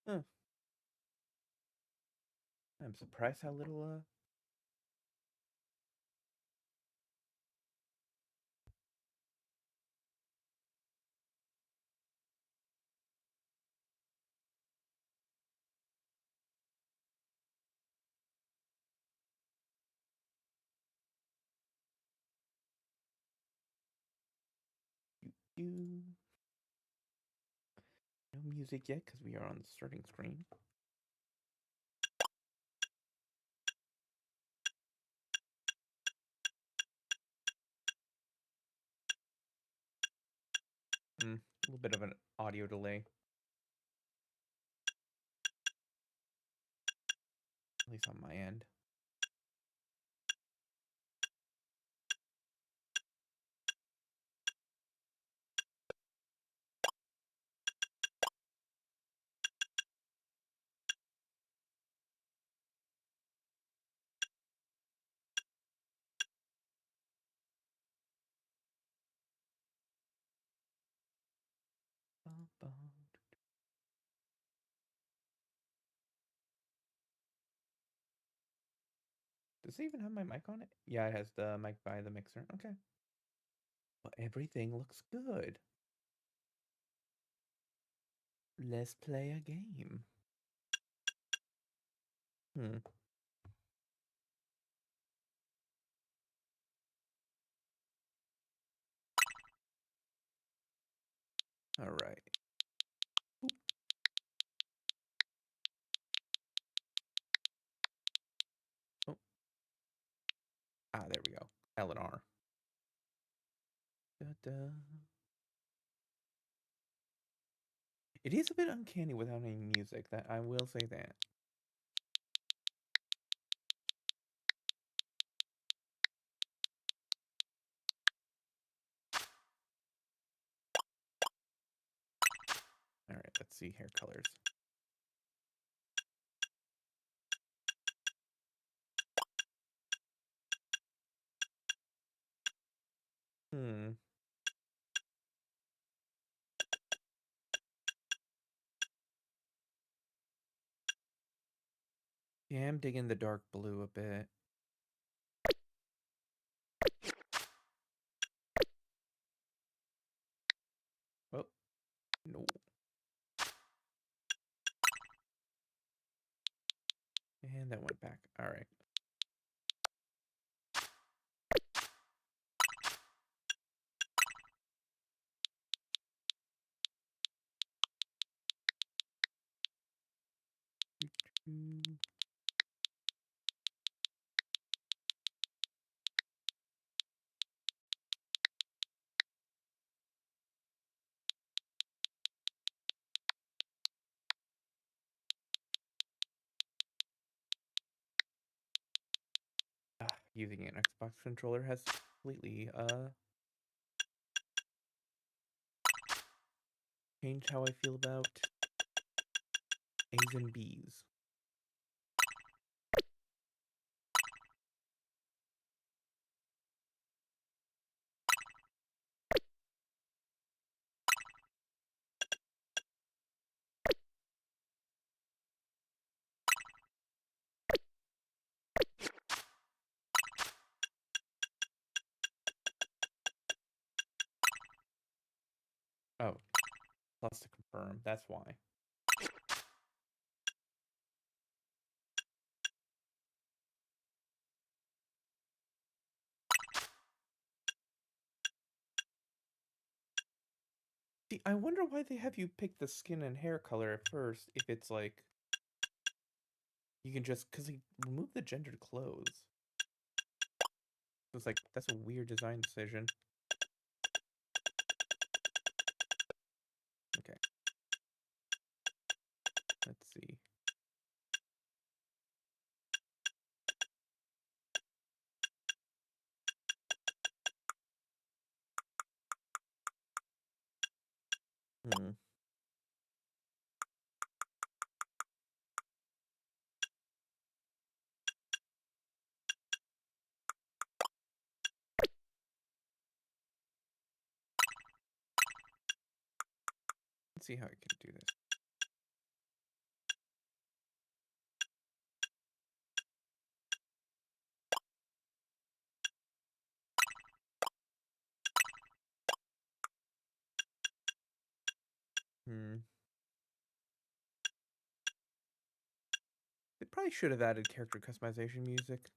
Huh. I'm surprised how little you no music yet because we are on the starting screen. A little bit of an audio delay, at least on my end. Bum, bum. Does it even have my mic on it? Yeah, it has the mic by the mixer. Okay. Well, everything looks good. Let's play a game. Hmm. All right. Oop. Oh. Ah, there we go. L and R. Da, da. It is a bit uncanny without any music. That I will say that. All right. Let's see hair colors. Hmm. Yeah, I'm digging the dark blue a bit. Oh, no. And that went back. All right. Mm. Using an Xbox controller has completely changed how I feel about A's and B's. Oh, plus to confirm. That's why. See, I wonder why they have you pick the skin and hair color at first if it's like you can just because they remove the gendered clothes. It's like that's a weird design decision. Okay. Let's see. Hmm. Let's see how I can do this. Hmm. They probably should have added character customization music.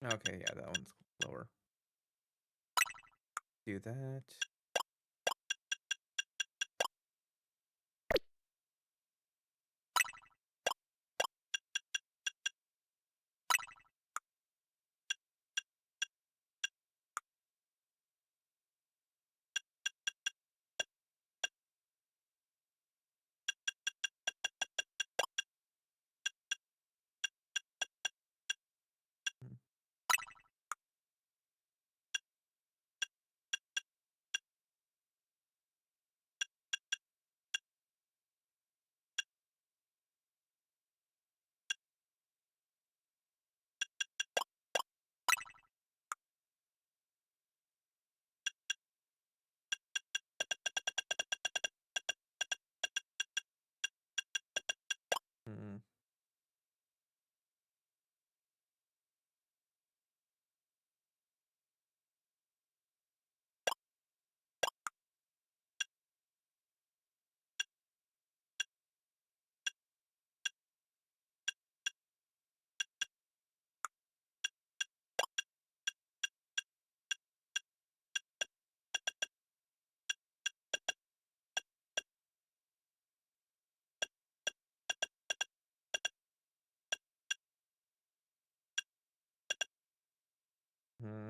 Okay, yeah, that one's lower. Do that. Hmm. Hmm.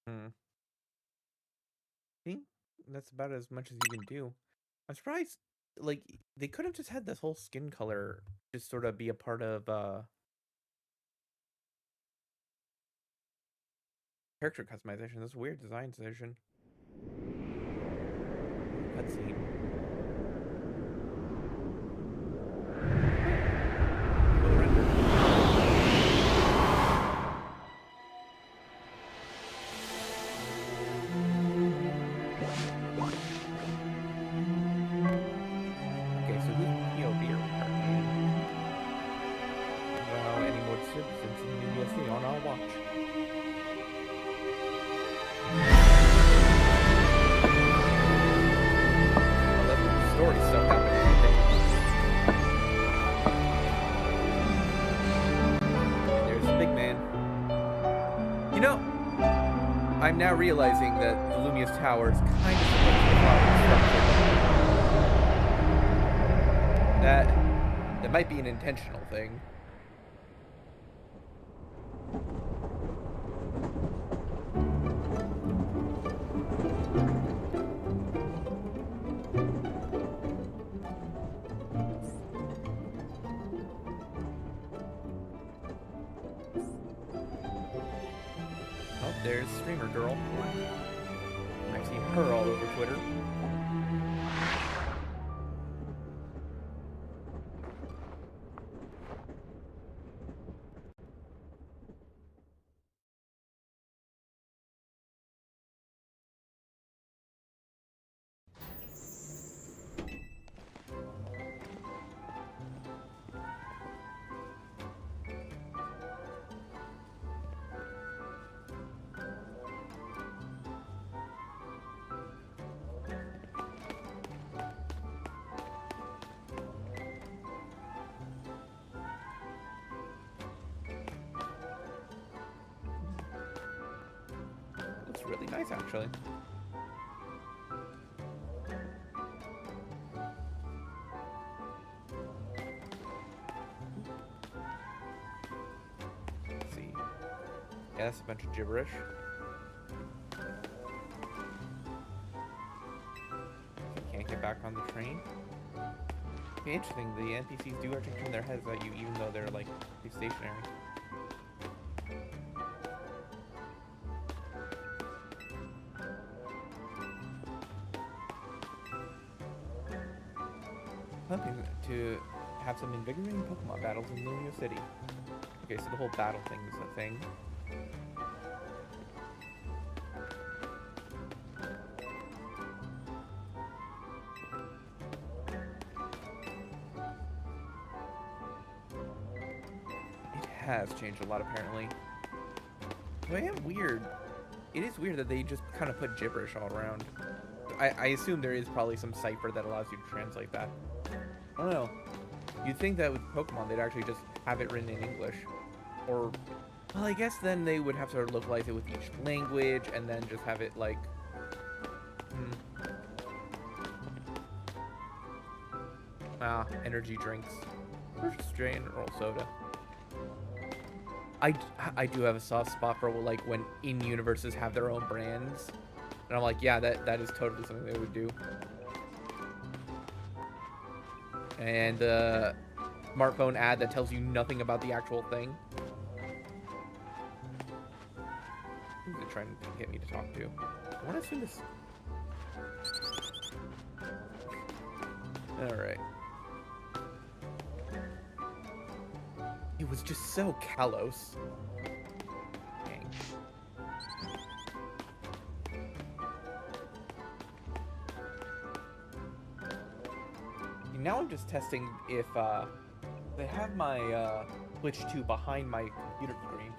Hmm. I think that's about as much as you can do. I'm surprised, like, they could have just had this whole skin color just sort of be a part of character customization. This weird design decision. Cutscene. Will render. Okay, so who's POV are we currently in? Well, any more citizens in the USD on our watch. Oh, that's story stuff happening, I think. And there's the big man. You know, I'm now realizing that the Lumia's tower is kind of similar to the Flower structure. That might be an intentional thing. Oh, there's Streamer Girl. I've seen her all over Twitter. Looks really nice, actually. Yeah, that's a bunch of gibberish. Can't get back on the train. Okay, interesting. The NPCs do actually turn their heads at you, even though they're like stationary. Hoping to have some invigorating Pokemon battles in Lunia City. Okay, so the whole battle thing is a thing. It has changed a lot, apparently. But I am weird. It is weird that they just kind of put gibberish all around. I assume there is probably some cipher that allows you to translate that. I don't know. You'd think that with Pokemon, they'd actually just have it written in English. Or, well, I guess then they would have to localize it with each language, and then just have it, like... energy drinks. Or just general soda. I do have a soft spot for, like, when in-universes have their own brands. And I'm like, yeah, that is totally something they would do. And smartphone ad that tells you nothing about the actual thing. Who's it trying to get me to talk to? I want to assume this. Alright. It was just so Kalos. Dang. Now I'm just testing if they have my Switch 2 behind my computer screen.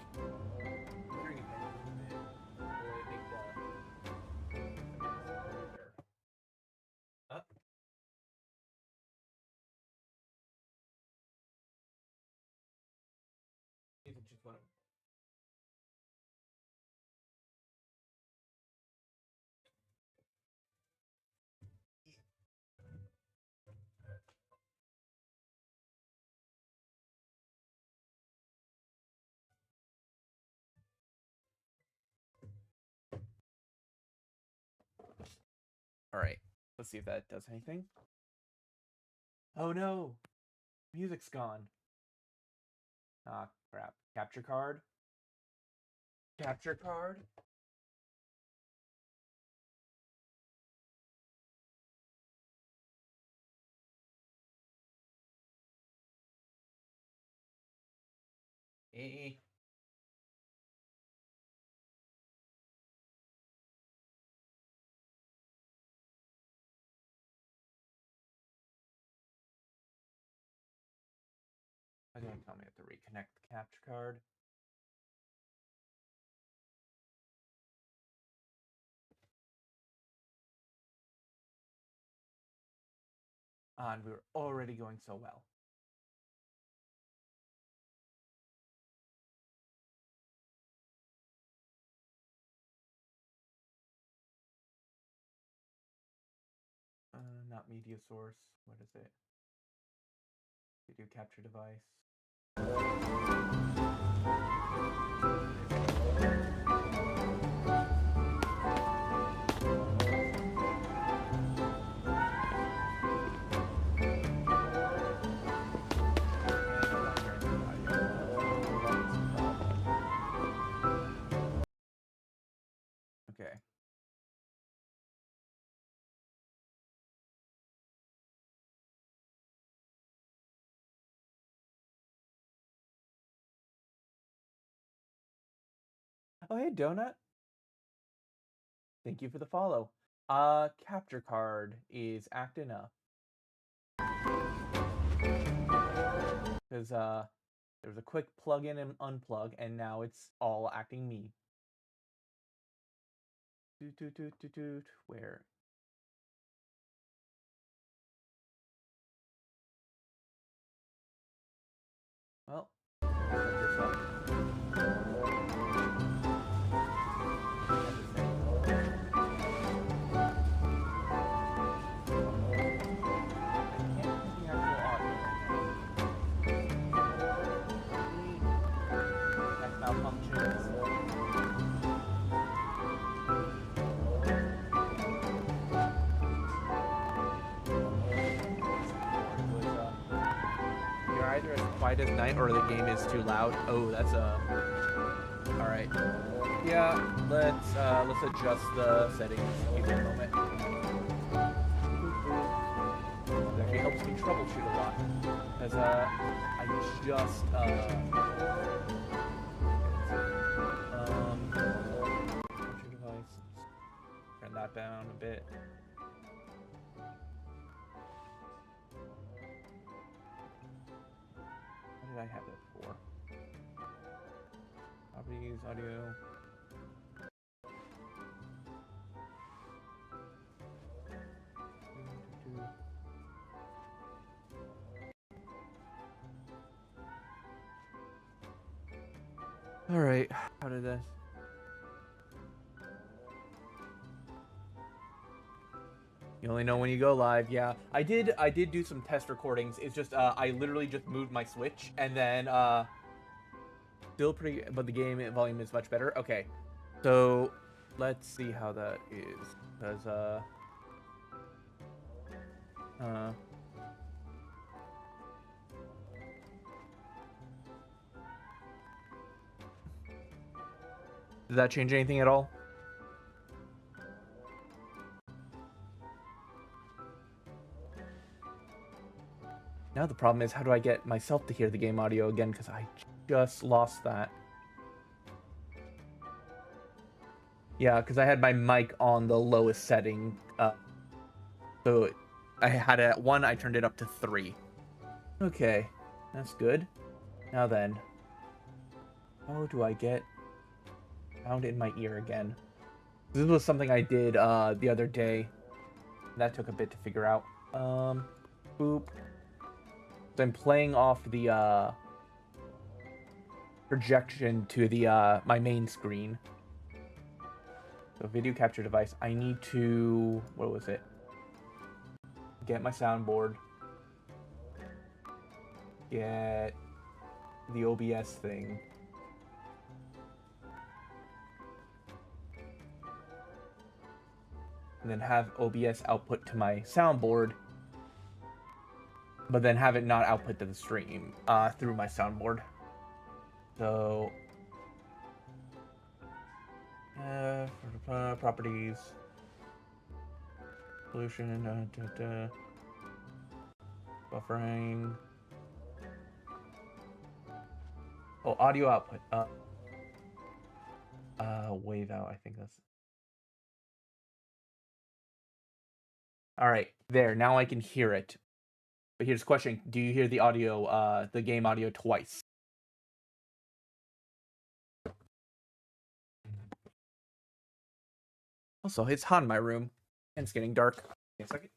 Alright, let's see if that does anything. Oh no! Music's gone. Ah, crap. Capture card? Capture card? Eh. I didn't tell me I have to reconnect the capture card. And we were already going so well. Not media source. What is it? Video capture device. Okay. Oh, hey, Donut. Thank you for the follow. Capture card is acting up. Because, there was a quick plug in and unplug, and now it's all acting me. Where? Well, this up. Malfunctions. quiet as night or the game is too loud. Oh, that's a... Alright. Yeah, let's adjust the settings. Give me a moment. It actually helps me troubleshoot a lot. Because I just device. Turn that down a bit. What did I have it for? Properties, audio. All right, how did this? You only know when you go live. Yeah, I did do some test recordings. It's just I literally just moved my Switch and then still pretty, but the game volume is much better. Okay, so let's see how that is, because did that change anything at all? Now the problem is, how do I get myself to hear the game audio again? Because I just lost that. Yeah, because I had my mic on the lowest setting. So I had it at 1, I turned it up to 3. Okay, that's good. Now then, how do I get sound in my ear again? This was something I did the other day. That took a bit to figure out. Boop. So I'm playing off the projection to the my main screen. So video capture device. I need to, what was it? Get my soundboard. Get the OBS thing. And then have OBS output to my soundboard. But then have it not output to the stream through my soundboard. So properties, pollution, buffering. Oh, audio output. Wave out. I think that's. All right, there. Now I can hear it. But here's the question: do you hear the audio, the game audio twice? Also, it's hot in my room, and it's getting dark. Wait a second.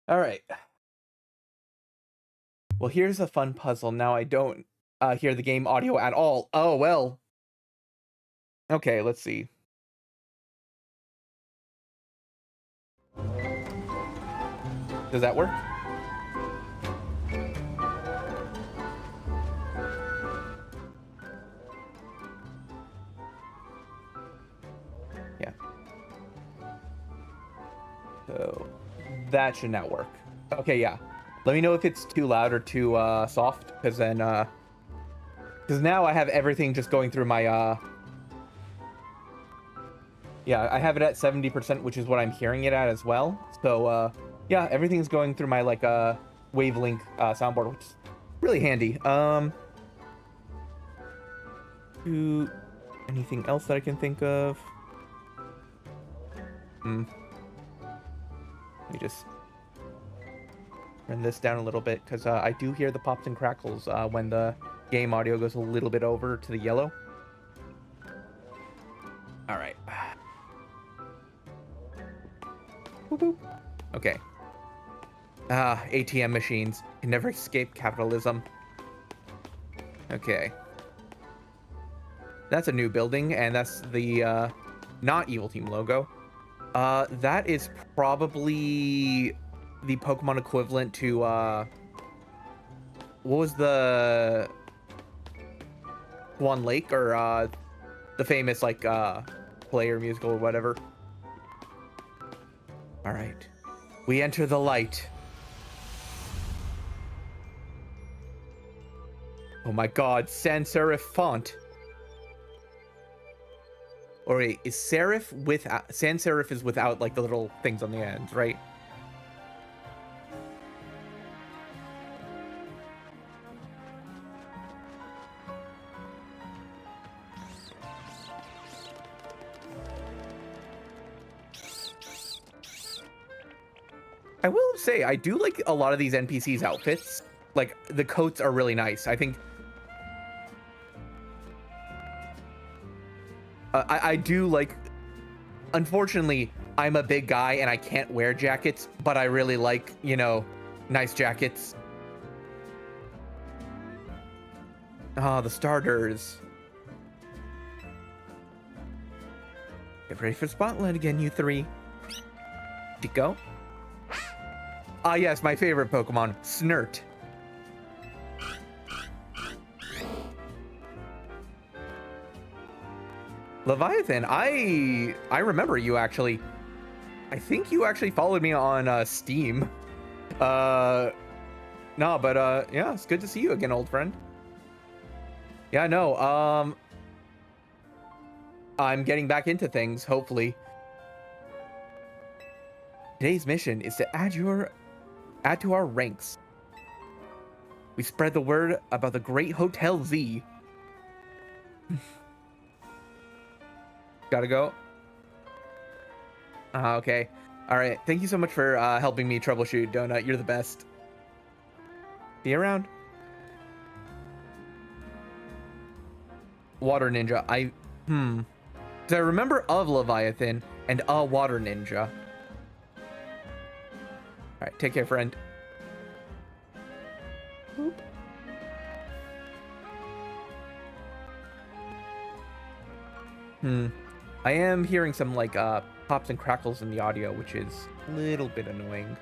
All right. Well, here's a fun puzzle. Now I don't hear the game audio at all. Oh, well. Okay, let's see. Does that work? Yeah. So that should now work. Okay, yeah. Let me know if it's too loud or too soft, because then because now I have everything just going through my yeah, I have it at 70%, which is what I'm hearing it at as well. So yeah, everything's going through my like wavelength soundboard, which is really handy. Anything else that I can think of? Let me just turn this down a little bit, because I do hear the pops and crackles when the game audio goes a little bit over to the yellow. All right. Boop, boop. Okay. ATM machines can never escape capitalism. Okay. That's a new building, and that's the not Evil Team logo. That is probably the Pokemon equivalent to what was the Swan Lake, or the famous like player musical or whatever. All right, we enter the light. Oh my god, sans serif font. Or wait, is serif with sans serif is without like the little things on the ends, right? I will say, I do like a lot of these NPCs' outfits. Like, the coats are really nice. I think... I do like... Unfortunately, I'm a big guy and I can't wear jackets, but I really like, you know, nice jackets. Ah, the starters. Get ready for Spotlight again, you three. To go. Ah, yes, my favorite Pokemon, Snert. Leviathan, I remember you actually. I think you actually followed me on Steam. No, but yeah, it's good to see you again, old friend. Yeah, no, I'm getting back into things, hopefully. Today's mission is to add to our ranks. We spread the word about the Great Hotel Z. Gotta go. Okay. All right. Thank you so much for helping me troubleshoot, Donut. You're the best. See you around. Water Ninja. So I remember of Leviathan and a Water Ninja. All right. Take care, friend. Boop. I am hearing some like pops and crackles in the audio, which is a little bit annoying.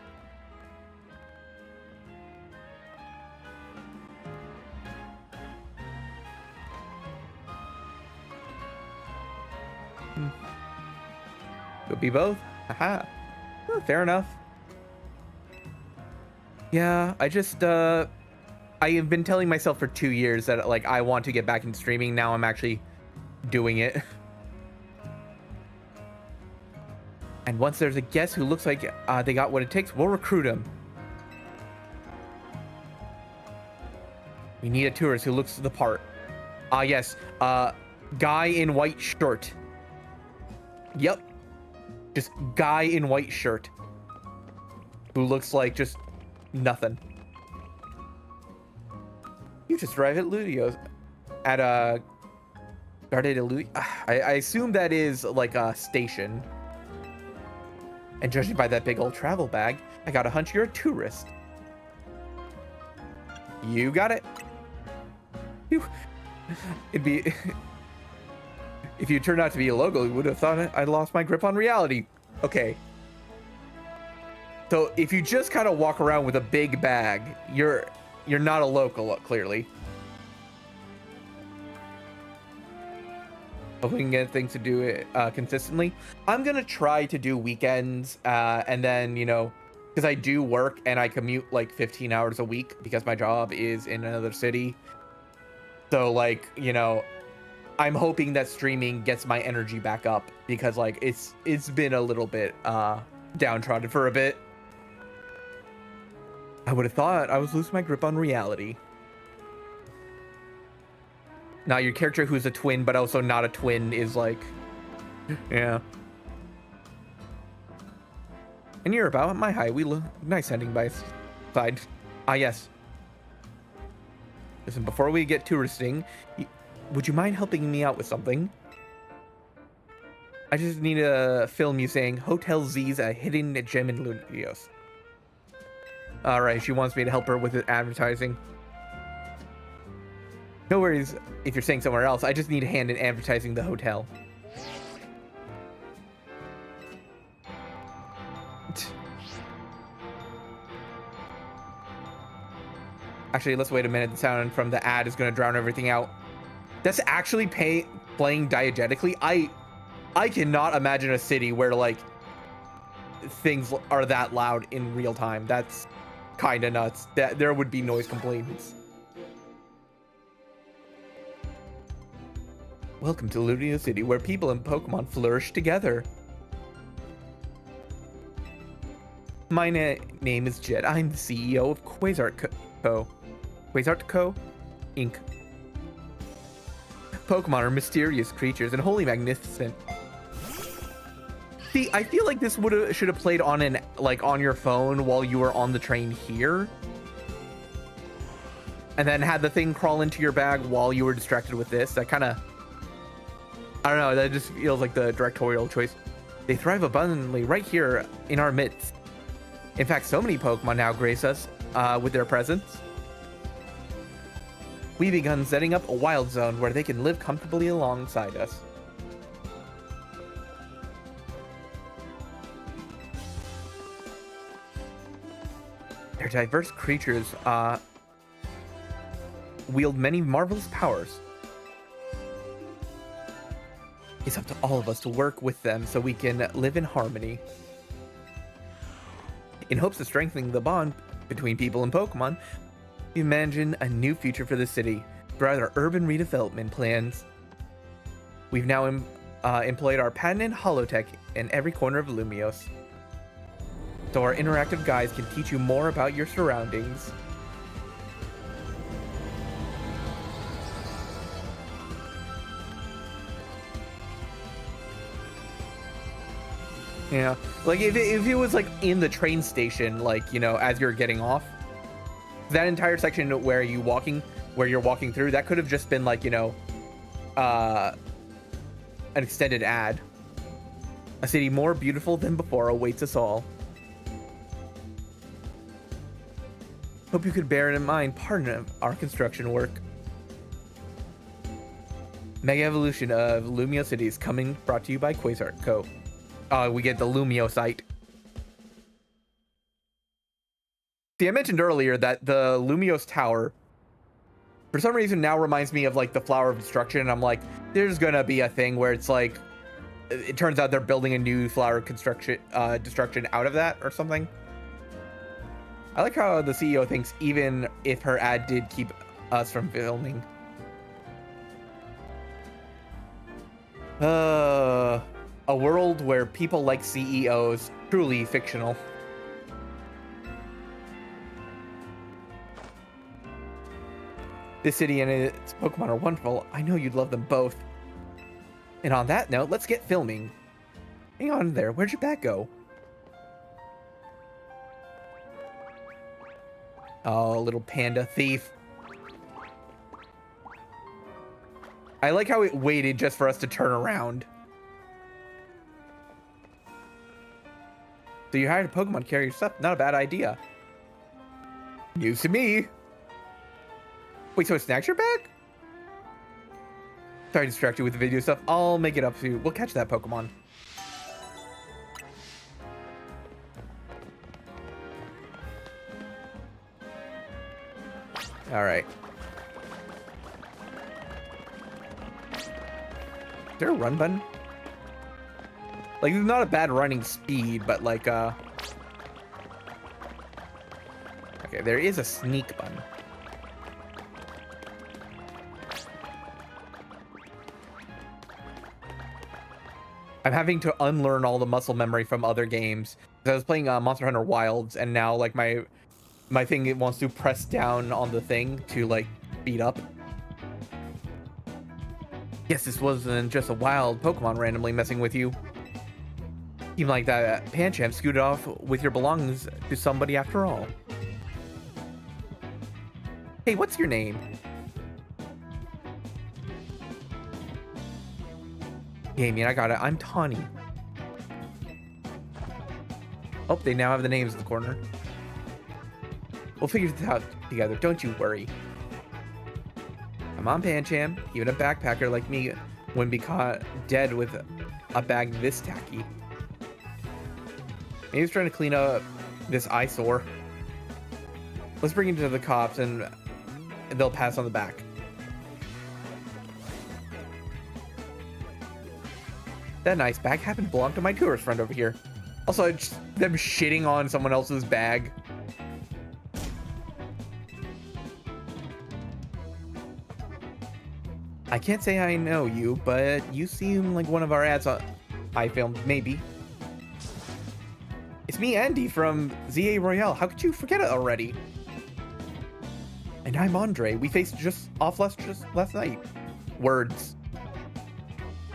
Could be both. Haha. Oh, fair enough. Yeah, I just I have been telling myself for 2 years that like I want to get back into streaming. Now I'm actually doing it. And once there's a guest who looks like they got what it takes, we'll recruit him. We need a tourist who looks the part. Yes. Guy in white shirt. Yep. Just guy in white shirt. Who looks like just nothing. You just arrived at Ludio's. At Garde de Ludio. I assume that is like a station. And judging by that big old travel bag, I got a hunch you're a tourist. You got it. It'd be... If you turned out to be a local, you would have thought I'd lost my grip on reality. Okay. So if you just kind of walk around with a big bag, you're not a local, clearly. Hope we can get things to do it consistently. I'm gonna try to do weekends, and then, you know, because I do work and I commute like 15 hours a week because my job is in another city. So like, you know, I'm hoping that streaming gets my energy back up, because like it's been a little bit downtrodden for a bit. I would have thought I was losing my grip on reality. Now your character who's a twin but also not a twin is like, yeah. And you're about my height. We look nice heading by side. Yes. Listen, before we get touristing, would you mind helping me out with something? I just need to film you saying Hotel Z's a hidden gem in Ludios. Alright, she wants me to help her with advertising. No worries if you're staying somewhere else. I just need a hand in advertising the hotel. Actually, let's wait a minute. The sound from the ad is going to drown everything out. That's actually playing diegetically. I cannot imagine a city where like things are that loud in real time. That's kind of nuts. That there would be noise complaints. Welcome to Lumio City, where people and Pokemon flourish together. My name is Jet. I'm the CEO of Quasart Co. Quasart Co. Inc. Pokemon are mysterious creatures and wholly magnificent. See, I feel like this should have played on on your phone while you were on the train here, and then had the thing crawl into your bag while you were distracted with this. That kind of, I don't know. That just feels like the directorial choice. They thrive abundantly right here in our midst. In fact, so many Pokemon now grace us with their presence. We've begun setting up a wild zone where they can live comfortably alongside us. Their diverse creatures wield many marvelous powers. It's up to all of us to work with them so we can live in harmony. In hopes of strengthening the bond between people and Pokemon, we imagine a new future for the city throughout our urban redevelopment plans. We've now employed our patented holotech in every corner of Lumios, so our interactive guides can teach you more about your surroundings. Yeah, like if it was like in the train station, like, you know, as you're getting off, that entire section where you're walking through, that could have just been like, you know, an extended ad. A city more beautiful than before awaits us all. Hope you could bear it in mind, part of our construction work. Mega Evolution of Lumio City is coming, brought to you by Quasart Co. We get the Lumio site. See, I mentioned earlier that the Lumios Tower, for some reason, now reminds me of like the Flower of Destruction. And I'm like, there's gonna be a thing where it's like, it turns out they're building a new Flower of Destruction out of that or something. I like how the CEO thinks even if her ad did keep us from filming. A world where people like CEOs, truly fictional. This city and its Pokemon are wonderful. I know you'd love them both. And on that note, let's get filming. Hang on there, where'd your bat go? Oh, little panda thief. I like how it waited just for us to turn around. So you hired a Pokemon carrier yourself? Not a bad idea. News to me. Wait, so it snacks your bag? Sorry to distract you with the video stuff. I'll make it up to you. We'll catch that Pokemon. All right. Is there a run button? Like, it's not a bad running speed, but like, okay, there is a sneak button. I'm having to unlearn all the muscle memory from other games. I was playing Monster Hunter Wilds, and now like my thing, it wants to press down on the thing to like speed up. Guess this wasn't just a wild Pokemon randomly messing with you. Even like that Pancham scooted off with your belongings to somebody after all. Hey, what's your name? Damien, I got it. I'm Tawny. Oh, they now have the names in the corner. We'll figure this out together. Don't you worry. Come on, Pancham. Even a backpacker like me wouldn't be caught dead with a bag this tacky. Maybe he's trying to clean up this eyesore. Let's bring him to the cops and they'll pass on the back. That nice bag happened to belong to my tourist friend over here. Also, just them shitting on someone else's bag. I can't say I know you, but you seem like one of our ads I filmed, maybe. It's me, Andy, from ZA Royale. How could you forget it already? And I'm Andre. We faced just last night. Words.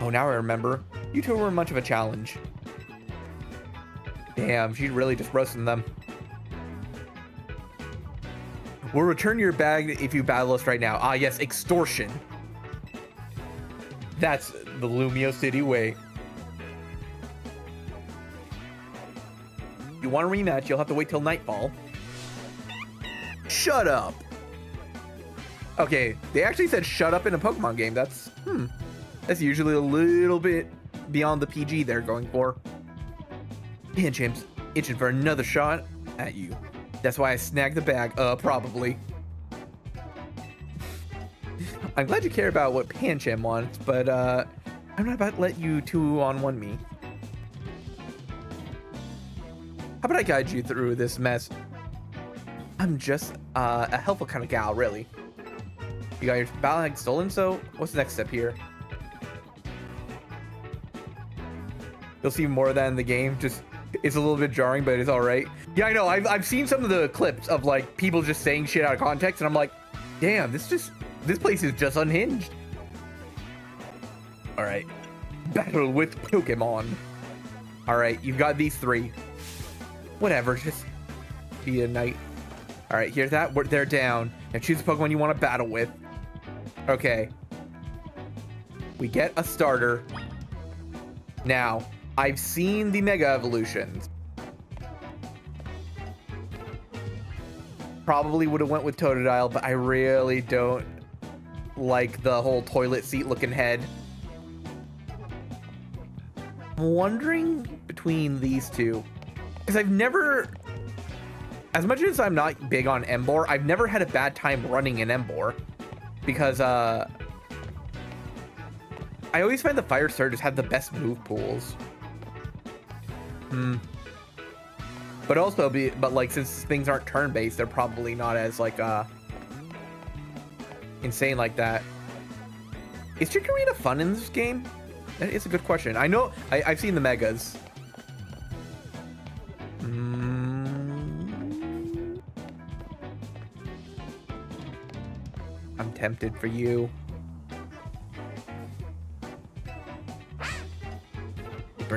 Oh, now I remember. You two were much of a challenge. Damn, she's really just roasting them. We'll return your bag if you battle us right now. Ah, yes, extortion. That's the Lumio City way. You want a rematch, you'll have to wait till nightfall. Shut up. Okay, they actually said shut up in a Pokemon game. That's usually a little bit beyond the PG they're going for. Pancham's itching for another shot at you. That's why I snagged the bag, probably. I'm glad you care about what Pancham wants, but I'm not about to let you 2-on-1 me. How about I guide you through this mess? I'm just a helpful kind of gal, really. You got your bag stolen, so what's the next step here? You'll see more of that in the game. Just, it's a little bit jarring, but it's all right. Yeah, I know. I've seen some of the clips of like people just saying shit out of context, and I'm like, damn, this place is just unhinged. All right, battle with Pokemon. All right, you've got these three. Whatever, just be a knight. All right, here's that. They're down. Now choose a Pokemon you want to battle with. Okay. We get a starter. Now, I've seen the Mega Evolutions. Probably would have went with Totodile, but I really don't like the whole toilet seat looking head. I'm wondering between these two. Because I've never... As much as I'm not big on Emboar, I've never had a bad time running an Emboar. Because, I always find the Fire Surges have the best move pools. But also, but like, since things aren't turn-based, they're probably not as, like, insane like that. Is Chikorita fun in this game? That is a good question. I know, I've seen the Megas. I'm tempted for you. It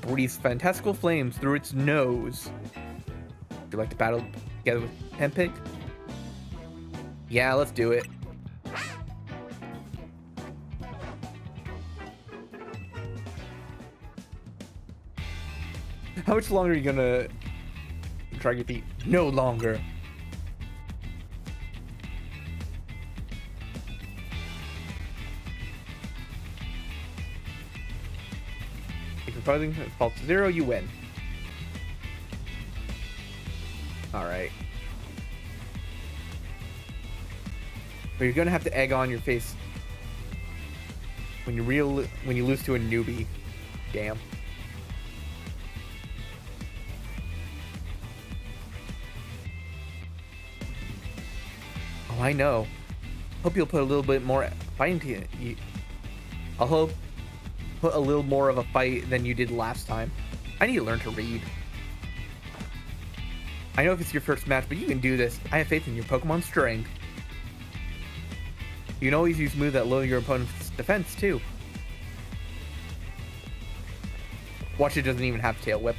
breathes fantastical flames through its nose. Would you like to battle together with Hempig? Yeah, let's do it. How much longer are you gonna drag your feet? No longer. If you're fighting falls to 0, you win. Alright. But you're gonna have to egg on your face when you lose to a newbie. Damn. Oh, I know. Hope you'll put a little bit more fight into it. I'll hope put a little more of a fight than you did last time. I need to learn to read. I know if it's your first match, but you can do this. I have faith in your Pokemon strength. You can always use moves that lower your opponent's defense, too. Watch, it doesn't even have Tail Whip.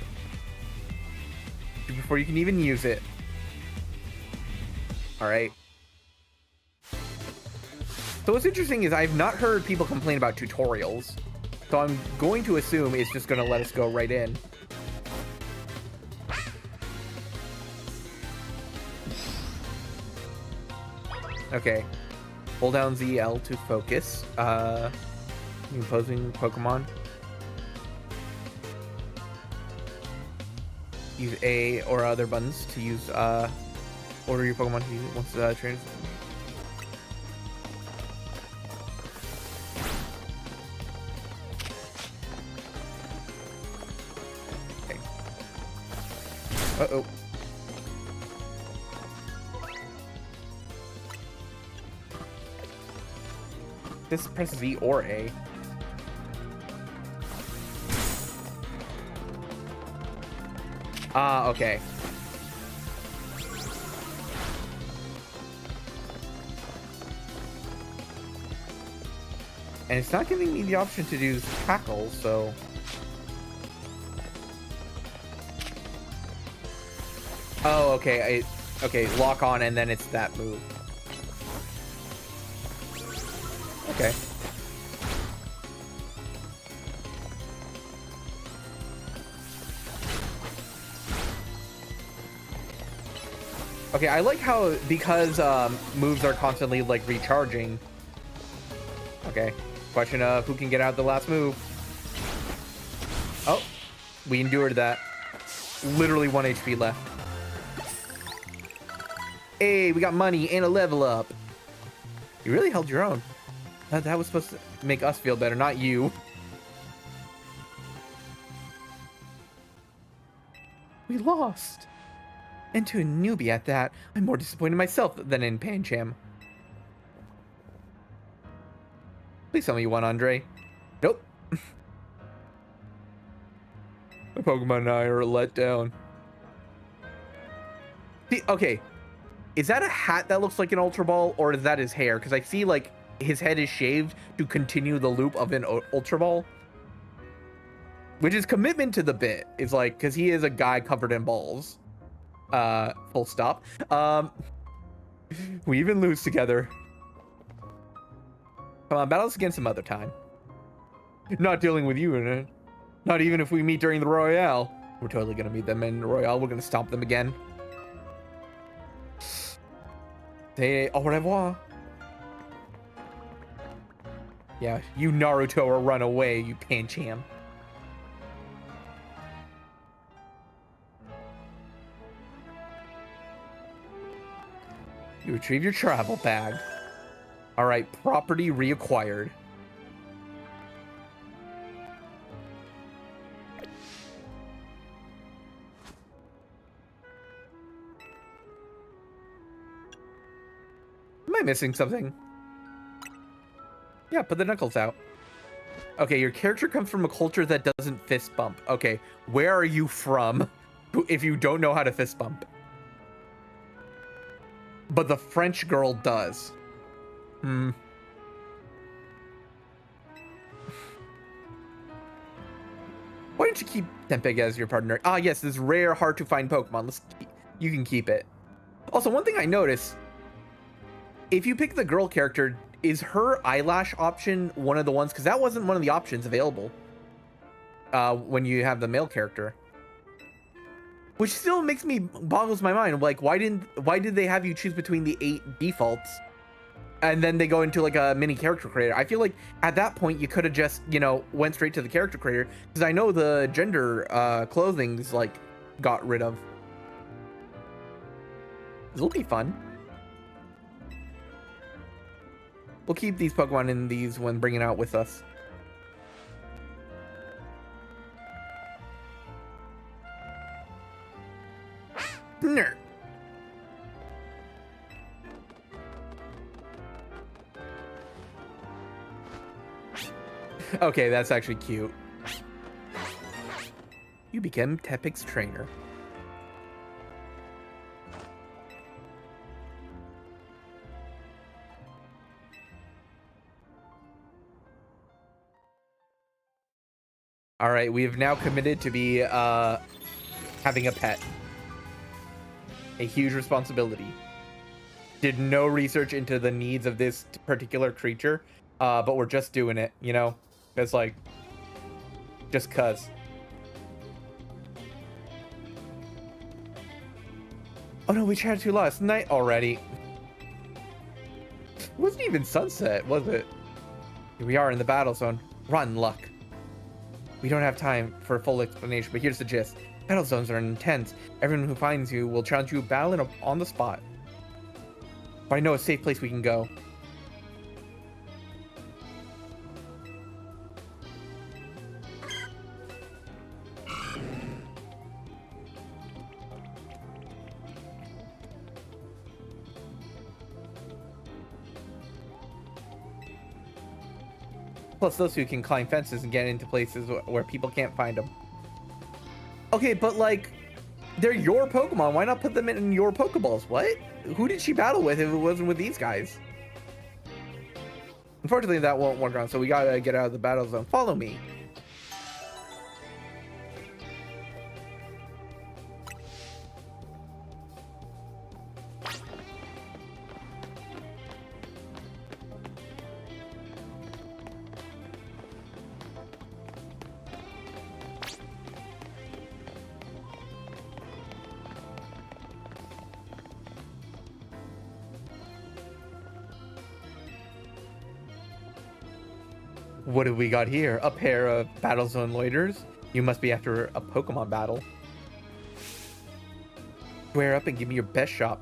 Before you can even use it. Alright. So what's interesting is I've not heard people complain about tutorials. So I'm going to assume it's just going to let us go right in. Okay. Hold down ZL to focus. Opposing Pokemon. Use A or other buttons to use order your Pokemon to use it once trained. Okay. Uh-oh. This press Z or A. Ah, okay. And it's not giving me the option to do tackle, so... Oh, okay. Okay, lock on, and then it's that move. Okay. Okay, I like how, because moves are constantly, like, recharging. Okay. Question of who can get out the last move. Oh, we endured that. Literally 1 HP left. Hey, we got money and a level up. You really held your own. That was supposed to make us feel better, not you. We lost. And to a newbie at that, I'm more disappointed myself than in Pancham. Please tell me you won, Andre. Nope. My Pokemon and I are let down. See, okay. Is that a hat that looks like an Ultra Ball, or is that his hair? Because I see, like, his head is shaved to continue the loop of an Ultra Ball. Which is commitment to the bit. It's like, because he is a guy covered in balls. Full stop. We even lose together. Come on, battle us again some other time. Not dealing with you in it. Not even if we meet during the Royale. We're totally gonna meet them in the Royale. We're gonna stomp them again. Say au revoir. Yeah, you Naruto or run away, you Pancham. You retrieve your travel bag. All right, property reacquired. Am I missing something? Yeah, put the knuckles out. Okay, your character comes from a culture that doesn't fist bump. Okay, where are you from if you don't know how to fist bump? But the French girl does. Why don't you keep Tempeg as your partner? Ah, yes, this rare, hard to find Pokemon. You can keep it. Also, one thing I noticed, if you pick the girl character, is her eyelash option one of the ones? Because that wasn't one of the options available when you have the male character. Which still boggles my mind. Like, why did they have you choose between the 8 defaults? And then they go into like a mini character creator. I feel like at that point you could have just, went straight to the character creator. Because I know the gender clothing's like got rid of. This'll be fun. We'll keep these Pokemon in these when bringing out with us. Nerd. Okay, that's actually cute. You became Tepig's trainer. All right, we have now committed to be having a pet. A huge responsibility. Did no research into the needs of this particular creature, but we're just doing it, It's like, just cuz. Oh no, we chatted too last night already. It wasn't even sunset, was it? Here we are in the battle zone. Rotten luck. We don't have time for a full explanation, but here's the gist. Battle zones are intense. Everyone who finds you will challenge you battle on the spot. But I know a safe place we can go. Plus, those who can climb fences and get into places where people can't find them. Okay, but like, they're your Pokemon. Why not put them in your Pokeballs? What? Who did she battle with if it wasn't with these guys? Unfortunately, that won't work on, so we gotta get out of the battle zone. Follow me. What have we got here? A pair of battle zone loiters? You must be after a Pokemon battle. Square up and give me your best shot.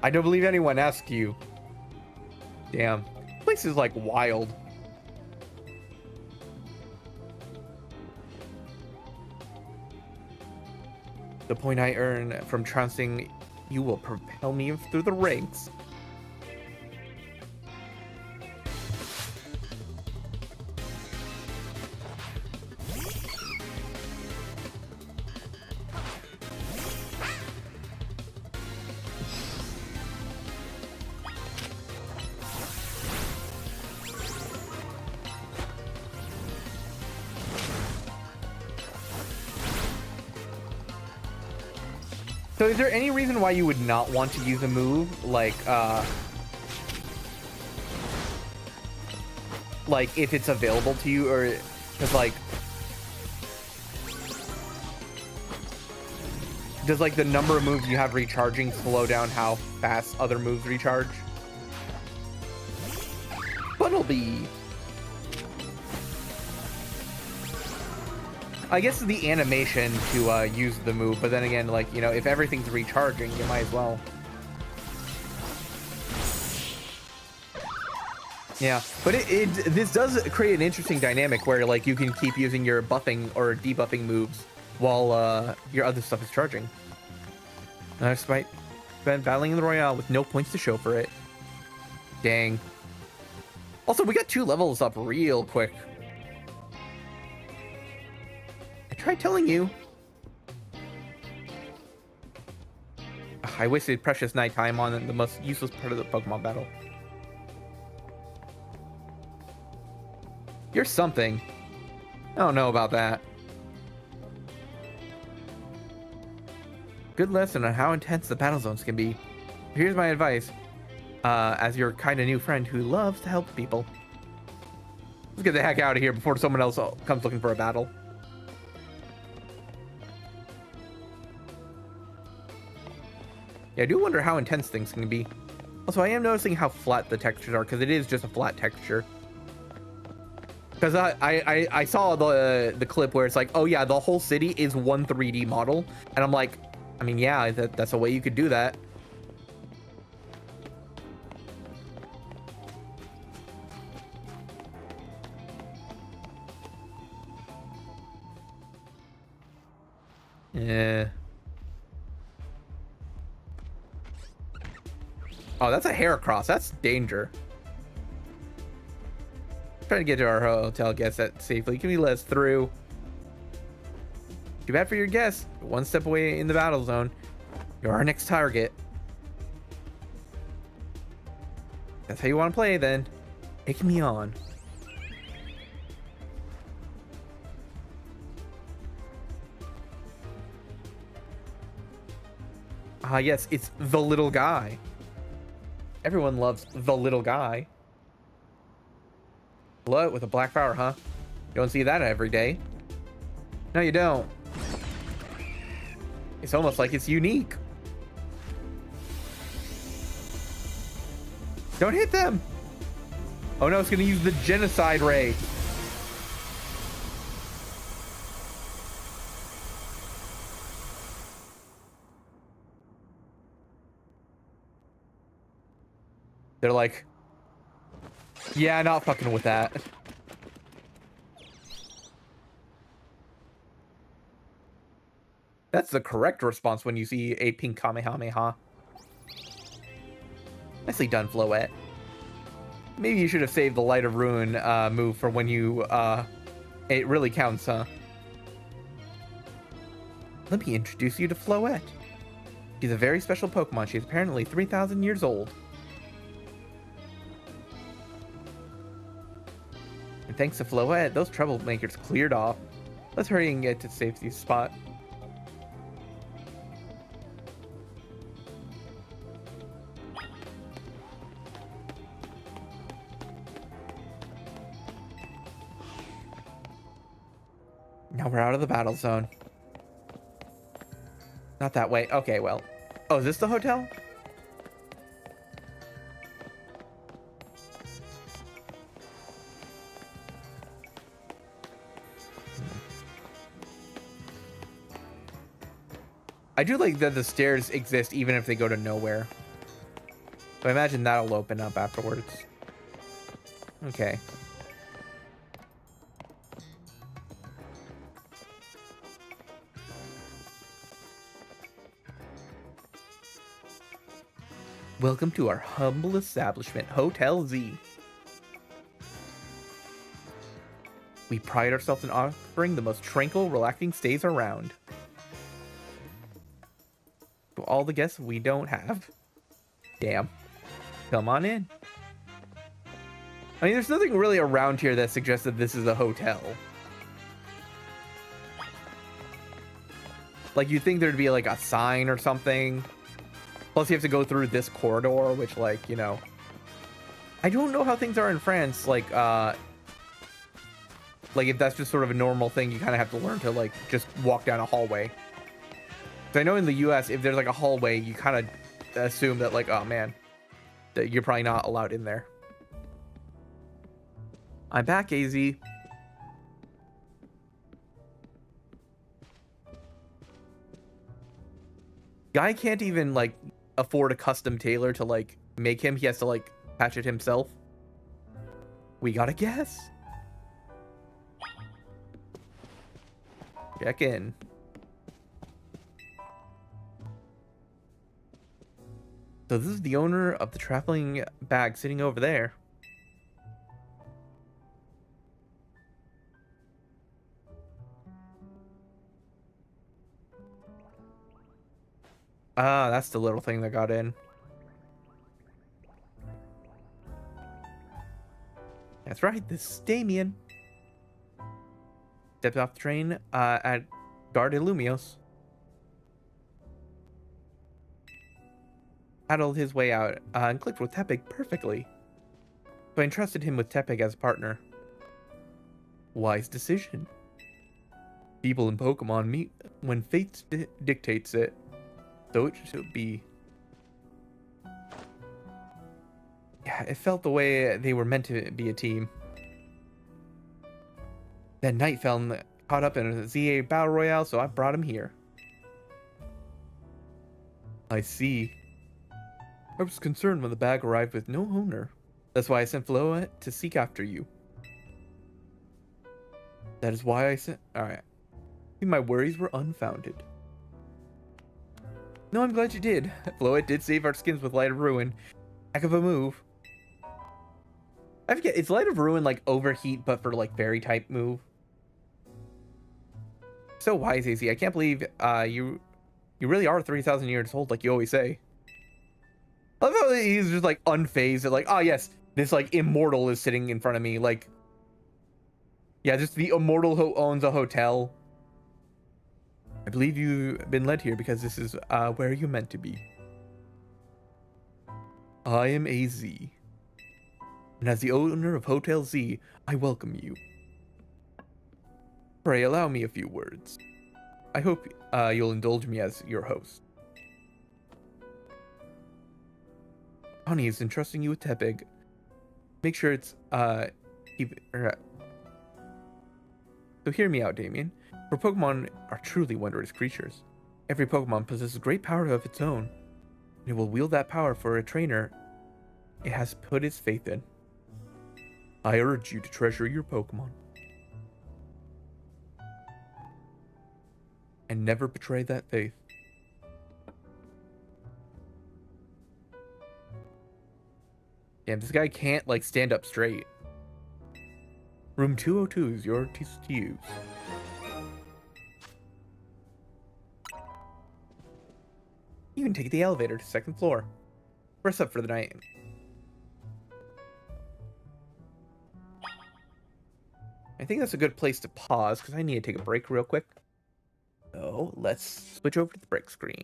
I don't believe anyone asked you. Damn. This place is like wild. The point I earn from trouncing you will propel me through the ranks. So is there any reason why you would not want to use a move like if it's available to you, or because like does like the number of moves you have recharging slow down how fast other moves recharge? Buttlebee. I guess the animation to use the move, but then again, like, you know, if everything's recharging, you might as well. Yeah, but this does create an interesting dynamic where, like, you can keep using your buffing or debuffing moves while your other stuff is charging. Despite been battling in the Royale with no points to show for it. Dang. Also, we got 2 levels up real quick. I tried telling you. Ugh, I wasted precious nighttime on the most useless part of the Pokemon battle. You're something. I don't know about that. Good lesson on how intense the battle zones can be. Here's my advice. As your kind of new friend who loves to help people. Let's get the heck out of here before someone else comes looking for a battle. Yeah, I do wonder how intense things can be. Also, I am noticing how flat the textures are, because it is just a flat texture. Because I saw the clip where it's like, oh yeah, the whole city is one 3D model. And I'm like, I mean, yeah, that's a way you could do that. Yeah. Oh, that's a Heracross. That's danger. Trying to get to our hotel guest that safely. Can we let us through? Too bad for your guest. One step away in the battle zone. You're our next target. That's how you want to play then. Take me on. Ah, yes, it's the little guy. Everyone loves the little guy. Blood with a black flower, huh? You don't see that every day. No, you don't. It's almost like it's unique. Don't hit them. Oh no, it's gonna use the genocide ray. They're like, yeah, not fucking with that. That's the correct response when you see a pink Kamehameha. Nicely done, Floette. Maybe you should have saved the Light of Ruin move for when you, it really counts, huh? Let me introduce you to Floette. She's a very special Pokemon. She's apparently 3,000 years old. And thanks to Floette, those troublemakers cleared off. Let's hurry and get to safety spot. Now we're out of the battle zone. Not that way. Okay, well. Oh, is this the hotel? I do like that the stairs exist even if they go to nowhere. So I imagine that'll open up afterwards. Okay. Welcome to our humble establishment, Hotel Z. We pride ourselves in offering the most tranquil, relaxing stays around. To all the guests we don't have. Damn. Come on in. I mean, there's nothing really around here that suggests that this is a hotel. Like, you'd think there'd be, like, a sign or something. Plus, you have to go through this corridor, which, like, you know... I don't know how things are in France. Like, if that's just sort of a normal thing, you kind of have to learn to, like, just walk down a hallway. So I know in the US, if there's, like, a hallway, you kind of assume that, like, oh, man, that you're probably not allowed in there. I'm back, AZ. Guy can't even, like, afford a custom tailor to, like, make him. He has to, like, patch it himself. We gotta guess. Check in. So this is the owner of the traveling bag sitting over there. Ah, that's the little thing that got in. That's right, this is Damien. Stepped off the train at Gare de Lumios. Paddled his way out and clicked with Tepig perfectly. So I entrusted him with Tepig as a partner. Wise decision. People in Pokemon meet when fate dictates it. So it should be. Yeah, it felt the way they were meant to be a team. Then Night fell caught up in a ZA Battle Royale, so I brought him here. I see. I was concerned when the bag arrived with no owner. That's why I sent Floette to seek after you. That is why I sent... Alright. My worries were unfounded. No, I'm glad you did. Floette did save our skins with Light of Ruin. Heck of a move. I forget, is Light of Ruin like Overheat but for like Fairy type move? So wise, AC. I can't believe you really are 3,000 years old like you always say. I love how he's just like unfazed. Like, oh yes, this like immortal is sitting in front of me. Like, yeah, just the immortal who owns a hotel. I believe you've been led here because this is where you're meant to be. I am AZ. And as the owner of Hotel Z, I welcome you. Pray allow me a few words. I hope you'll indulge me as your host. Donnie is entrusting you with Tepig. Make sure it's, keep, So hear me out, Damien. For Pokemon are truly wondrous creatures. Every Pokemon possesses great power of its own, and it will wield that power for a trainer it has put its faith in. I urge you to treasure your Pokemon. And never betray that faith. Damn, this guy can't, like, stand up straight. Room 202 is yours to use. You can take the elevator to second floor. Rest up for the night. I think that's a good place to pause, because I need to take a break real quick. So, let's switch over to the break screen.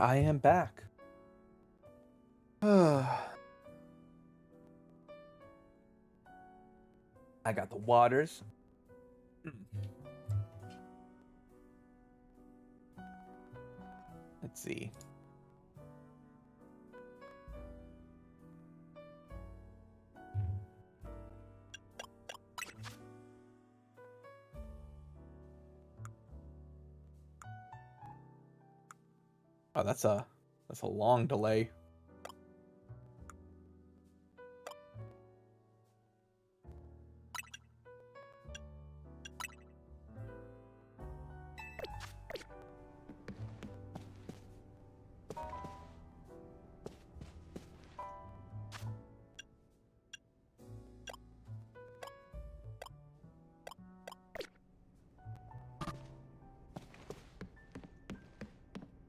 I am back. I got the waters. Let's see. Oh, that's a long delay.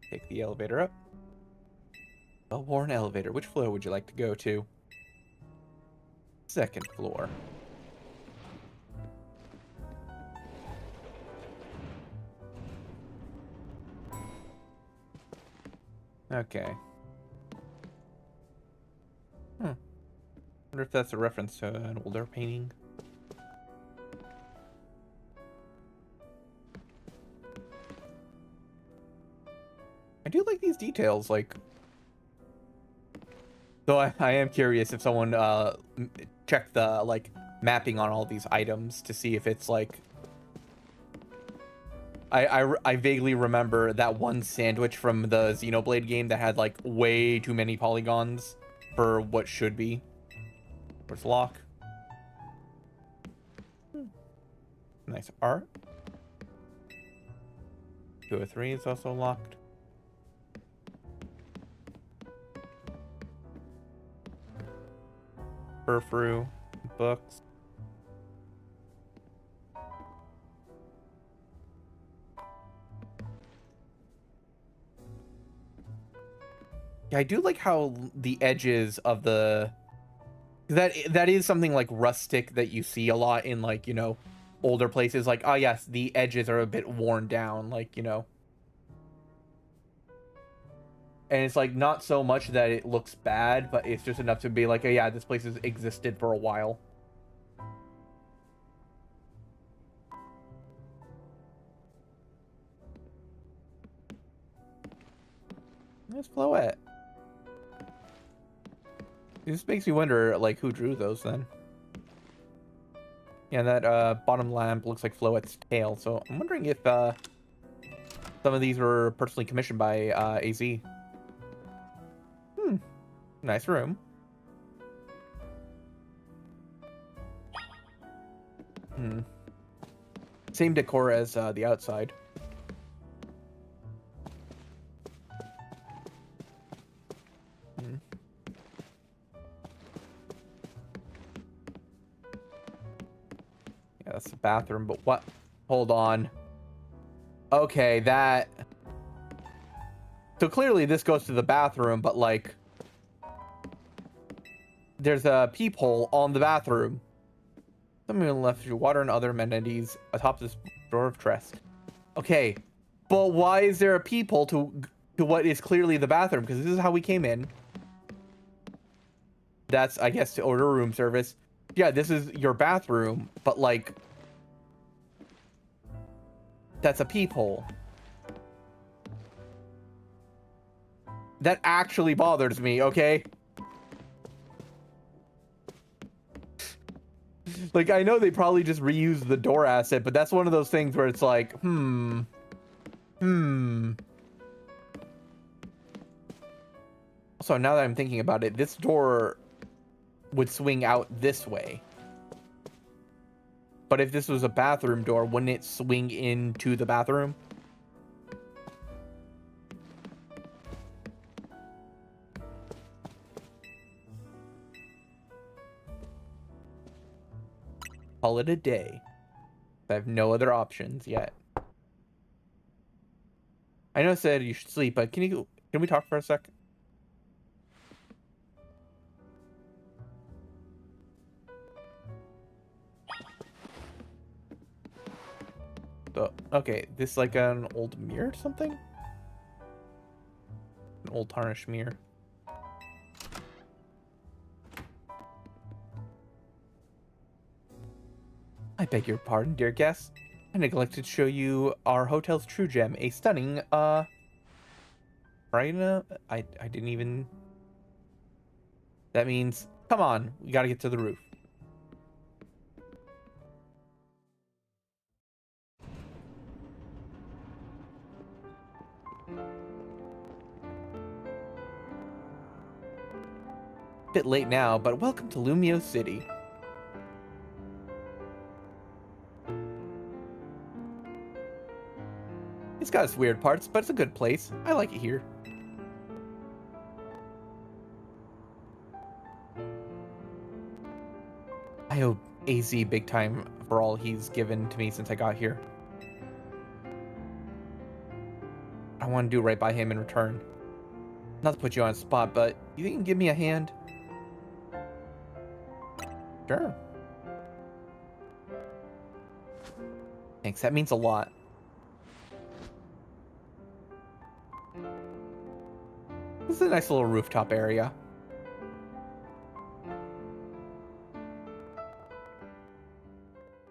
Take the elevator up. Well-worn elevator. Which floor would you like to go to? Second floor. Okay. Wonder if that's a reference to an older painting. I do like these details, like... Though I am curious if someone checked the, like, mapping on all these items to see if it's, like... I vaguely remember that one sandwich from the Xenoblade game that had, like, way too many polygons for what should be. Where's lock? Nice art. 203 is also locked. Furfru, books. Yeah, I do like how the edges of the... That is something like rustic that you see a lot in, like, you know, older places. Like, oh yes, the edges are a bit worn down, like, you know. And it's like not so much that it looks bad, but it's just enough to be like, oh yeah, this place has existed for a while. There's Floette. This makes me wonder, like, who drew those then? Yeah, that bottom lamp looks like Floette's tail, so I'm wondering if some of these were personally commissioned by AZ. Nice room. Same decor as the outside. Yeah, that's the bathroom, but what? Hold on. Okay, that... So clearly this goes to the bathroom, but, like... There's a peephole on the bathroom. Someone left you water and other amenities atop this drawer of chest. Okay, but why is there a peephole to what is clearly the bathroom? Because this is how we came in. That's, I guess, to order room service. Yeah, this is your bathroom, but, like... That's a peephole. That actually bothers me, okay? Like, I know they probably just reused the door asset, but that's one of those things where it's like, Also, now that I'm thinking about it, this door would swing out this way. But if this was a bathroom door, wouldn't it swing into the bathroom? Call it a day. I have no other options yet. I know I said you should sleep, but can we talk for a sec? So, okay, this like an old mirror or something? an old tarnished mirror. I beg your pardon, dear guests. I neglected to show you our hotel's true gem, a stunning, Marina? I didn't even... That means, come on, we gotta get to the roof. Bit late now, but welcome to Lumio City. It's got its weird parts, but it's a good place. I like it here. I owe AZ big time for all he's given to me since I got here. I want to do right by him in return. Not to put you on a spot, but you think you can give me a hand? Sure. Thanks, that means a lot. This is a nice little rooftop area.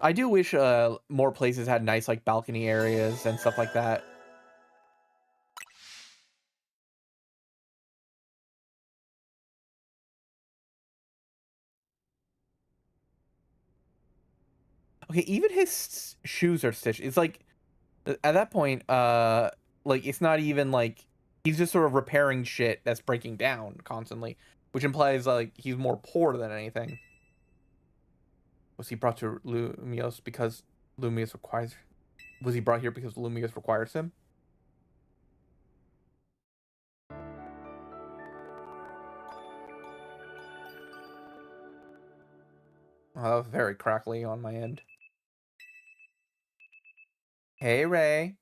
I do wish more places had nice like balcony areas and stuff like that. Okay, even his shoes are stitched. It's like at that point, like it's not even like he's just sort of repairing shit that's breaking down constantly, which implies like he's more poor than anything. Was he brought to Lumios because Lumios requires? Was he brought here because Lumios requires him? Oh, that was very crackly on my end. Hey, Ray.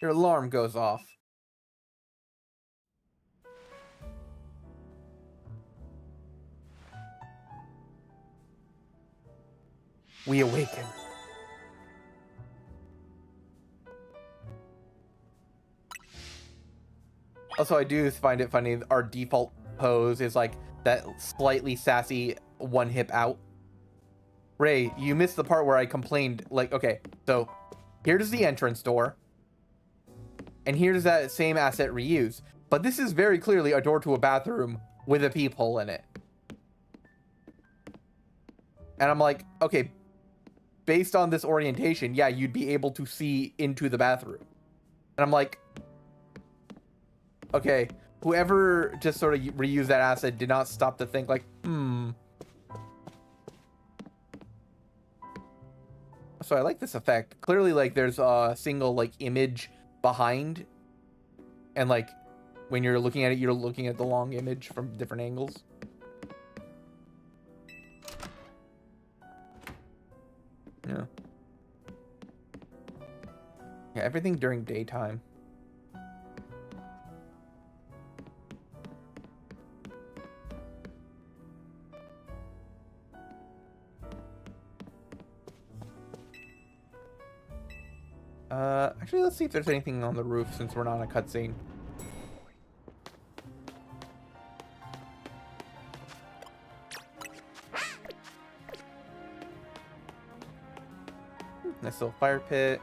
Your alarm goes off. We awaken. Also, I do find it funny, our default pose is like that slightly sassy one hip out. Ray, you missed the part where I complained, like, okay, so here's the entrance door. And here's that same asset reused. But this is very clearly a door to a bathroom with a peephole in it. And I'm like, okay, based on this orientation, yeah, you'd be able to see into the bathroom. And I'm like, okay, whoever just sort of reused that asset did not stop to think like, So I like this effect. Clearly, like, there's a single, like, image behind. And, like, when you're looking at it, you're looking at the long image from different angles. Yeah. Yeah, everything during daytime. Actually, let's see if there's anything on the roof since we're not in a cutscene. Nice little fire pit.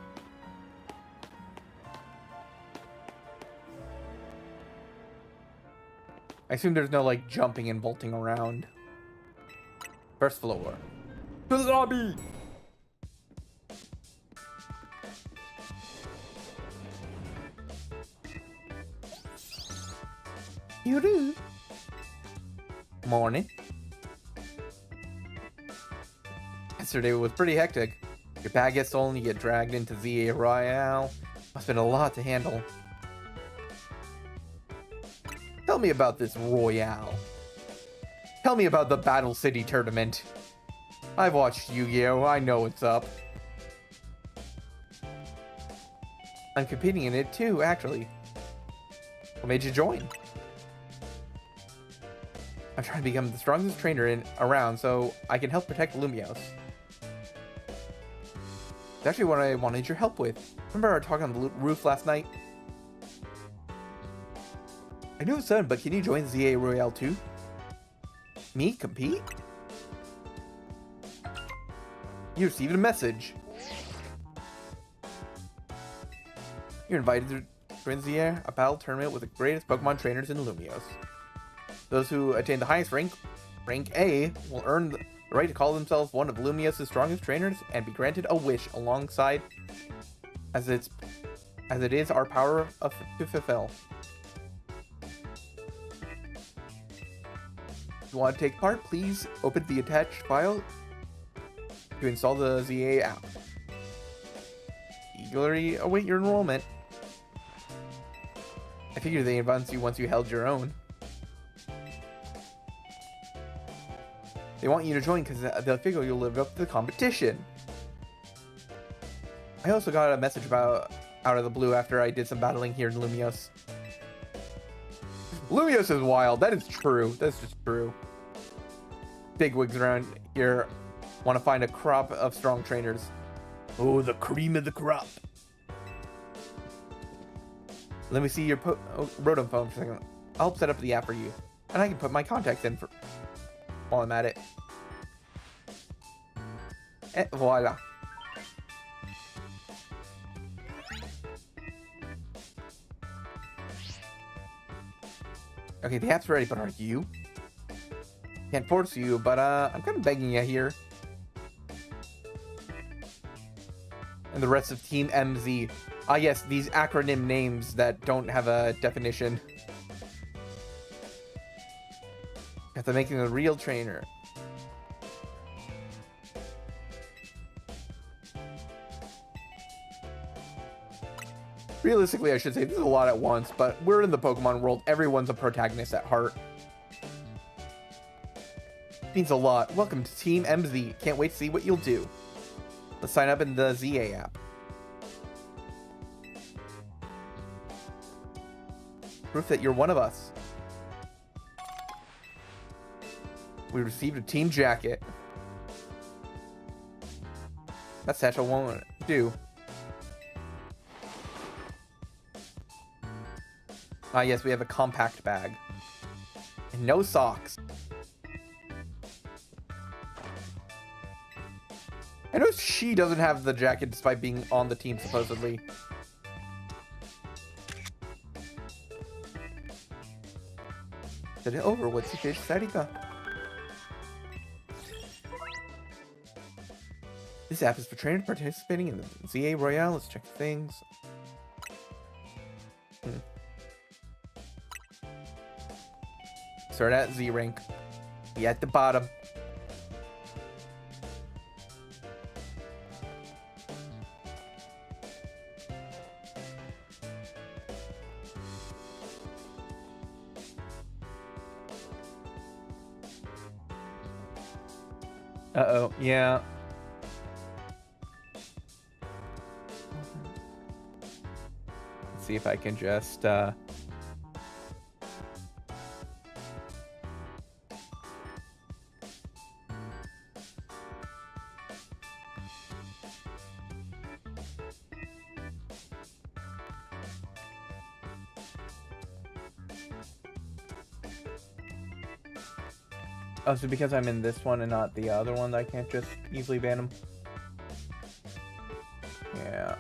I assume there's no, like, jumping and bolting around. First floor. To the lobby! You do. Morning. Yesterday was pretty hectic. Your bag gets stolen, you get dragged into ZA Royale. Must have been a lot to handle. Tell me about this Royale. Tell me about the Battle City tournament. I've watched Yu-Gi-Oh! I know what's up. I'm competing in it too, actually. What made you join? I'm trying to become the strongest trainer around so I can help protect Lumios. It's actually what I wanted your help with. Remember our talk on the roof last night? know, son, but can you join ZA Royale too? Me? Compete? You received a message. You're invited to join ZA, a battle tournament with the greatest Pokemon trainers in Lumios. Those who attain the highest rank A, will earn the right to call themselves one of Lumios' strongest trainers and be granted a wish alongside as it is our power to fulfill. If you want to take part, please open the attached file to install the ZA app. Eagerly await your enrollment. I figure they advance you once you held your own. They want you to join because they'll figure you'll live up to the competition. I also got a message out of the blue after I did some battling here in Lumios. Lumios is wild. That is true. That's just true. Bigwigs around here want to find a crop of strong trainers. Oh, the cream of the crop. Let me see your Rotom phone for a second. I'll help set up the app for you. And I can put my contacts in for while I'm at it. Et voila. Okay, the app's ready, but are you? Can't force you, but I'm kind of begging you here. And the rest of Team MZ. Ah, yes, these acronym names that don't have a definition. After making a real trainer. Realistically, I should say this is a lot at once, but we're in the Pokemon world. Everyone's a protagonist at heart. Means a lot. Welcome to Team MZ. Can't wait to see what you'll do. Let's sign up in the ZA app. Proof that you're one of us. We received a team jacket. That satchel won't do. Ah, yes, we have a compact bag. And no socks. I know she doesn't have the jacket despite being on the team, supposedly. Set it over. What's your fish setting up? This app is for trainers participating in the ZA Royale. Let's check things. Start at Z rank. Be at the bottom. Uh-oh, yeah. Let's see if I can just, Oh, so because I'm in this one and not the other one, I can't just easily ban him? Yeah.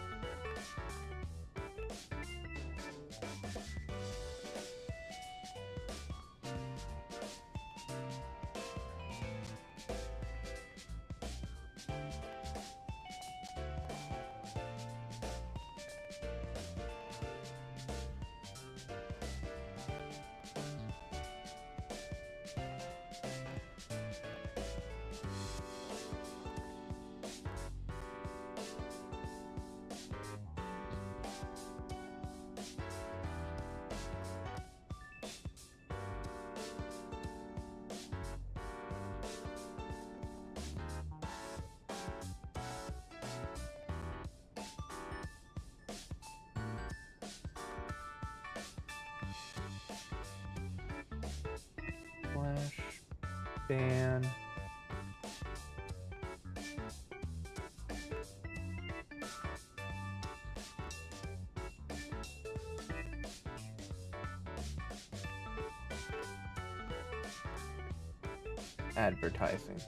Ban. Advertising.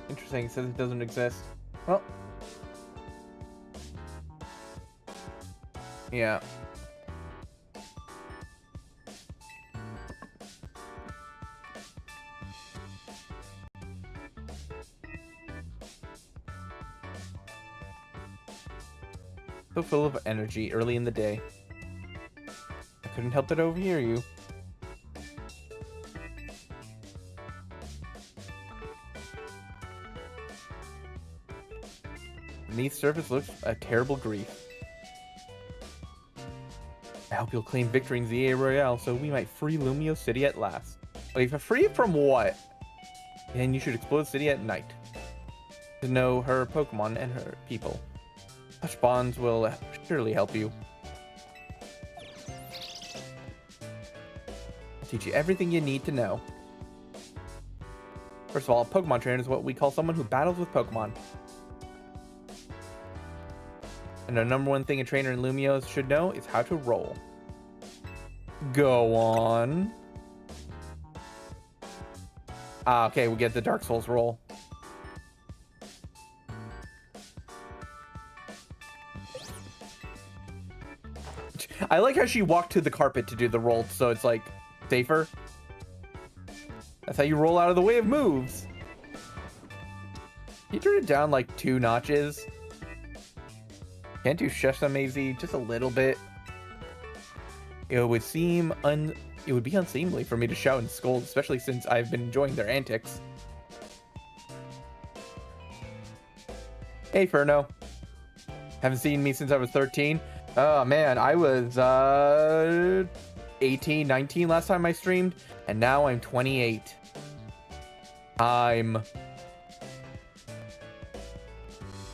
Interesting. It says it doesn't exist. Well, yeah. So full of energy early in the day. I couldn't help but overhear you. Beneath surface looks a terrible grief. I hope you'll claim victory in the Royale so we might free Lumio City at last. Wait, free from what? And you should explore the city at night to know her Pokemon and her people. Such bonds will surely help you. I'll teach you everything you need to know. First of all, a Pokemon trainer is what we call someone who battles with Pokemon. And the number one thing a trainer in Lumio should know is how to roll. Go on. Ah, okay, we get the Dark Souls roll. I like how she walked to the carpet to do the roll, so it's like safer. That's how you roll out of the way of moves. You turn it down like 2 notches. Can't do Sheshamazy just a little bit. It would be unseemly for me to shout and scold, especially since I've been enjoying their antics. Hey, Furno. Haven't seen me since I was 13. Oh man, I was 18, 19 last time I streamed, and now I'm 28.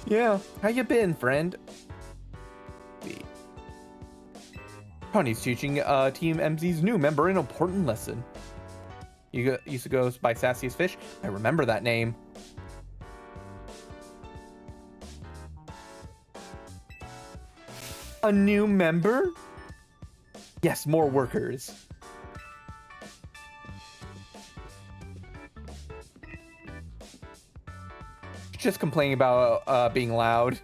Yeah, how you been, friend? Tony's teaching Team MZ's new member an important lesson. You used to go by Sassiest Fish. I remember that name. A new member? Yes, more workers. She's just complaining about being loud.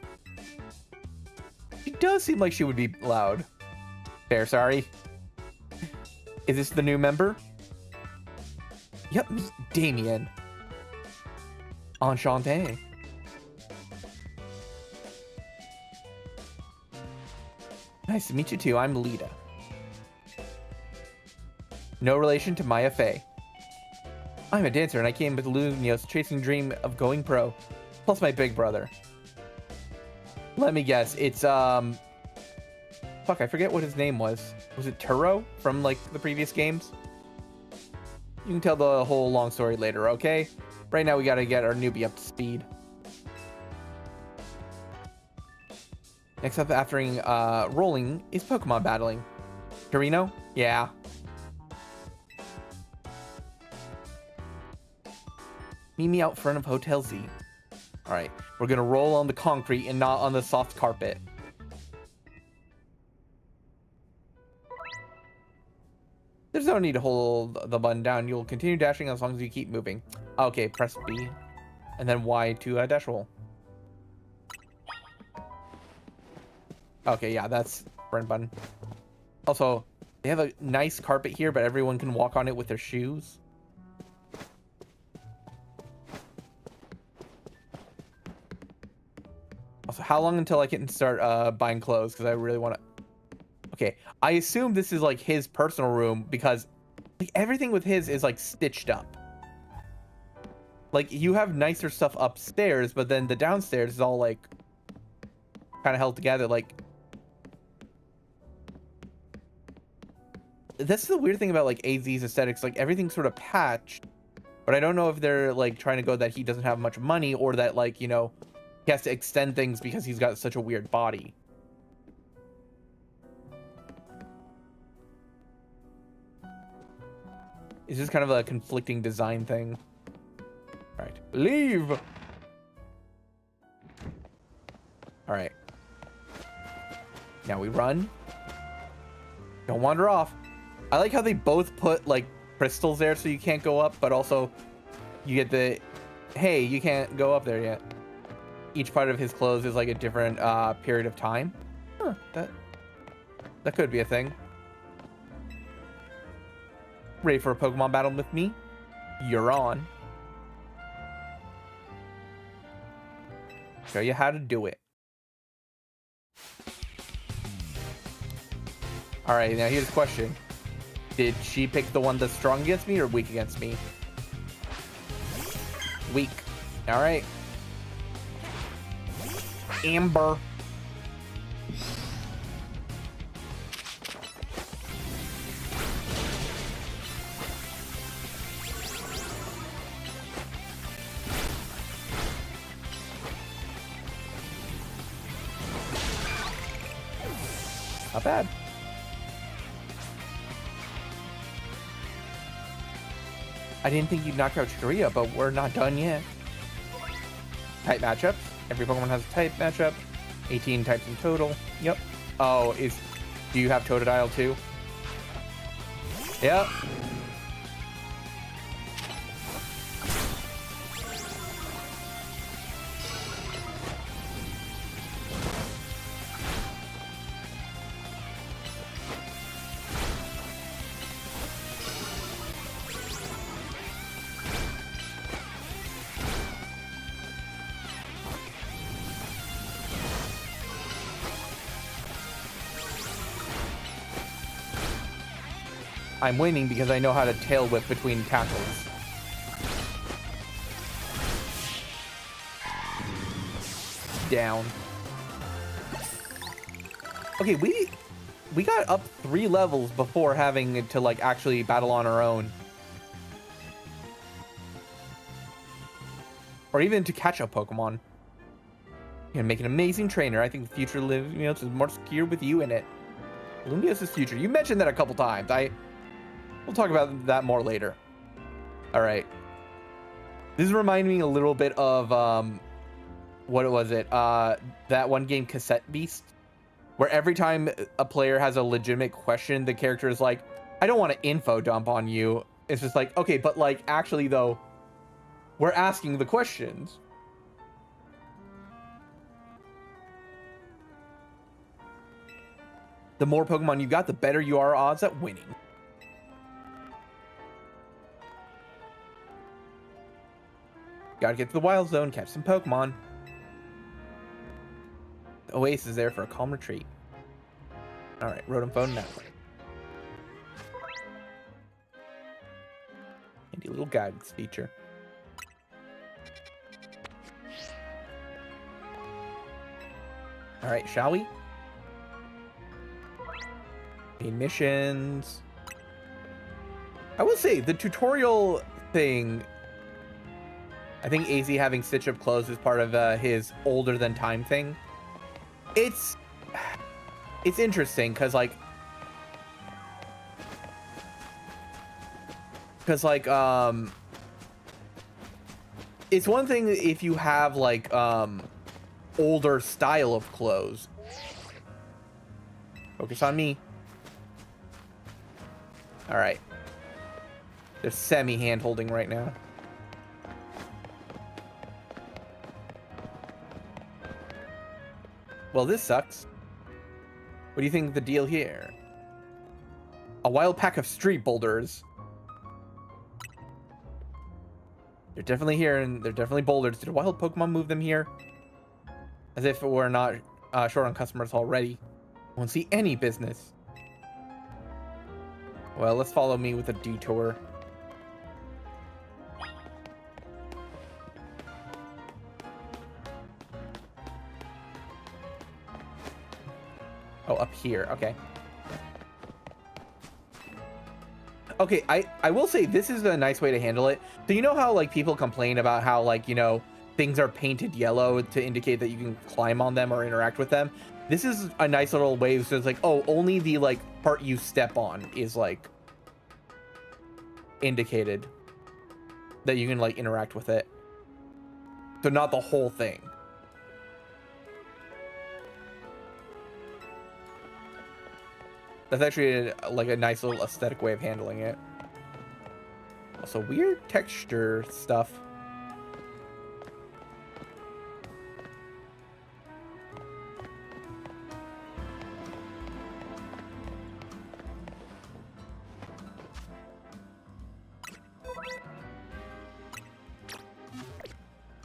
She does seem like she would be loud. Fair, sorry. Is this the new member? Yep, Damien. Enchanté. Nice to meet you too. I'm Lita. No relation to Maya Fey. I'm a dancer and I came with Lumio's chasing dream of going pro. Plus my big brother. Let me guess. It's fuck, I forget what his name was. Was it Turo from like the previous games? You can tell the whole long story later, okay? Right now we gotta get our newbie up to speed. Next up after rolling is Pokemon battling. Torino? Yeah. Meet me out front of Hotel Z. Alright, we're gonna roll on the concrete and not on the soft carpet. There's no need to hold the button down. You'll continue dashing as long as you keep moving. Okay, press B. And then Y to dash roll. Okay, yeah, that's burn button. Also, they have a nice carpet here, but everyone can walk on it with their shoes. Also, how long until I can start buying clothes? Because I really want to... Okay, I assume this is like his personal room because like, everything with his is like stitched up. Like you have nicer stuff upstairs, but then the downstairs is all like kind of held together. Like that's the weird thing about like AZ's aesthetics. Like everything's sort of patched, but I don't know if they're like trying to go that he doesn't have much money, or that like, you know, he has to extend things because he's got such a weird body. It's just kind of a conflicting design thing. All right, leave. All right. Now we run. Don't wander off. I like how they both put like crystals there so you can't go up, but also you get the, hey, you can't go up there yet. Each part of his clothes is like a different period of time. Huh, that could be a thing. Ready for a Pokemon battle with me? You're on. Show you how to do it. All right, now here's the question. Did she pick the one that's strong against me or weak against me? Weak. All right. Amber. Not bad. I didn't think you'd knock out Chikorita, but we're not done yet. Type matchups. Every Pokemon has a type matchup. 18 types in total. Yep. Oh, do you have Totodile too? Yep. I'm winning because I know how to tail whip between tackles. Down. Okay, we got up 3 levels before having to like actually battle on our own. Or even to catch up Pokemon. You're gonna make an amazing trainer. I think the future lives, you know, is more secure with you in it. Lumios' future. You mentioned that a couple times. We'll talk about that more later. All right. This is reminding me a little bit of, what was it? That one game, Cassette Beast, where every time a player has a legitimate question, the character is like, I don't want to info dump on you. It's just like, okay, but like, actually though, we're asking the questions. The more Pokemon you got, the better you are odds at winning. Gotta get to the Wild Zone, catch some Pokemon. The Oasis is there for a calm retreat. Alright, Rotom Phone now. Handy little guidance feature. Alright, shall we? Main missions. I will say, the tutorial thing, I think AZ having Stitch Up clothes is part of his older than time thing. It's interesting because like it's one thing if you have like older style of clothes. Focus on me. All right. They're semi hand holding right now. Well, this sucks. What do you think of the deal here? A wild pack of street boulders. They're definitely here, and they're definitely boulders. Did a wild Pokemon move them here? As if we're not short on customers already. Won't see any business. Well, let's follow me with a detour. Oh, up here. Okay. Okay, I will say this is a nice way to handle it. So you know how like people complain about how like, you know, things are painted yellow to indicate that you can climb on them or interact with them? This is a nice little way, so it's like, oh, only the like part you step on is like indicated that you can like interact with it. So not the whole thing. That's actually like a nice little aesthetic way of handling it. Also, weird texture stuff.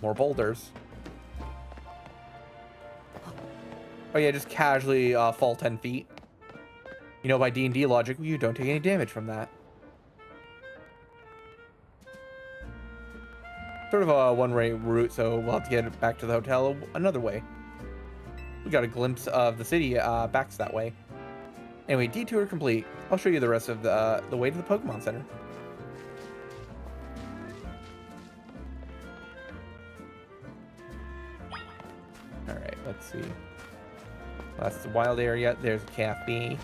More boulders. Oh yeah, just casually fall 10 feet. You know, by D&D logic, you don't take any damage from that. Sort of a one-way route, so we'll have to get back to the hotel another way. We got a glimpse of the city backs that way. Anyway, detour complete. I'll show you the rest of the way to the Pokemon Center. Alright, let's see. That's the wild area. There's a cafe.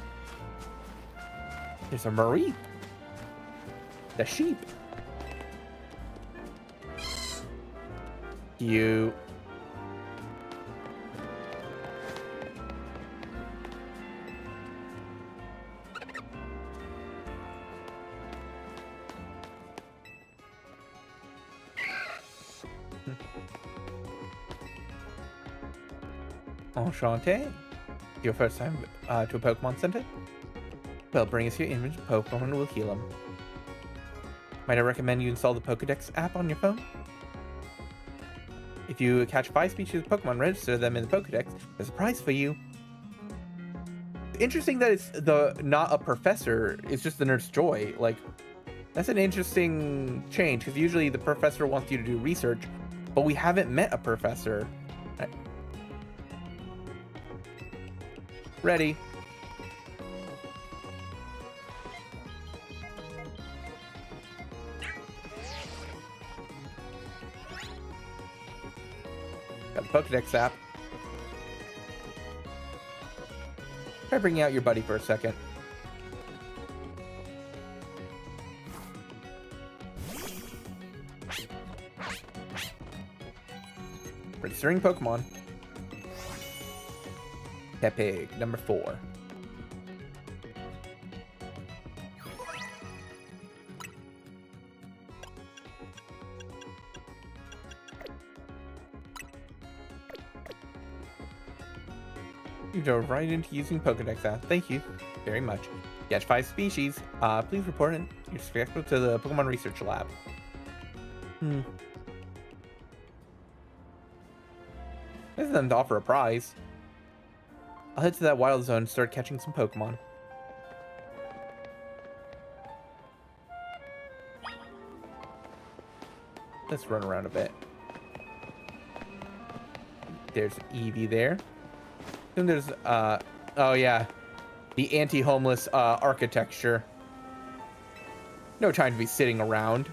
There's a Mareep. The sheep. Cute. Enchanté. Your first time to a Pokemon Center? Well, bring us your image Pokemon and we'll heal them. Might I recommend you install the Pokedex app on your phone? If you catch 5 species of Pokemon, register them in the Pokedex, there's a prize for you. Interesting that it's not a professor, it's just the Nurse Joy. Like, that's an interesting change, because usually the professor wants you to do research, but we haven't met a professor. Ready. Got the Pokedex app. Try bringing out your buddy for a second. Registering Pokemon. Tepig, number 4. You dove right into using Pokedex app. Thank you very much. Catch 5 species. Please report it. You're scheduled to the Pokemon Research Lab. This is them to offer a prize. I'll head to that wild zone and start catching some Pokemon. Let's run around a bit. There's Eevee there. Then there's, oh yeah, the anti-homeless architecture. No time to be sitting around.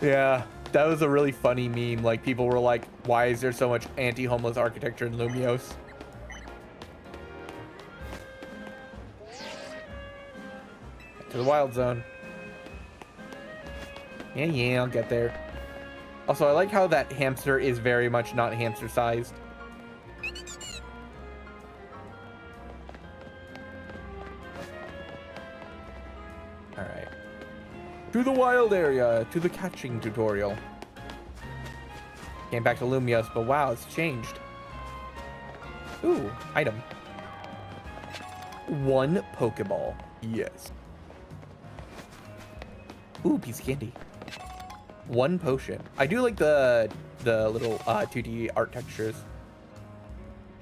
Yeah, that was a really funny meme. Like, people were like, why is there so much anti-homeless architecture in Lumiose? To the wild zone. Yeah, I'll get there. Also, I like how that hamster is very much not hamster-sized. Alright. To the wild area, to the catching tutorial. Came back to Lumiose, but wow, it's changed. Ooh, item. 1 Pokeball. Yes. Ooh, piece of candy. 1 potion. I do like the little 2D art textures.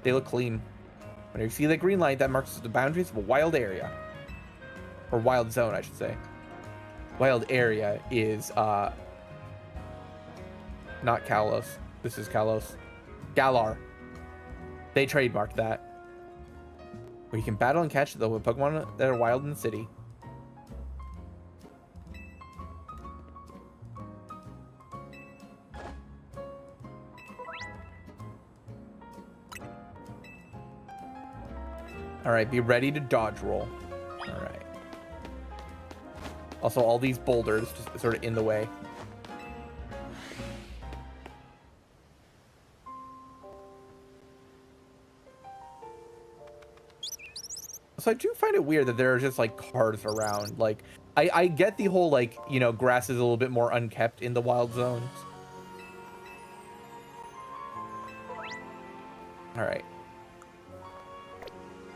They look clean. When you see the green light, that marks the boundaries of a wild area. Or wild zone, I should say. Wild area is not Kalos. This is Kalos. Galar. They trademarked that. where you can battle and catch the Pokemon that are wild in the city. All right, be ready to dodge roll. All right. Also, all these boulders just sort of in the way. So I do find it weird that there are just like cars around. Like, I get the whole like, you know, grass is a little bit more unkept in the wild zones. All right.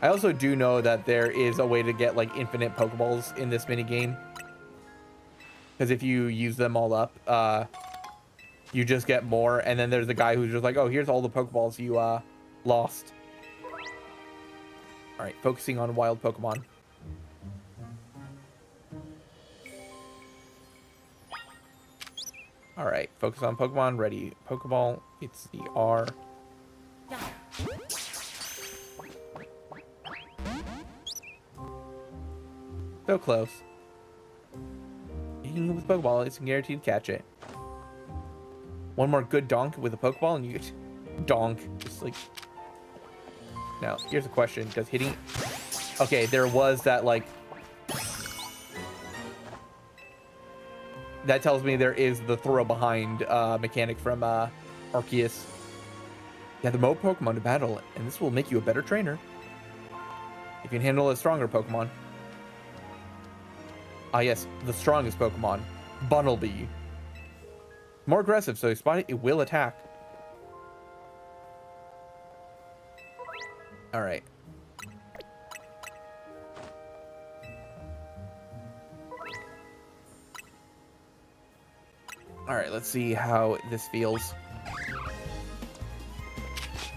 I also do know that there is a way to get like infinite Pokeballs in this mini game. Because if you use them all up, you just get more. And then there's a guy who's just like, oh, here's all the Pokeballs you lost. All right, focusing on wild Pokemon. All right, focus on Pokemon. Ready, Pokeball. It's the R. So close. Hitting it with Pokeball, it's guaranteed to catch it. One more good donk with a Pokeball and you get donk. Just like. Now, here's a question. Does hitting... Okay, there was that, like... That tells me there is the throw behind mechanic from Arceus. You have the Mo Pokemon to battle, and this will make you a better trainer. If you can handle a stronger Pokemon. Ah, yes, the strongest Pokemon. Bunnelby. More aggressive, so you spot it, it will attack. All right. All right, let's see how this feels.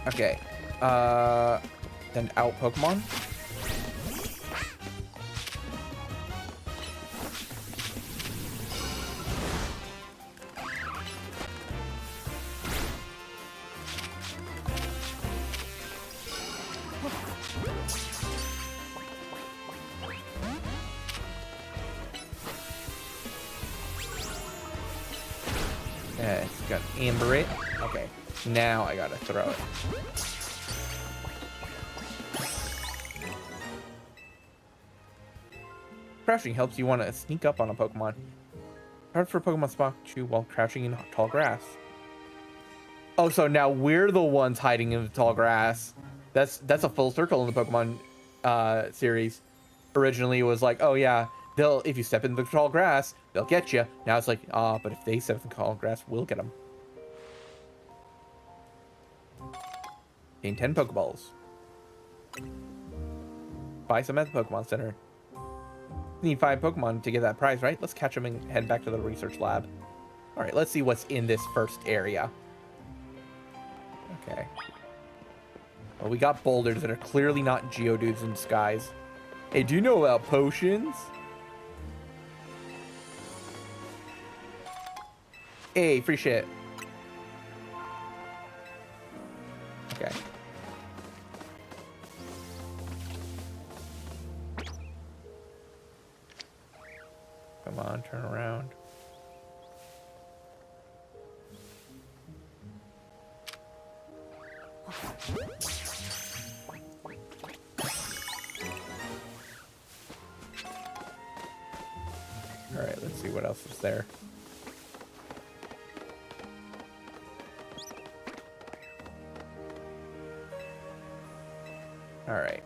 Okay. Then out Pokemon. It's got Amber it. Okay, now I gotta throw it. Crouching helps you want to sneak up on a Pokemon. Hard for Pokemon spot you while crouching in tall grass. Oh, so now we're the ones hiding in the tall grass. That's a full circle in the Pokemon series. Originally, it was like, oh yeah, they'll if you step in the tall grass, they'll get you. Now it's like, but if they step in the tall grass, we'll get them. Gain 10 Pokeballs. Buy some at the Pokemon Center. Need 5 Pokemon to get that prize, right? Let's catch them and head back to the research lab. All right, let's see what's in this first area. Okay. Well, we got boulders that are clearly not Geodudes in disguise. Hey, do you know about potions? Hey, free shit. Okay. Come on, turn around. All right, let's see what else is there. All right.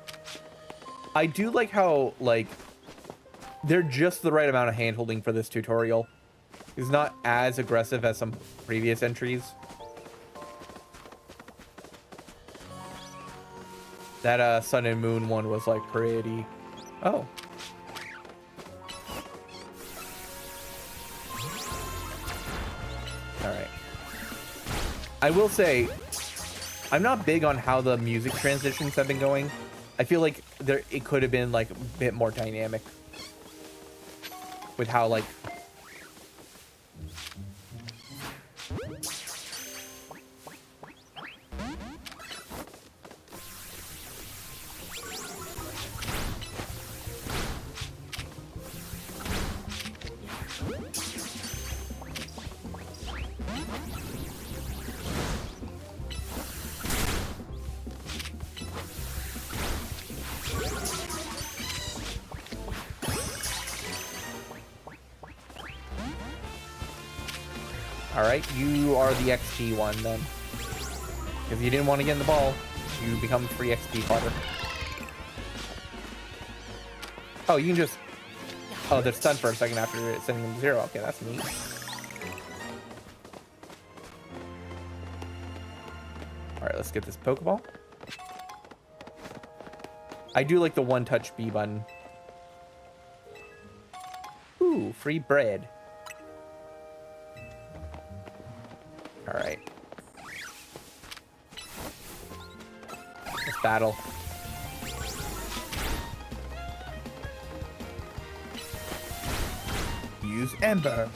I do like how, like, they're just the right amount of hand-holding for this tutorial. It's not as aggressive as some previous entries. That Sun and Moon one was, like, pretty... Oh. Alright. I will say, I'm not big on how the music transitions have been going. I feel like it could have been, like, a bit more dynamic. With how, like... Alright, you are the XP one then. Because you didn't want to get in the ball, you become free XP fodder. Oh, you can just... Oh, they're stunned for a second after sending them to 0. Okay, that's neat. Alright, let's get this Pokeball. I do like the one-touch B button. Ooh, free bread. Alright. Let's battle. Use Ember.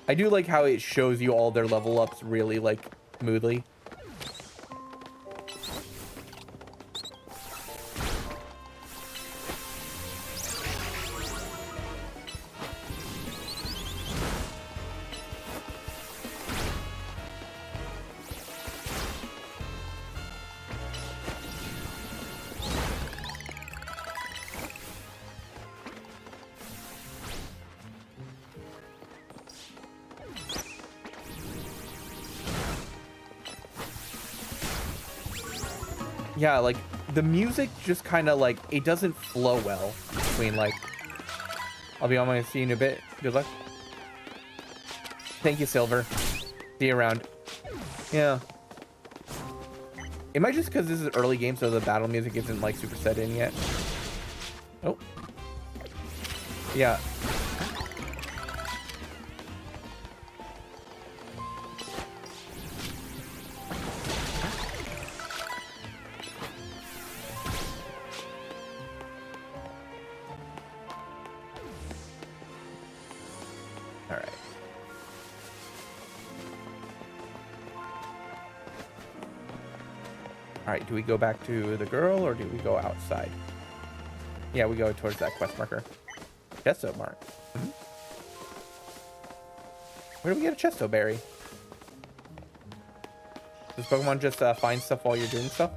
I do like how it shows you all their level ups really, like, smoothly. Yeah, like, the music just kind of, like, it doesn't flow well between, like... I'll be on my see you in a bit. Good luck. Thank you, Silver. See you around. Yeah. It might just because this is early game, so the battle music isn't, like, super set in yet. Oh. Yeah. Alright, do we go back to the girl or do we go outside? Yeah, we go towards that quest marker. Chesto mark. Mm-hmm. Where do we get a Chesto berry? Does Pokemon just find stuff while you're doing stuff?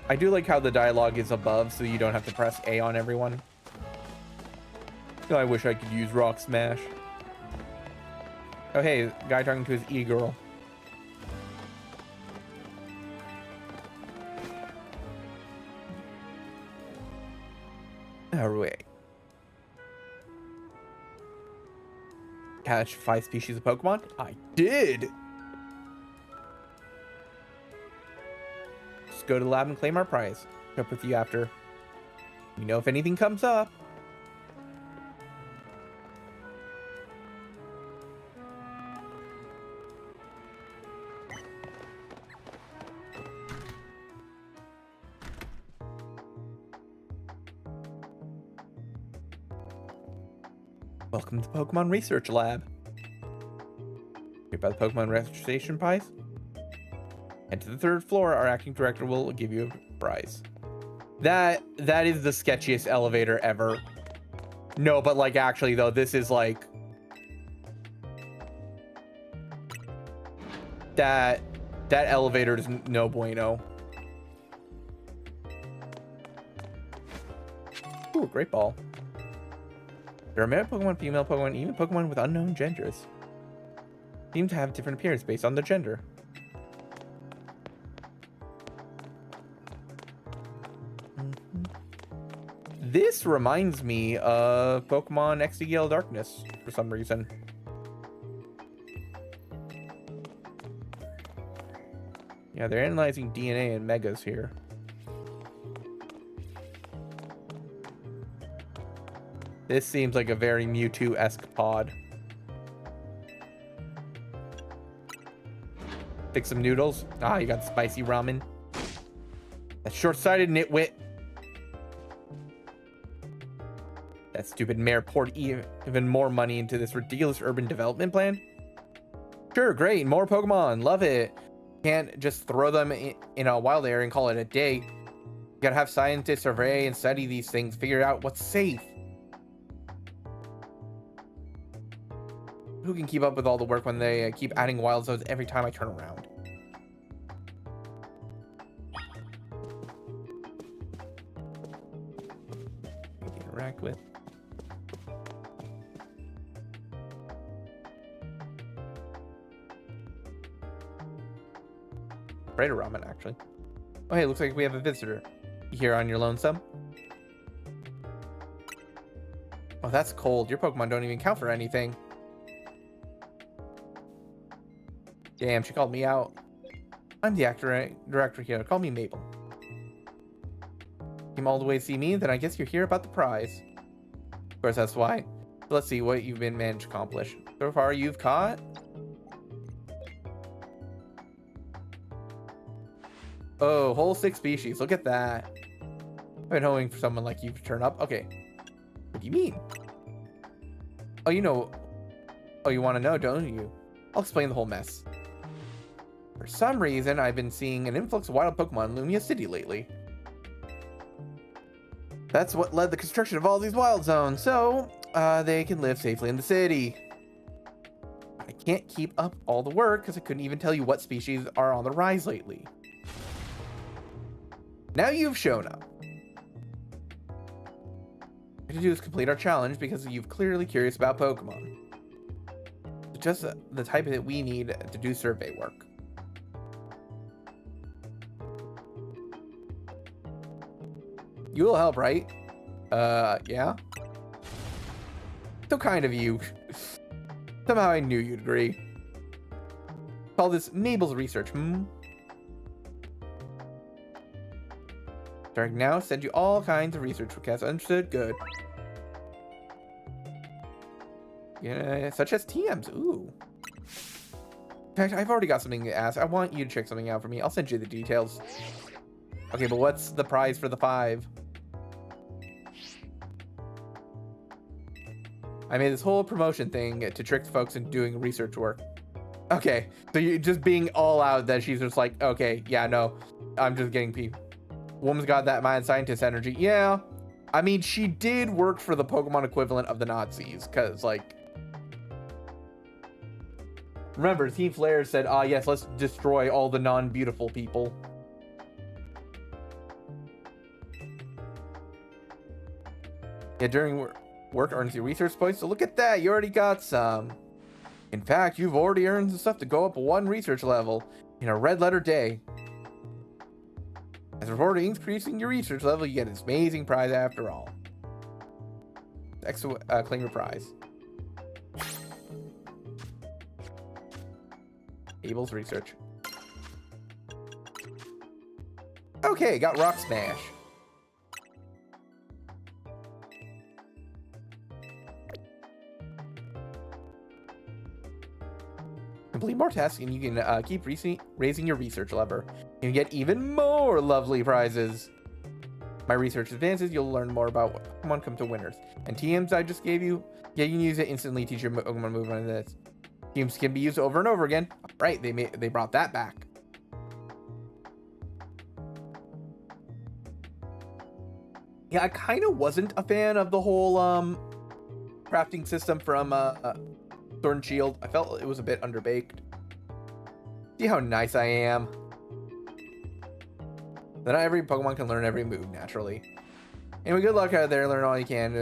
I do like how the dialogue is above so you don't have to press A on everyone. I wish I could use Rock Smash. Oh, hey, guy talking to his e-girl. Alright. Catch 5 species of Pokemon? I did! Just go to the lab and claim our prize. Up with you after. You know if anything comes up. Welcome to the Pokemon Research Lab. Here by the Pokemon Registration Prize. And to the 3rd floor, our acting director will give you a prize. That is the sketchiest elevator ever. No, but like actually though, this is like that elevator is no bueno. Ooh, great ball. There are male Pokemon, female Pokemon, even Pokemon with unknown genders. Seem to have different appearance based on their gender. This reminds me of Pokemon XD Gale Darkness for some reason. Yeah, they're analyzing DNA and megas here. This seems like a very Mewtwo-esque pod. Fix some noodles. Ah, you got spicy ramen. That short-sighted nitwit. That stupid mayor poured even more money into this ridiculous urban development plan. Sure, great, more Pokemon, love it. Can't just throw them in a wild area and call it a day. You gotta have scientists survey and study these things, figure out what's safe. Who can keep up with all the work when they keep adding wild zones every time I turn around? interact with. Right, ramen, actually. Oh, hey, looks like we have a visitor. You here on your lonesome? Oh, that's cold. Your Pokemon don't even count for anything. Damn, she called me out. I'm the director here. Call me Mabel. Came all the way to see me, then I guess you're here about the prize. Of course, that's why. So let's see what you've been managed to accomplish. So far, you've caught... Oh, whole 6 species. Look at that. I've been hoping for someone like you to turn up. Okay. What do you mean? Oh, you know... Oh, you want to know, don't you? I'll explain the whole mess. For some reason, I've been seeing an influx of wild Pokemon in Lumia City lately. That's what led the construction of all these wild zones, so they can live safely in the city. I can't keep up all the work because I couldn't even tell you what species are on the rise lately. Now you've shown up. What to do is complete our challenge because you've clearly curious about Pokemon. It's just the type that we need to do survey work. You will help, right? Yeah? So kind of you. Somehow I knew you'd agree. Call this Mabel's research, Starting now, send you all kinds of research requests. Understood? Good. Yeah, such as TMs. Ooh. In fact, I've already got something to ask. I want you to check something out for me. I'll send you the details. Okay, but what's the prize for the 5? I made this whole promotion thing to trick folks into doing research work. Okay, so you're just being all out that she's just like, okay, yeah, no, I'm just getting people. Woman's got that mad scientist energy. Yeah, I mean, she did work for the Pokemon equivalent of the Nazis, because, like, remember, Team Flare said, yes, let's destroy all the non-beautiful people. Yeah, during work earns you research points, so look at that, you already got some. In fact, you've already earned some stuff to go up 1 research level in a red letter day. As reported, increasing your research level, you get this amazing prize after all. Claim your prize. Abel's research. Okay, got Rock Smash. Complete more tasks and you can keep raising your research level. You can get even more lovely prizes. My research advances, you'll learn more about what Pokemon come to winners. And TMs I just gave you, yeah, you can use it instantly to teach your Pokemon movement. This TMs can be used over and over again. Right, they brought that back. Yeah, I kind of wasn't a fan of the whole crafting system from Sword and Shield. I felt it was a bit underbaked. See how nice I am? Then not every Pokemon can learn every move naturally. Anyway, good luck out there. Learn all you can.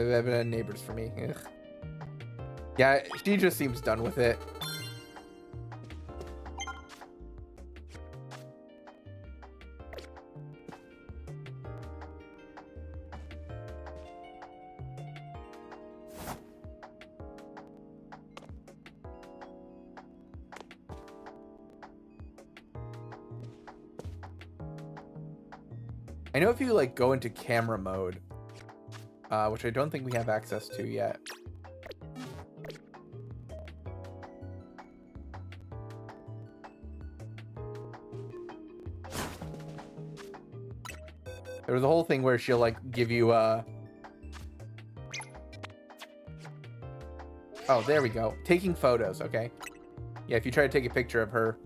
Neighbors for me. Ugh. Yeah, she just seems done with it. I know if you like go into camera mode, which I don't think we have access to yet. There was a whole thing where she'll like give you oh, there we go. Taking photos, okay. Yeah, if you try to take a picture of her.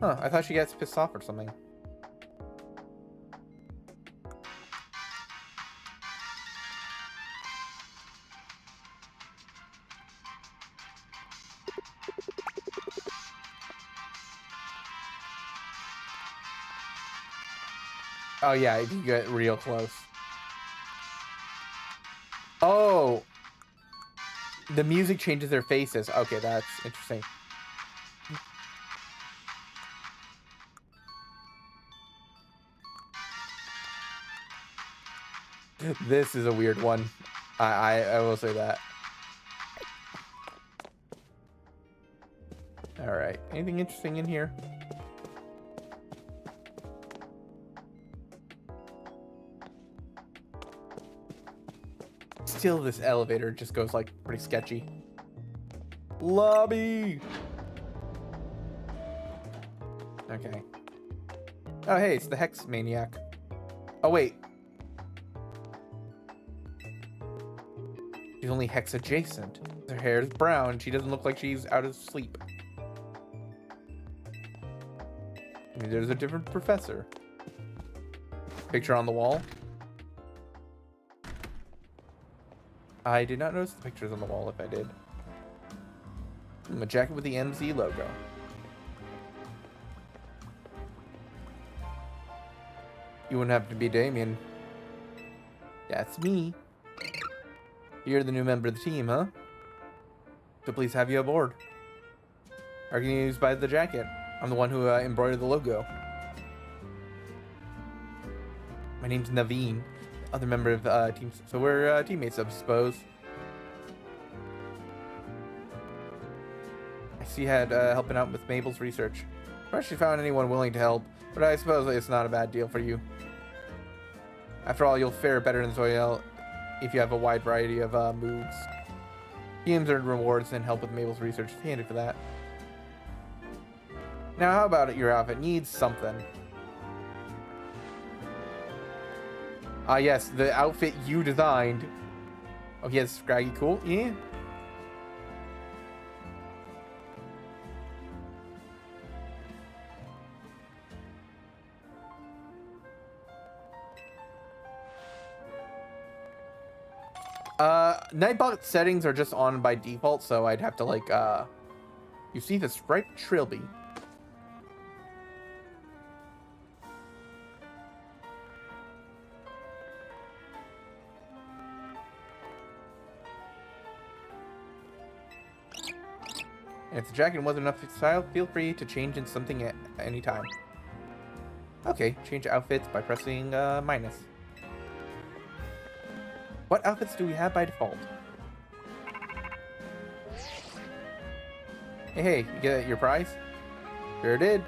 Huh, I thought she gets pissed off or something. Oh yeah, if you get real close. Oh, the music changes their faces. Okay, that's interesting. This is a weird one. I will say that. All right. Anything interesting in here? Still, this elevator just goes like pretty sketchy. Lobby. Okay. Oh, hey, it's the Hex Maniac. Oh, wait. She's only Hex adjacent. Her hair is brown. She doesn't look like she's out of sleep. Maybe there's a different professor. Picture on the wall. I did not notice the pictures on the wall if I did. A jacket with the MZ logo. You wouldn't have to be Damien. That's me. You're the new member of the team, huh? So please have you aboard. Are you used by the jacket? I'm the one who embroidered the logo. My name's Naveen, other member of team. So we're teammates, I suppose. I see you had helping out with Mabel's research. I actually found anyone willing to help, but I suppose it's not a bad deal for you. After all, you'll fare better than Zoyel if you have a wide variety of moves. Teams earn rewards and help with Mabel's research. Handy for that. Now, how about it? Your outfit needs something. Ah, yes, the outfit you designed. Oh, yes, Scraggy, cool. Yeah. Nightbot settings are just on by default, so I'd have to like you see the striped trilby. And if the jacket wasn't enough style, feel free to change in something at any time. Okay, change outfits by pressing minus. What outfits do we have by default? Hey, you get your prize? Sure did.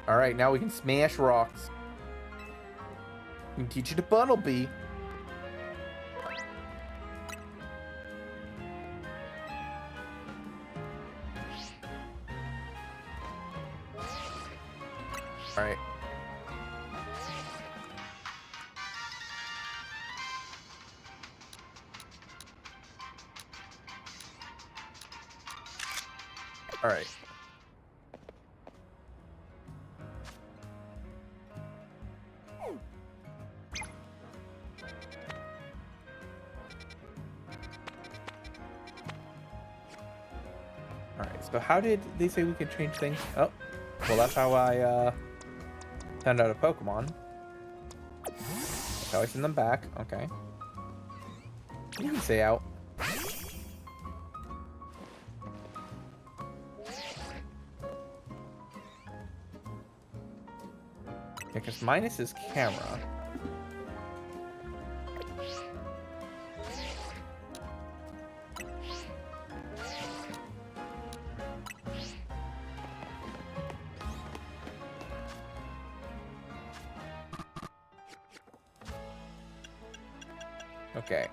Alright, now we can smash rocks. We can teach you to bundle bee. Alright. Alright. Alright, so how did they say we could change things? Oh, well that's how I found out a Pokemon. That's how I send them back. Okay. You can say out. Yeah, because minus is camera. Okay.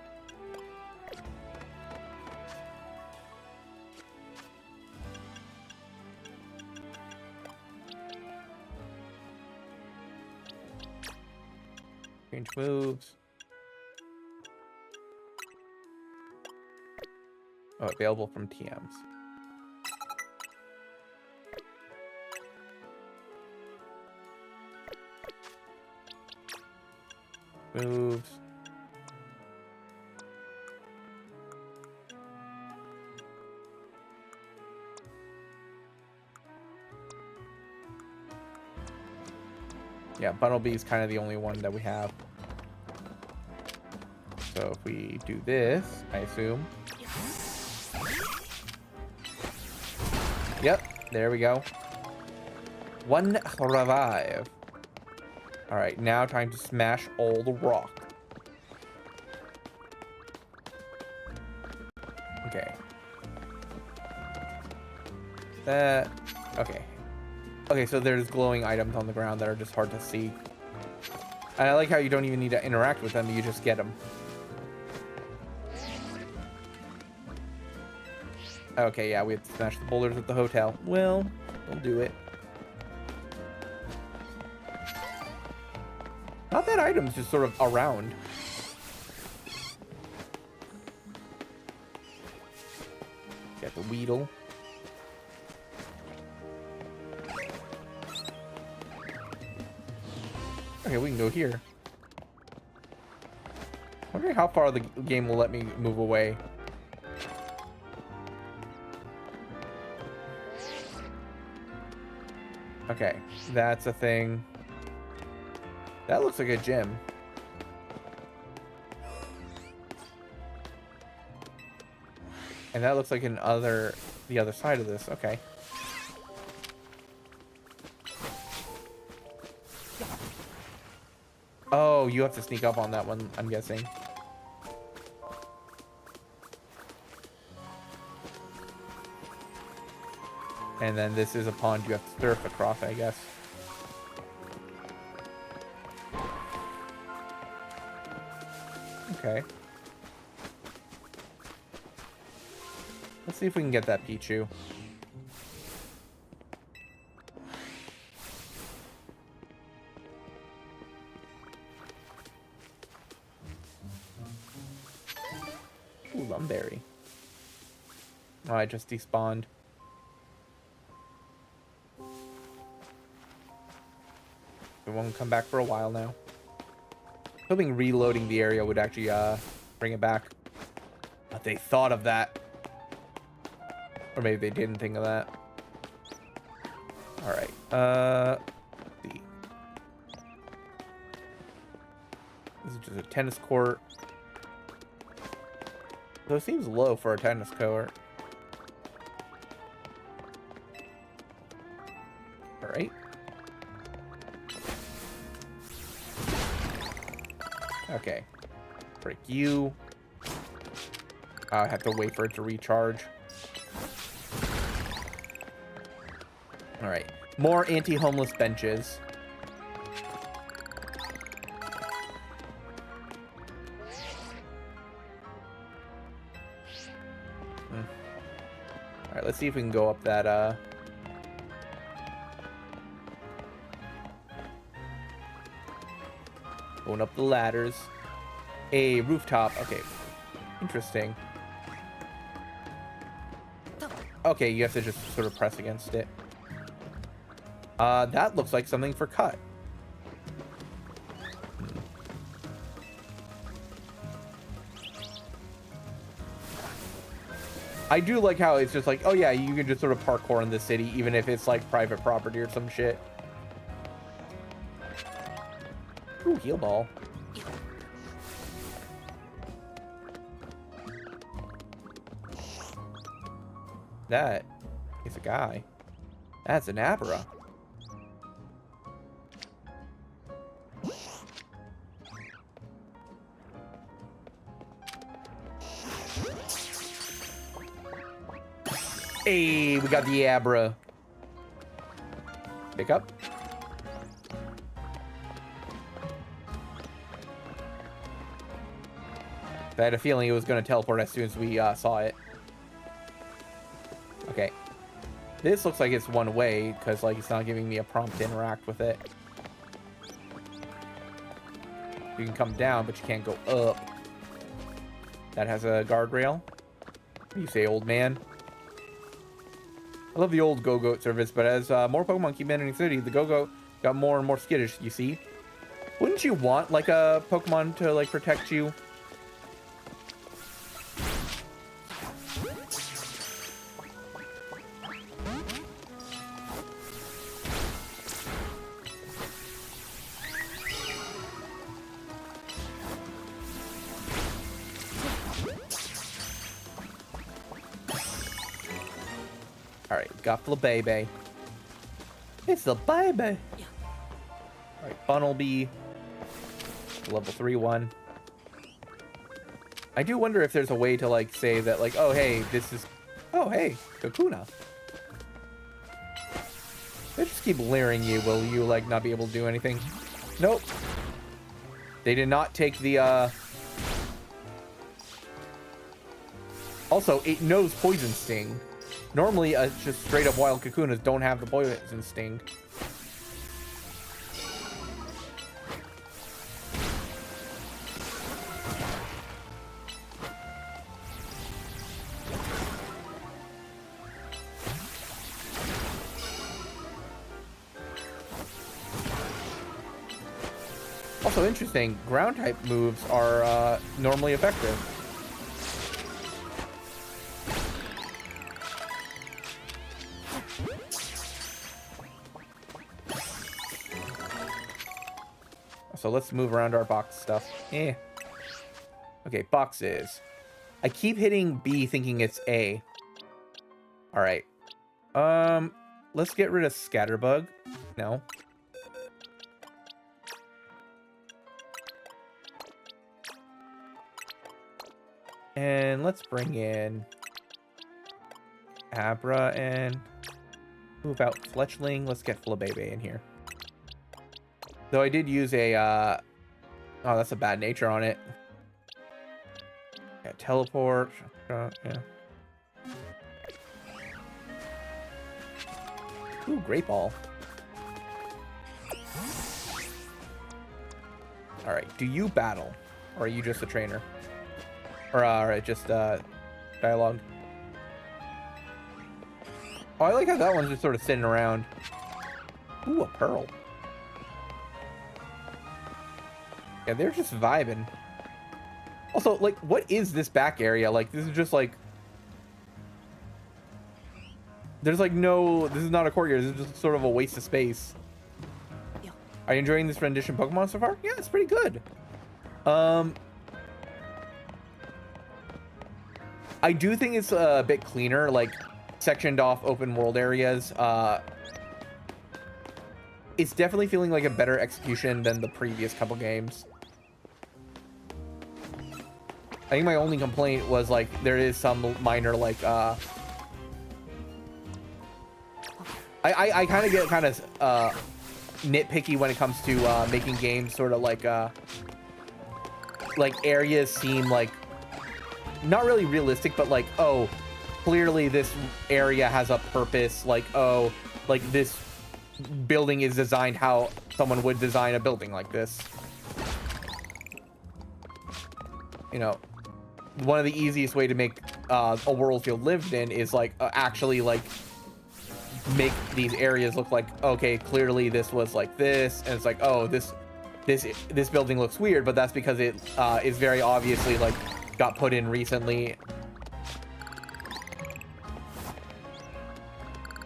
Change moves. Oh, available from TMs. Moves. Yeah, Bunnelby is kind of the only one that we have. So if we do this, I assume. Yep, there we go. 1 revive. Alright, now time to smash all the rock. Okay. Okay. Okay, so there's glowing items on the ground that are just hard to see. And I like how you don't even need to interact with them, you just get them. Okay, yeah, we have to smash the boulders at the hotel. Well, we'll do it. Not that item's just sort of around. Got the Weedle. Okay, we can go here. Wondering how far the game will let me move away. Okay, that's a thing. That looks like a gym. And that looks like the other side of this. Okay. Oh, you have to sneak up on that one, I'm guessing. And then this is a pond you have to surf across, I guess. Okay. Let's see if we can get that Pichu. Ooh, Lumberry. Oh, I just despawned. It won't come back for a while now. Hoping reloading the area would actually bring it back. But they thought of that. Or maybe they didn't think of that. Alright. Let's see. This is just a tennis court. Though it seems low for a tennis court. Alright. Okay. Break you. I have to wait for it to recharge. Alright. More anti-homeless benches. Alright, let's see if we can go up that, going up the ladders. A rooftop. Okay. Interesting. Okay, you have to just sort of press against it. That looks like something for cut. I do like how it's just like, oh yeah, you can just sort of parkour in the city, even if it's like private property or some shit. Ooh, heal ball. That is a guy. That's an Abra. Hey, we got the Abra. Pick up. I had a feeling it was going to teleport as soon as we saw it. Okay. This looks like it's one way, because like it's not giving me a prompt to interact with it. You can come down, but you can't go up. That has a guardrail. What do you say, old man? I love the old Go-Goat service, but as more Pokemon keep entering the city, the Go-Goat got more and more skittish, you see? Wouldn't you want, like, a Pokemon to, like, protect you? Alright, got Flabebe. It's the baby. Alright, Funnelby. Level 3 one. I do wonder if there's a way to, like, say that, like, oh, hey, this is... Oh, hey, Kakuna. They just keep leering you. Will you, like, not be able to do anything? Nope. They did not take the, Also, it knows Poison Sting. Normally, just straight-up wild Kakunas don't have the Poison Sting. Also interesting, ground type moves are normally effective. So let's move around our box stuff. Okay, boxes. I keep hitting B thinking it's A. Alright. Let's get rid of Scatterbug. No. And let's bring in Abra and move out Fletchling. Let's get Flabebe in here. Though I did use a, oh, that's a bad nature on it. Yeah, teleport. Yeah. Ooh, Great Ball. Alright, do you battle? Or are you just a trainer? Or just dialogue. Oh, I like how that one's just sort of sitting around. Ooh, a pearl. Yeah, they're just vibing. Also, like, what is this back area? Like, this is just like... There's like no... This is not a courtyard. This is just sort of a waste of space. Are you enjoying this rendition Pokemon so far? Yeah, it's pretty good. I do think it's a bit cleaner, like sectioned off open world areas. It's definitely feeling like a better execution than the previous couple games. I think my only complaint was like there is some minor like I kind of get kind of nitpicky when it comes to making games sort of like areas seem like not really realistic, but like, oh, clearly this area has a purpose. Like, oh, like this building is designed how someone would design a building like this. You know, one of the easiest way to make a world feel lived in is like actually like make these areas look like, okay, clearly this was like this, and it's like, oh, this building looks weird, but that's because it is very obviously like got put in recently.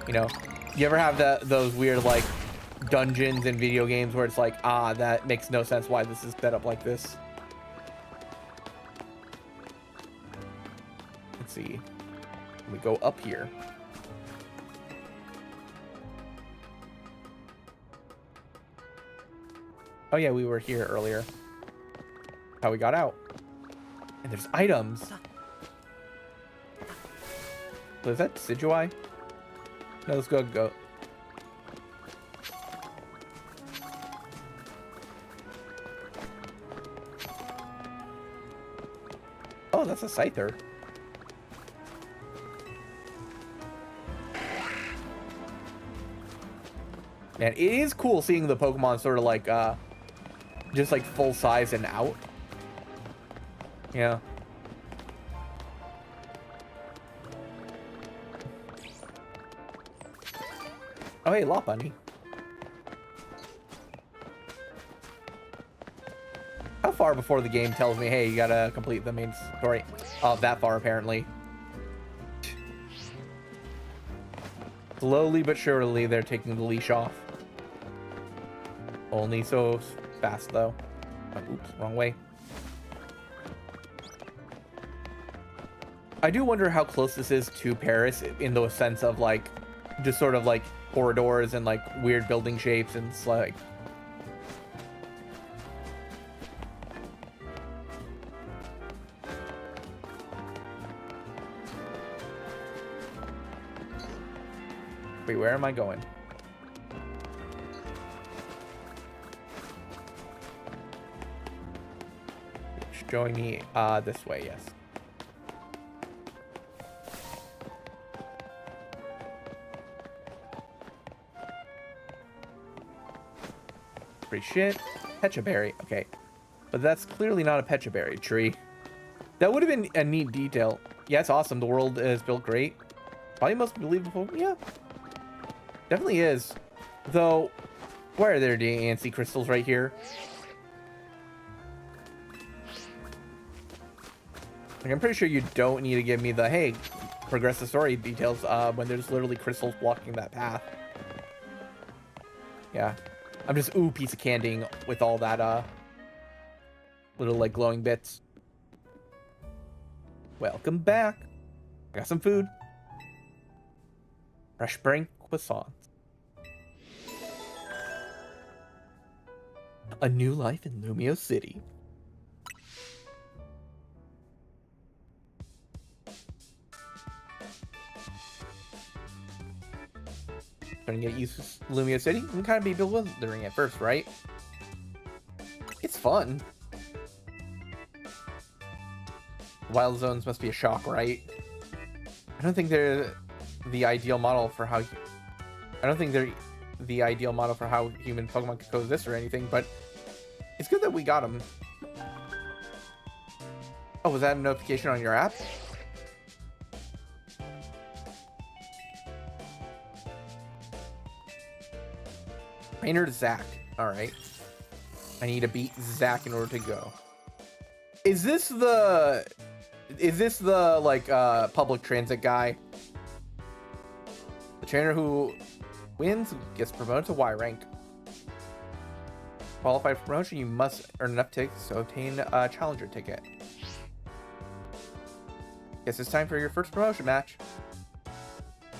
You know, you ever have those weird like dungeons in video games where it's like, ah, that makes no sense why this is set up like this. Let's see, we go up here. Oh yeah, we were here earlier. How we got out. And there's items. So is that Decidueye? No, let's go. Oh, that's a Scyther. Man, it is cool seeing the Pokemon sort of like, just like full size and out. Yeah. Oh, hey, Lopunny. How far before the game tells me, hey, you gotta complete the main story? Oh, that far, apparently. Slowly but surely, they're taking the leash off. Only so fast, though. Oh, oops, wrong way. I do wonder how close this is to Paris in the sense of like, just sort of like corridors and like weird building shapes and it's like. Wait, where am I going? Showing me this way, yes. Pretty shit. Pecha berry, okay. But that's clearly not a pecha berry tree. That would have been a neat detail. Yeah, it's awesome. The world is built great. Probably most believable. Yeah. Definitely is. Though, why are there antsy crystals right here? Like, I'm pretty sure you don't need to give me the, hey, progress the story details when there's literally crystals blocking that path. Yeah. I'm just, ooh, piece of candying with all that, little, like, glowing bits. Welcome back. I got some food. Fresh spring croissants. A new life in Lumio City. Trying to get used to Lumio City? You can kind of be bewildering at first, right? It's fun. Wild zones must be a shock, right? I don't think they're the ideal model for how... I don't think they're the ideal model for how human Pokemon could coexist or anything, but it's good that we got them. Oh, was that a notification on your app? Trainer Zach. Alright. I need to beat Zach in order to go. Is this the like public transit guy? The trainer who wins gets promoted to Y rank. Qualified for promotion, you must earn enough tickets to obtain a challenger ticket. Guess it's time for your first promotion match.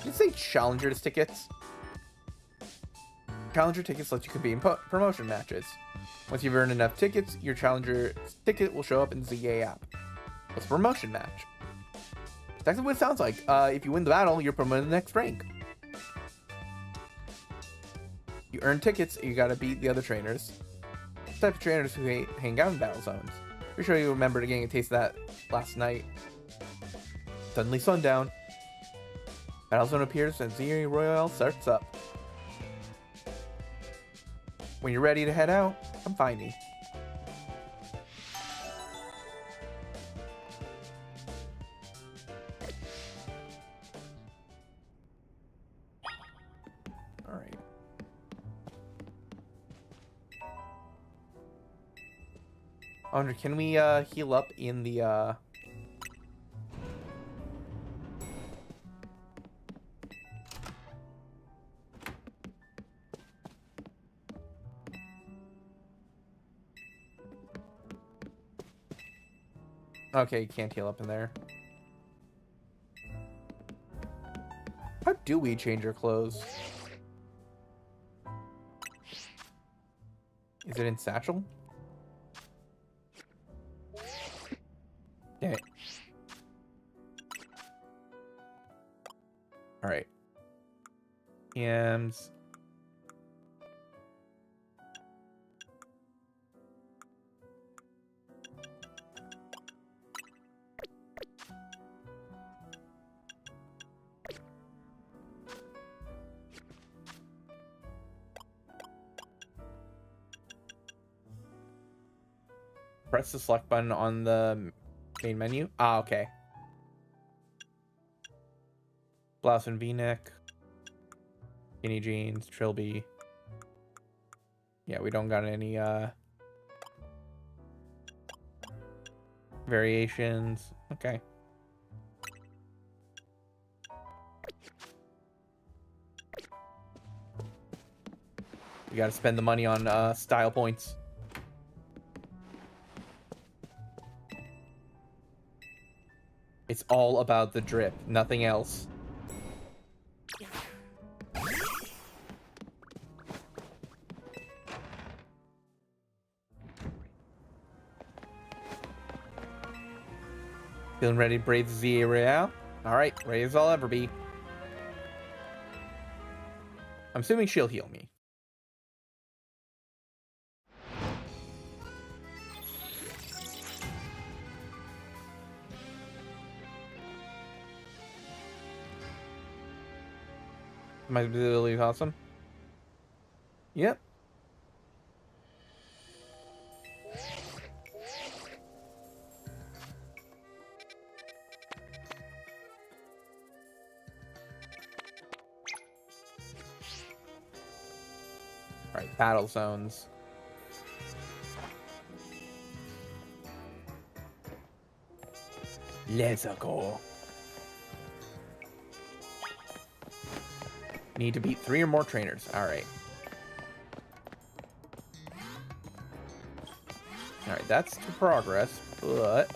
Did it say challengers tickets? Challenger tickets let you compete in promotion matches. Once you've earned enough tickets, your challenger ticket will show up in the ZA app. What's a promotion match? That's exactly what it sounds like. If you win the battle, you're promoted to the next rank. You earn tickets, you gotta beat the other trainers. The type of trainers who hang out in battle zones. Pretty sure you remembered getting a taste of that last night. Suddenly sundown. Battle zone appears and ZA Royale starts up. When you're ready to head out, come find me. Alright. Andre, can we heal up in the Okay, you can't heal up in there. How do we change our clothes? Is it in satchel? Dang it. Alright. Yams. Press the select button on the main menu. Ah, okay. Blouse and V-neck. Skinny jeans, trilby. Yeah, we don't got any variations. Okay. We gotta spend the money on style points. It's all about the drip, nothing else. Feeling ready to brave the ZA Royale? Alright, ready as I'll ever be. I'm assuming she'll heal me. My ability is awesome. Yep. Alright, battle zones. Let's go. Need to beat 3 or more trainers. Alright. Alright, that's to progress, but...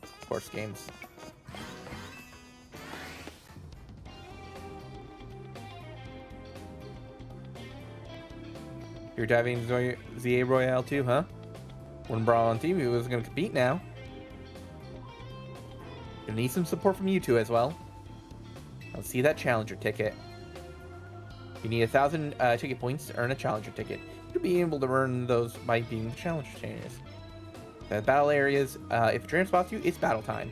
Of course, games. You're diving into ZA Royale too, huh? When Brawl on TV was gonna compete now. Gonna need some support from you two as well. Let's see that challenger ticket. You need 1,000 ticket points to earn a challenger ticket. You'll be able to earn those by being the challenger trainers. The battle areas, if a trainer spots you, it's battle time.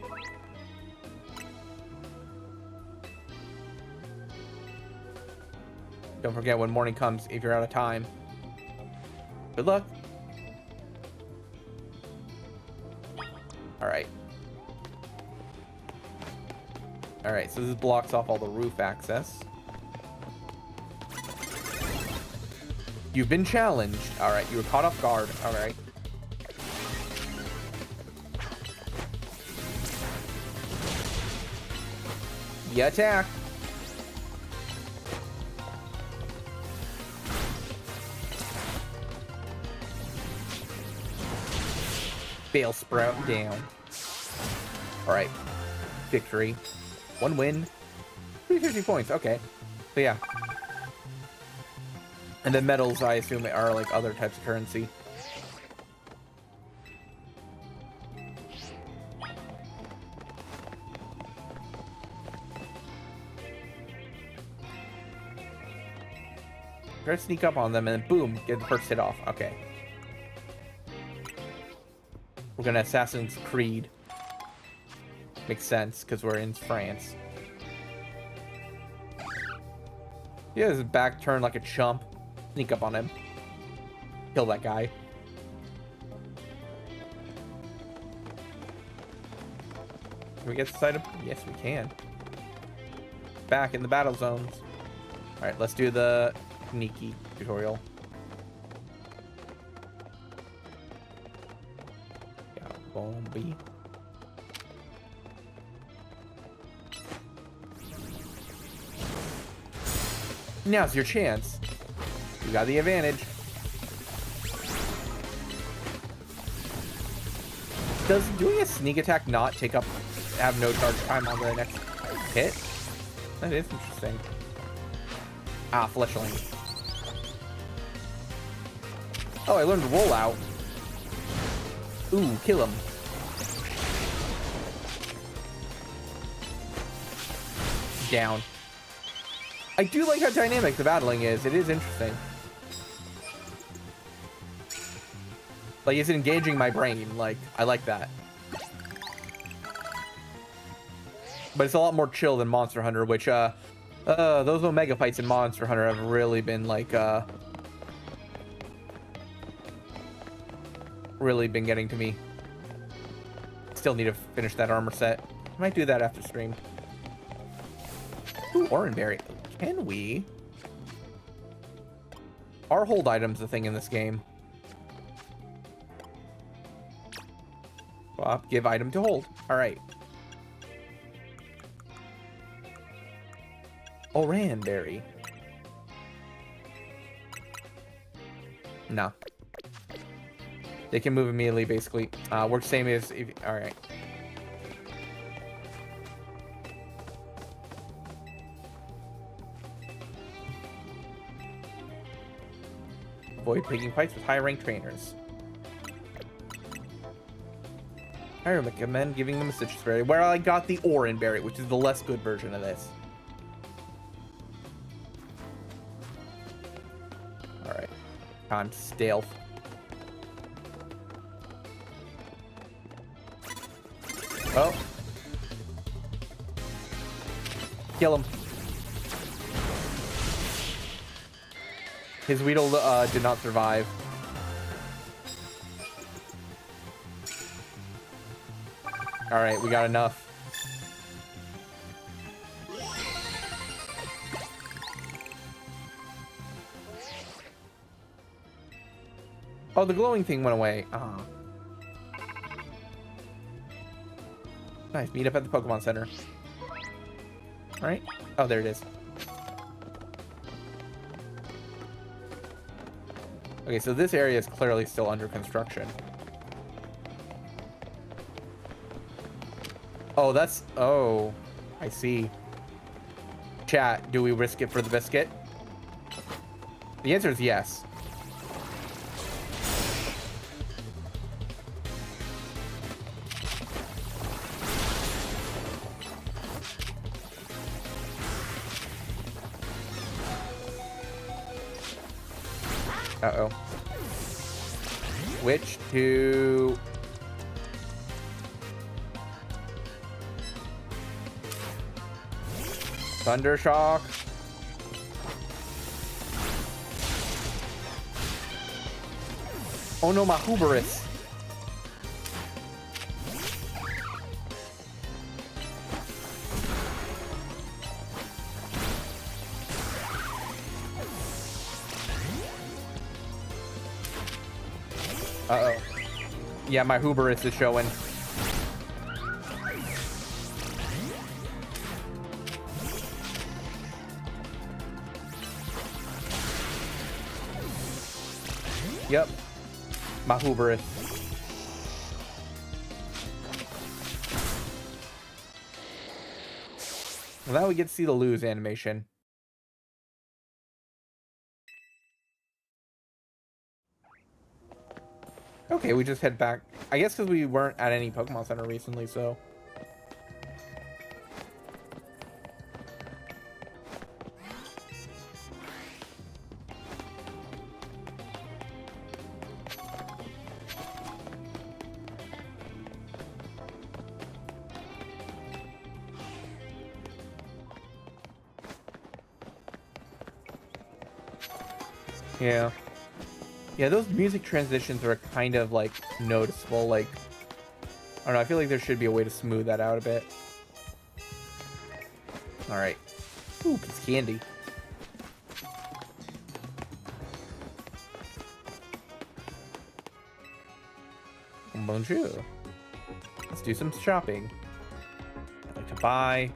Don't forget when morning comes if you're out of time. Good luck. Alright. Alright, so this blocks off all the roof access. You've been challenged. Alright, you were caught off guard. Alright. You attack. Fail sprout down. Alright. Victory. 1 win. 350 points. Okay. So yeah. And then medals, I assume, are like other types of currency. Try to sneak up on them and then boom, get the first hit off. Okay. We're gonna Assassin's Creed. Makes sense, because we're in France. He has his back turned like a chump. Sneak up on him. Kill that guy. Can we get this item? Yes, we can. Back in the battle zones. Alright, let's do the Niki tutorial. Yeah, bomby. Now's your chance. You got the advantage. Does doing a sneak attack not have no charge time on the next hit? That is interesting. Ah, Fletchling. Oh, I learned to roll out. Ooh, kill him. Down. I do like how dynamic the battling is. It is interesting. Like, it's engaging my brain. Like, I like that. But it's a lot more chill than Monster Hunter, which, those Omega fights in Monster Hunter have really been, like, really been getting to me. Still need to finish that armor set. I might do that after stream. Ooh, Oranberry. Can we? Are hold items a thing in this game? Swap, give item to hold. Alright. Oranberry. No. They can move immediately, basically. Works same as if. Alright. avoid picking fights with high-ranked trainers. I recommend giving them a citrus berry, where I got the orange berry, which is the less good version of this. Alright. Time to stealth. Oh. Kill him. His Weedle did not survive. Alright, we got enough. Oh, the glowing thing went away. Ah. Nice, meet up at the Pokemon Center. Alright. Oh, there it is. Okay, so this area is clearly still under construction. Oh, that's... Oh, I see. Chat, do we risk it for the biscuit? The answer is yes. Uh-oh. Switch to... Thundershock. Oh no, my Hooberus. Uh-oh. Yeah, my Hooberus is showing. Yep. My Hooberus. Well, now we get to see the lose animation. Okay, we just head back. I guess because we weren't at any Pokemon Center recently, so... Yeah. Yeah, those music transitions are kind of, like, noticeable. Like, I don't know, I feel like there should be a way to smooth that out a bit. Alright. Ooh, piece of candy. Bonjour. Let's do some shopping. I'd like to buy...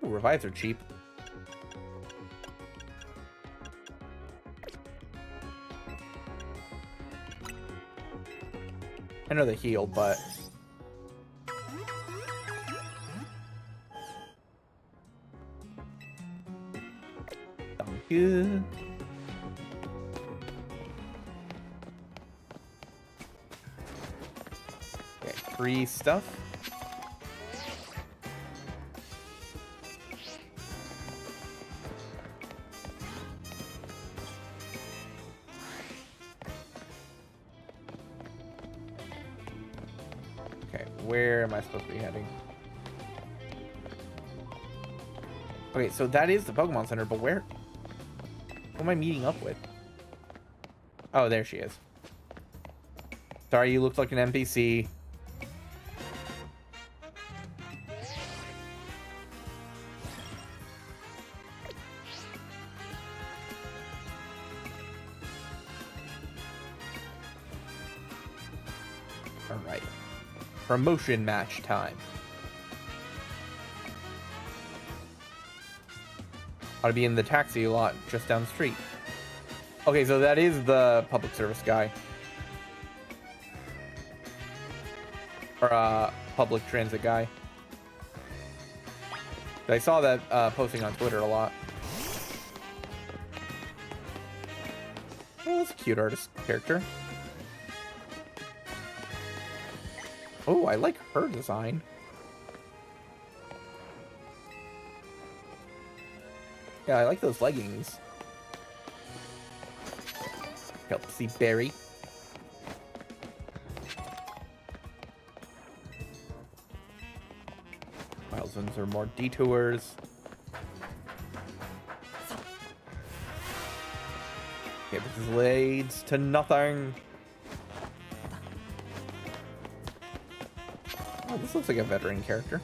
Ooh, revives are cheap. I know they heal, but... Thank you. Okay, free stuff. Where am I supposed to be heading? Okay, so that is the Pokemon Center, but where? Who am I meeting up with? Oh, there she is. Sorry, you looked like an NPC. All right. Promotion match time. Ought to be in the taxi lot just down the street. Okay, so that is the public service guy. Or public transit guy. I saw that posting on Twitter a lot. that's a cute artist character. Oh, I like her design. Yeah, I like those leggings. Help see Barry. Thousands or more detours. Okay, this leads to nothing. Oh, this looks like a veteran character.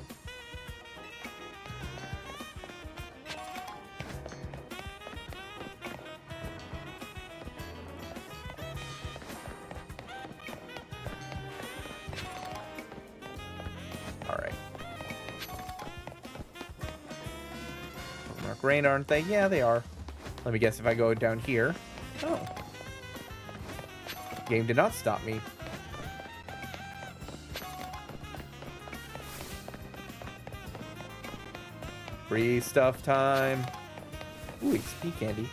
Alright. Mark Rain, aren't they? Yeah, they are. Let me guess if I go down here. Oh. Game did not stop me. Free stuff time. Ooh, XP candy.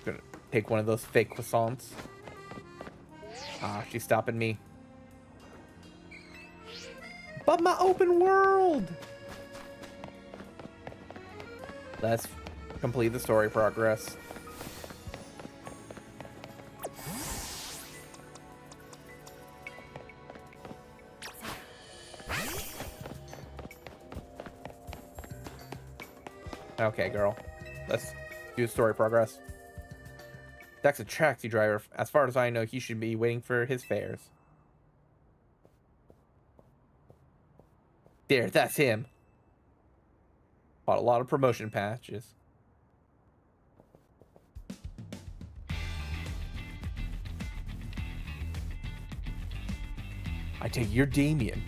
Gonna take one of those fake croissants. Ah, she's stopping me. But my open world! Let's complete the story progress. Okay, girl. Let's do story progress. That's a taxi driver. As far as I know, he should be waiting for his fares. There, that's him. Bought a lot of promotion patches. I take you're Damien.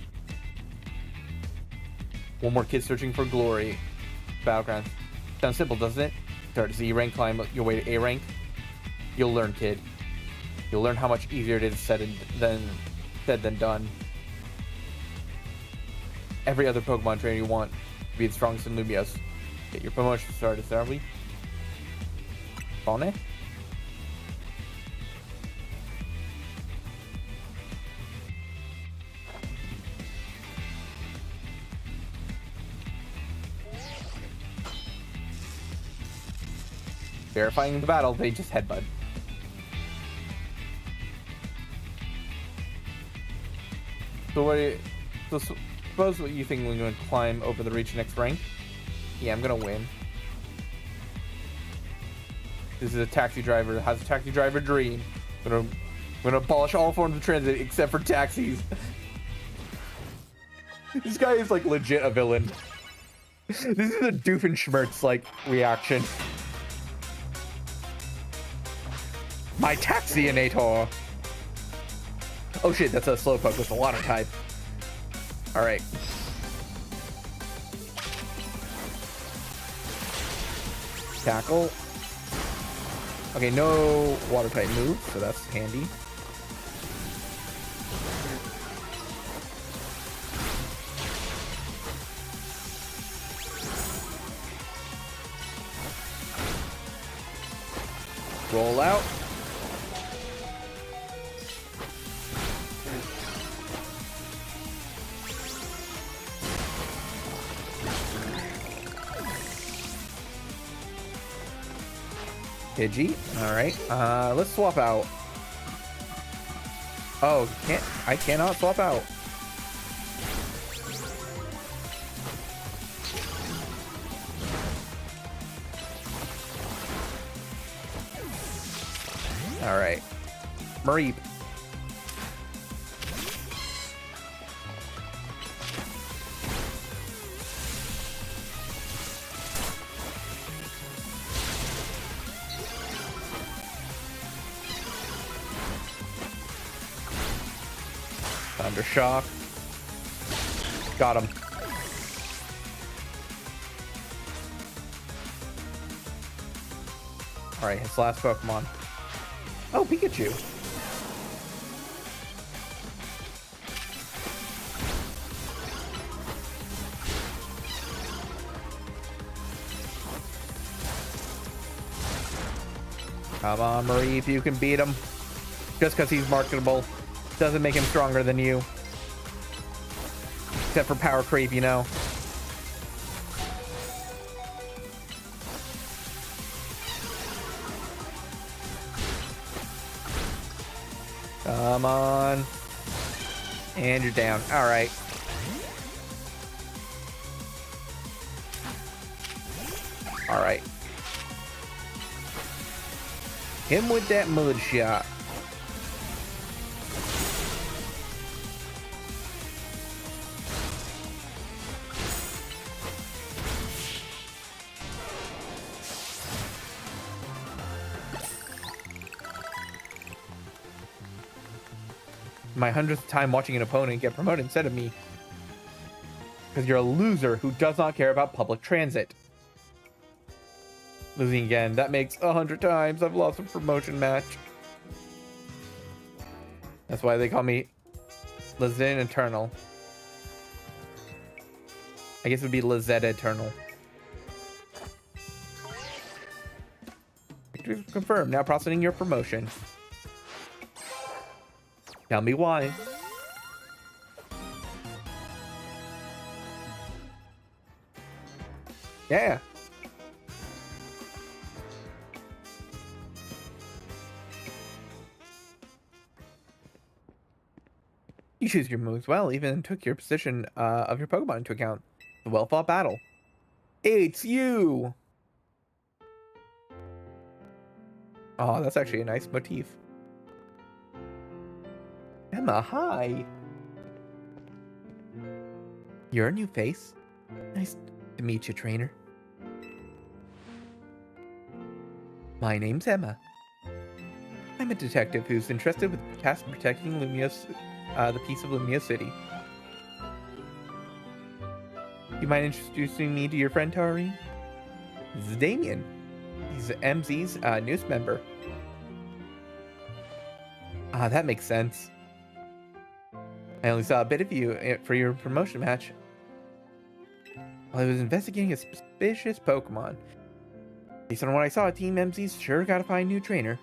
One more kid searching for glory. Battleground. Sounds simple, doesn't it? Start to Z rank, climb your way to A rank. You'll learn, kid. You'll learn how much easier it is said than done. Every other Pokemon trainer you want to be the strongest in Lumios. Get your promotion started, are we? Faune? Verifying the battle, they just headbutt. So what do you... So suppose what you think we're going to climb over the reach next rank? Yeah, I'm going to win. This is a taxi driver. Has a taxi driver dream. I'm gonna abolish all forms of transit except for taxis. This guy is like legit a villain. This is a Doofenshmirtz like reaction. My Taxionator. Oh shit, that's a Slowpoke with a water type. Alright. Tackle. Okay, no water type move, so that's handy. Roll out. Pidgey. Alright. Let's swap out. Oh, I cannot swap out. Alright. Mareep. Thundershock. Got him. Alright, his last Pokemon. Oh, Pikachu. Come on, Mareef, you can beat him. Just because he's marketable doesn't make him stronger than you. Except for power creep, you know. Come on. And you're down. All right. All right. Him with that mud shot. My 100th time watching an opponent get promoted instead of me. Because you're a loser who does not care about public transit. Losing again. That makes 100 times I've lost a promotion match. That's why they call me Lazin Eternal. I guess it would be Lazette Eternal. Confirm. Now processing your promotion. Tell me why. Yeah. You choose your moves well, even took your position of your Pokemon into account. A well-fought battle. It's you! Oh, that's actually a nice motif. Emma, hi! You're a new face? Nice to meet you, trainer. My name's Emma. I'm a detective who's entrusted with the task of protecting the peace of Lumia City. You mind introducing me to your friend, Tari? This is Damien. He's MZ's newest member. Ah, that makes sense. I only saw a bit of you for your promotion match. While I was investigating a suspicious Pokemon. Based on what I saw, Team MZ's sure gotta find a new trainer.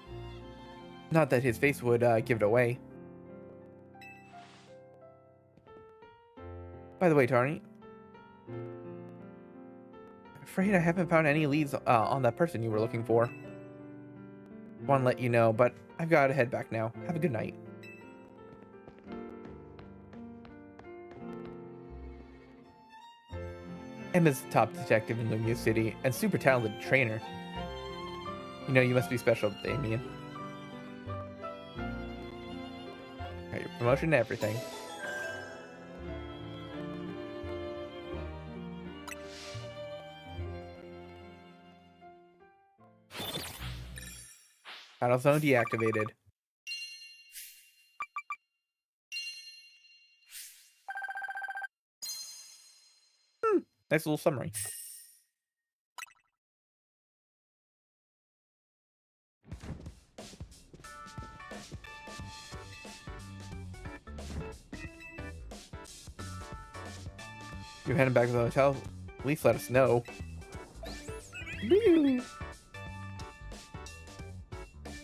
Not that his face would give it away. By the way, Tarny, I'm afraid I haven't found any leads on that person you were looking for. Want to let you know, but I've got to head back now. Have a good night. Emma's the top detective in Lumia City and super talented trainer. You know, you must be special, Damien. Got your promotion and everything. Battle zone deactivated. Nice little summary. You're heading back to the hotel. At least let us know.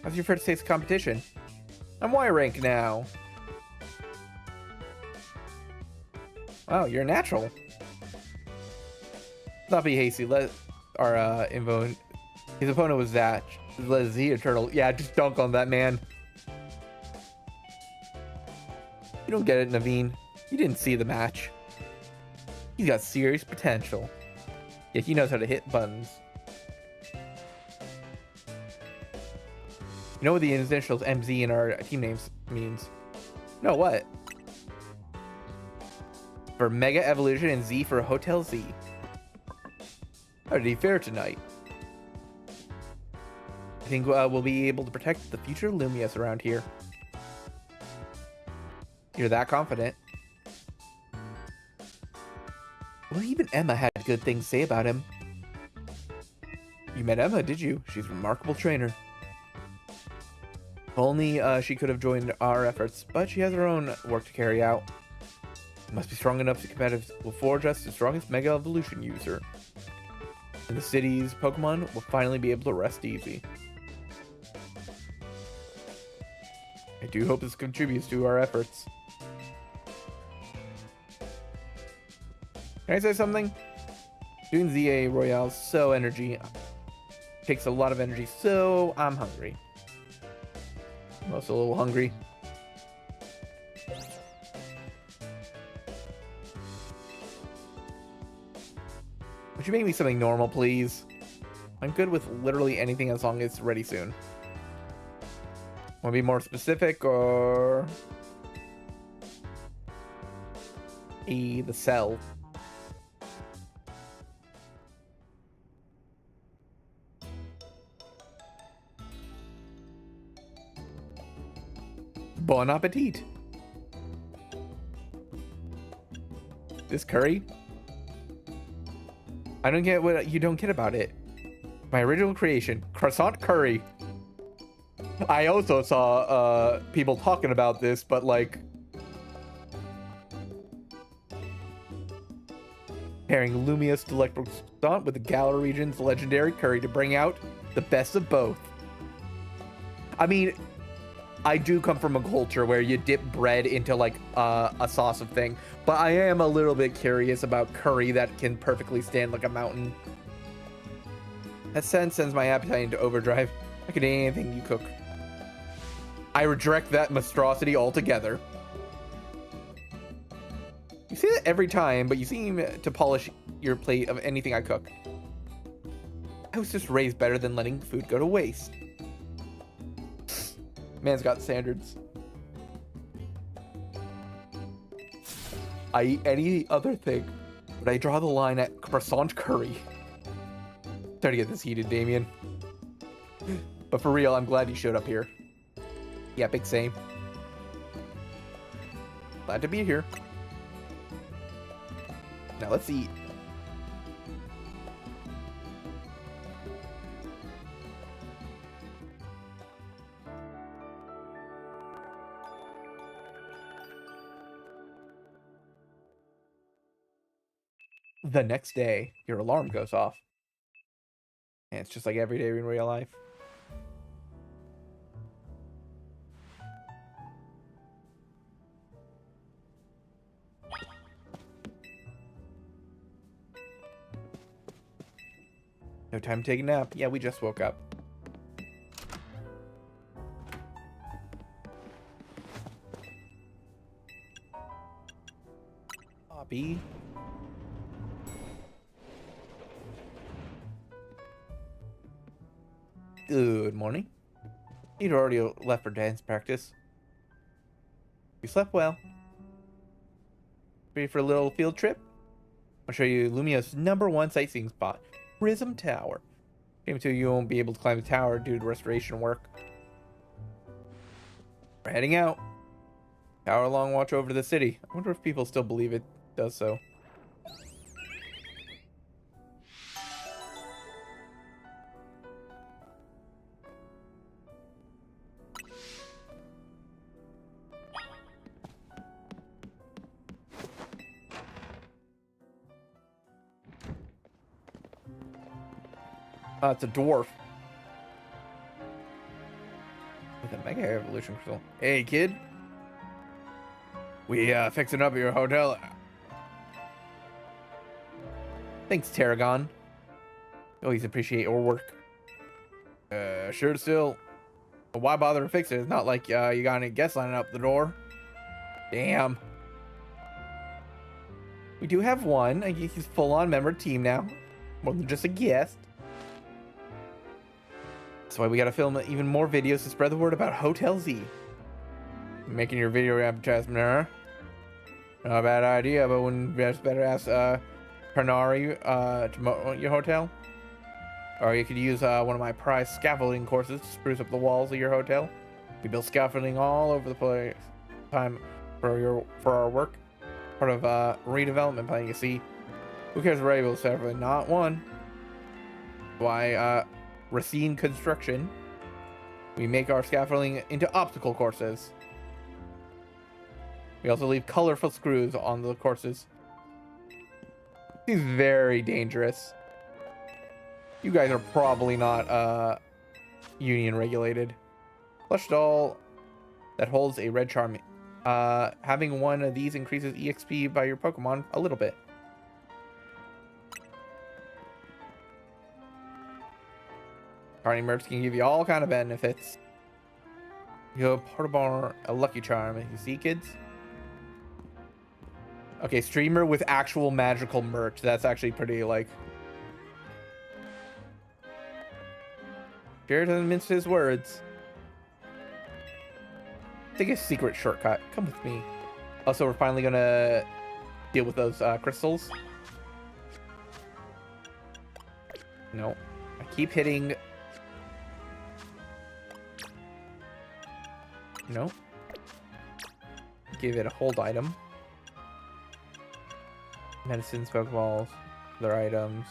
How's your first taste of competition? I'm Y rank now. Wow, you're a natural. Not be hasty. Let our Invo. His opponent was that. Lazia Turtle. Yeah, just dunk on that man. You don't get it, Naveen. You didn't see the match. He's got serious potential. Yeah, he knows how to hit buttons. You know what the initials MZ in our team names means? No, what? For Mega Evolution and Z for Hotel Z. How did he fare tonight? I think we'll be able to protect the future Lumias around here. You're that confident. Well, even Emma had good things to say about him. You met Emma, did you? She's a remarkable trainer. If only she could have joined our efforts, but she has her own work to carry out. Must be strong enough to compete will forge us the strongest Mega Evolution user. And the city's Pokemon will finally be able to rest easy. do hope this contributes to our efforts. Can I say something? Doing ZA Royale is so takes a lot of energy, so I'm hungry. I'm also a little hungry. Would you make me something normal, please? I'm good with literally anything as long as it's ready soon. Want to be more specific, or... the cell. Bon appetit. This curry? I don't get what you don't get about it. My original creation, croissant curry. I also saw people talking about this, but like pairing Lumia's delectable croissant with the Galar region's legendary curry to bring out the best of both. I mean, I do come from a culture where you dip bread into like a sauce of thing, but I am a little bit curious about curry that can perfectly stand like a mountain. That sends my appetite into overdrive. I could eat anything you cook. I reject that monstrosity altogether. You say that every time, but you seem to polish your plate of anything I cook. I was just raised better than letting food go to waste. Man's got standards. I eat any other thing, but I draw the line at croissant curry. Try to get this heated, Damien. But for real, I'm glad you showed up here. Yeah, big same. Glad to be here. Now let's eat. The next day, your alarm goes off. And it's just like every day in real life. No time to take a nap. Yeah, we just woke up. Bobby. Good morning. You'd already left for dance practice. You slept well. Ready for a little field trip? I'll show you Lumia's #1 sightseeing spot, Prism Tower. Shame too you won't be able to climb the tower due to restoration work. We're heading out. Tower long watch over the city. I wonder if people still believe it does so. It's a dwarf. With a mega evolution crystal. Hey, kid. We fixing up your hotel. Thanks, Tarragon. Always appreciate your work. Sure still. Why bother to fix it? It's not like you got any guests lining up the door. Damn. We do have one. He's full-on member of the team now. More than just a guest. That's why we gotta film even more videos to spread the word about Hotel Z. Making your video advertisement, huh? Not a bad idea, but wouldn't just better ask Pernari to promote your hotel? Or you could use one of my prize scaffolding courses to spruce up the walls of your hotel. We build scaffolding all over the place. Time for our work. Part of redevelopment plan, you see. Who cares about able scaffolding? Not one. Why Racine Construction. We make our scaffolding into obstacle courses. We also leave colorful screws on the courses. He's very dangerous. You guys are probably not union regulated. Plush doll. that holds a red charm. Having one of these increases EXP by your Pokemon a little bit. Carney Mercs can give you all kind of benefits. You have Portable, a Lucky Charm. You see, kids? Okay, streamer with actual magical merch. That's actually pretty, like... Jared doesn't mince his words. Take a secret shortcut. Come with me. Also, we're finally gonna deal with those crystals. No. I keep hitting... No. Give it a hold item. Medicines, Pokeballs, other items.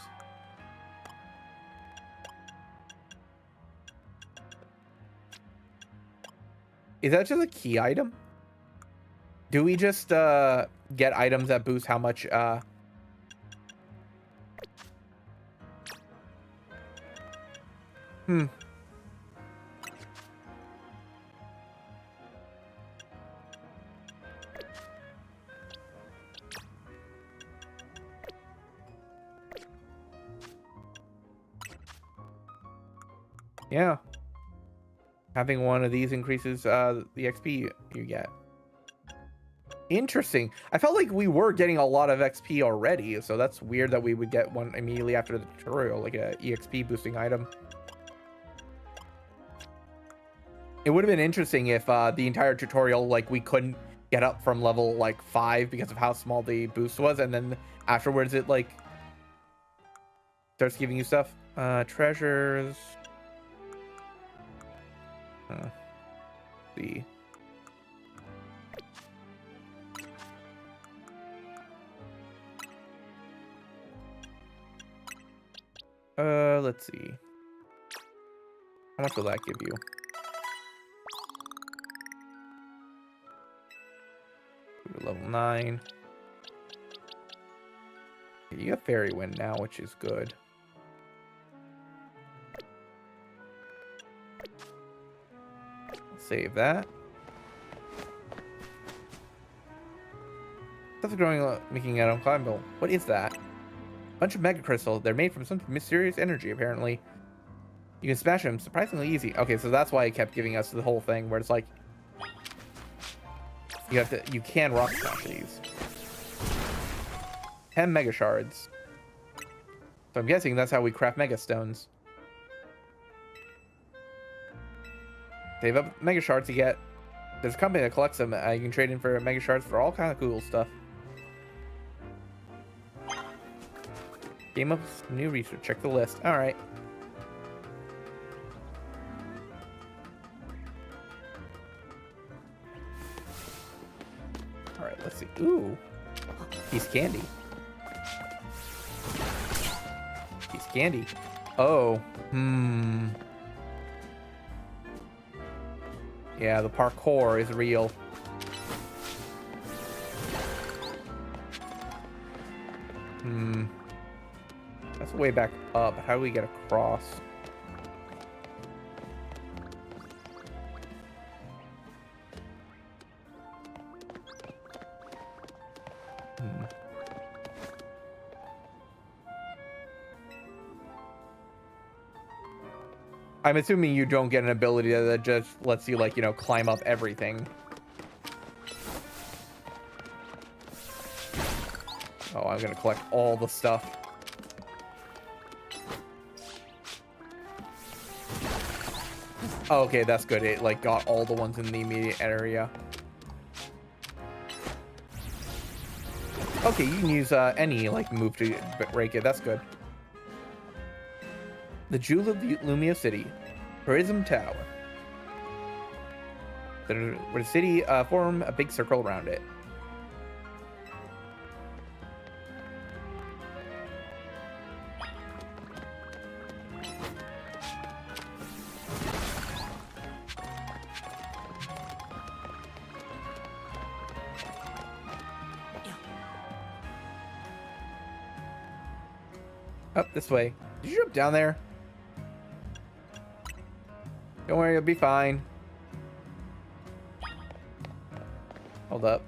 Is that just a key item? Do we just get items that boost how much Yeah. Having one of these increases the XP you get. Interesting. I felt like we were getting a lot of XP already, so that's weird that we would get one immediately after the tutorial, like a EXP boosting item. It would have been interesting if the entire tutorial, like, we couldn't get up from level, like, 5 because of how small the boost was, and then afterwards it, like, starts giving you stuff. Treasures. See. Let's see. How much will that give you? Level 9. You got Fairy Wind now, which is good. Save that. Stuff growing, making out unclimbable. What is that? Bunch of mega crystals. They're made from some mysterious energy, apparently. You can smash them surprisingly easy. Okay, so that's why it kept giving us the whole thing where it's like you can rock smash these. 10 mega shards. So I'm guessing that's how we craft mega stones. Save up mega shards to get. There's a company that collects them. You can trade in for mega shards for all kind of cool stuff. Game of new research. Check the list. All right. All right. Let's see. Ooh, piece of candy. Piece of candy. Oh. Yeah, the parkour is real. That's way back up. How do we get across? I'm assuming you don't get an ability that just lets you, like, you know, climb up everything. Oh, I'm gonna collect all the stuff. Oh, okay, that's good. It, like, got all the ones in the immediate area. Okay, you can use any, like, move to break it. That's good. The Jewel of Lumia City. Prism Tower. Where the city form a big circle around it. Up this way. Did you jump down there? Don't worry, you'll be fine. Hold up.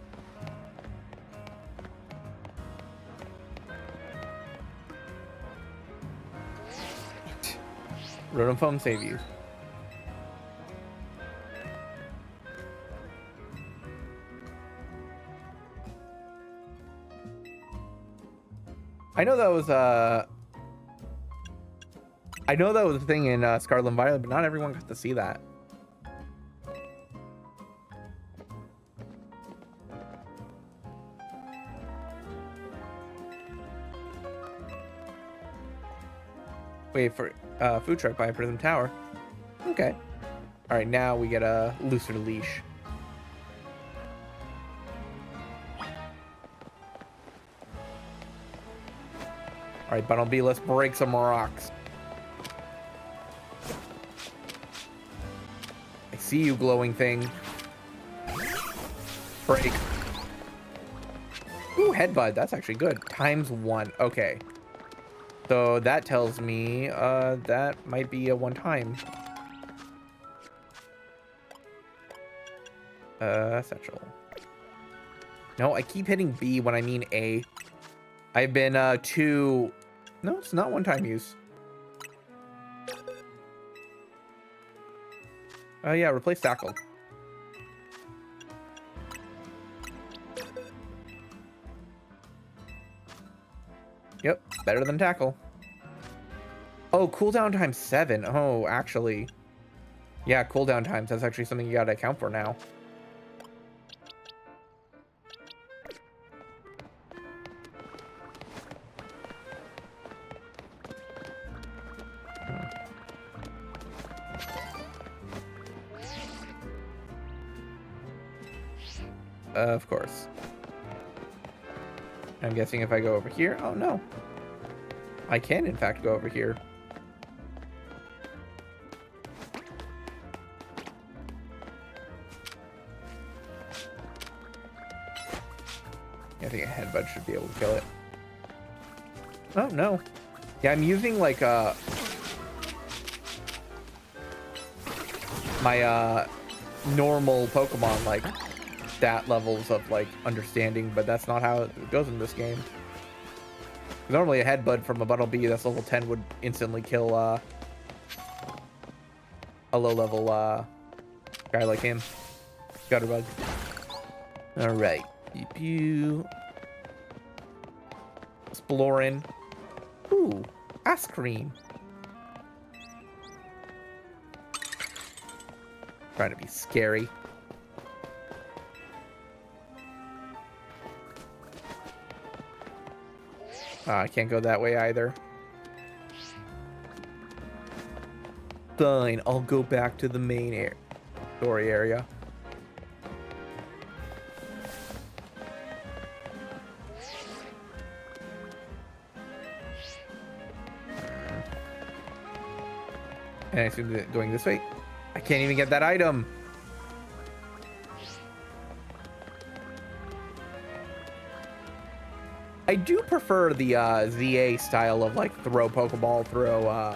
Rotom foam save you. I know that was a thing in Scarlet and Violet, but not everyone got to see that. Wait for food truck by Prism Tower. Okay. All right, now we get a looser leash. All right, Bunnelby, let's break some rocks. I see you, glowing thing. Break. Ooh, headbutt. That's actually good. ×1. Okay. So that tells me that might be a one-time. Satchel. No, I keep hitting B when I mean A. I've been too... No, it's not one-time use. Oh yeah, replace tackle. Yep, better than tackle. Oh, cooldown time 7. Oh, actually. Yeah, cooldown times. That's actually something you gotta account for now. Of course. I'm guessing if I go over here... Oh, no. I can, in fact, go over here. I think a headbutt should be able to kill it. Oh, no. Yeah, I'm using, like, my, normal Pokemon, like, stat levels of, like, understanding, but that's not how it goes in this game. Normally a headbutt from a Bunnelby that's level 10 would instantly kill, a low-level, guy like him. Gutterbug. Alright. Pew. Exploring. Ooh, ice cream. Trying to be scary. I can't go that way either. Fine, I'll go back to the main story area. And I assume that going this way, I can't even get that item. I do prefer the ZA style of like throw Pokeball, throw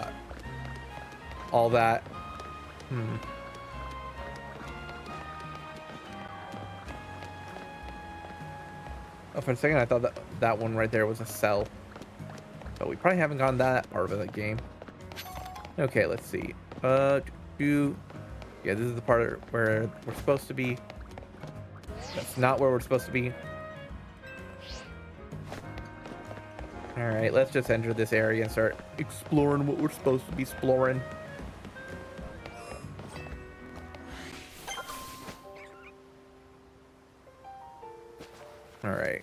all that. Oh, for a second I thought that one right there was a cell. But we probably haven't gotten that part of the game. Okay, let's see. Yeah, this is the part where we're supposed to be. That's not where we're supposed to be. All right, let's just enter this area and start exploring what we're supposed to be exploring. All right.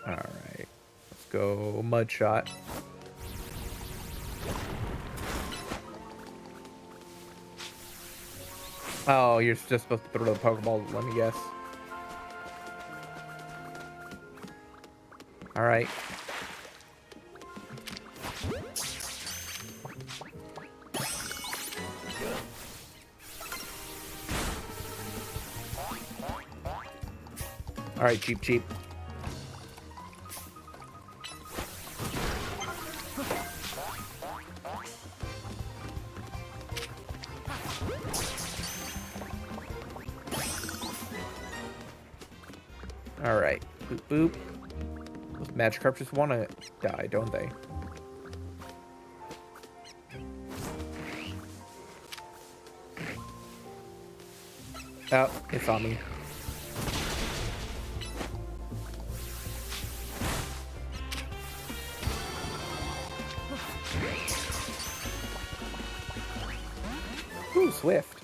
All right. Let's go Mud Shot. Oh, you're just supposed to throw the Pokeball, let me guess. All right. All right, cheap, cheap. Alright. Boop, boop. Those Magikarp just want to die, don't they? Oh, it's on me. Ooh, swift.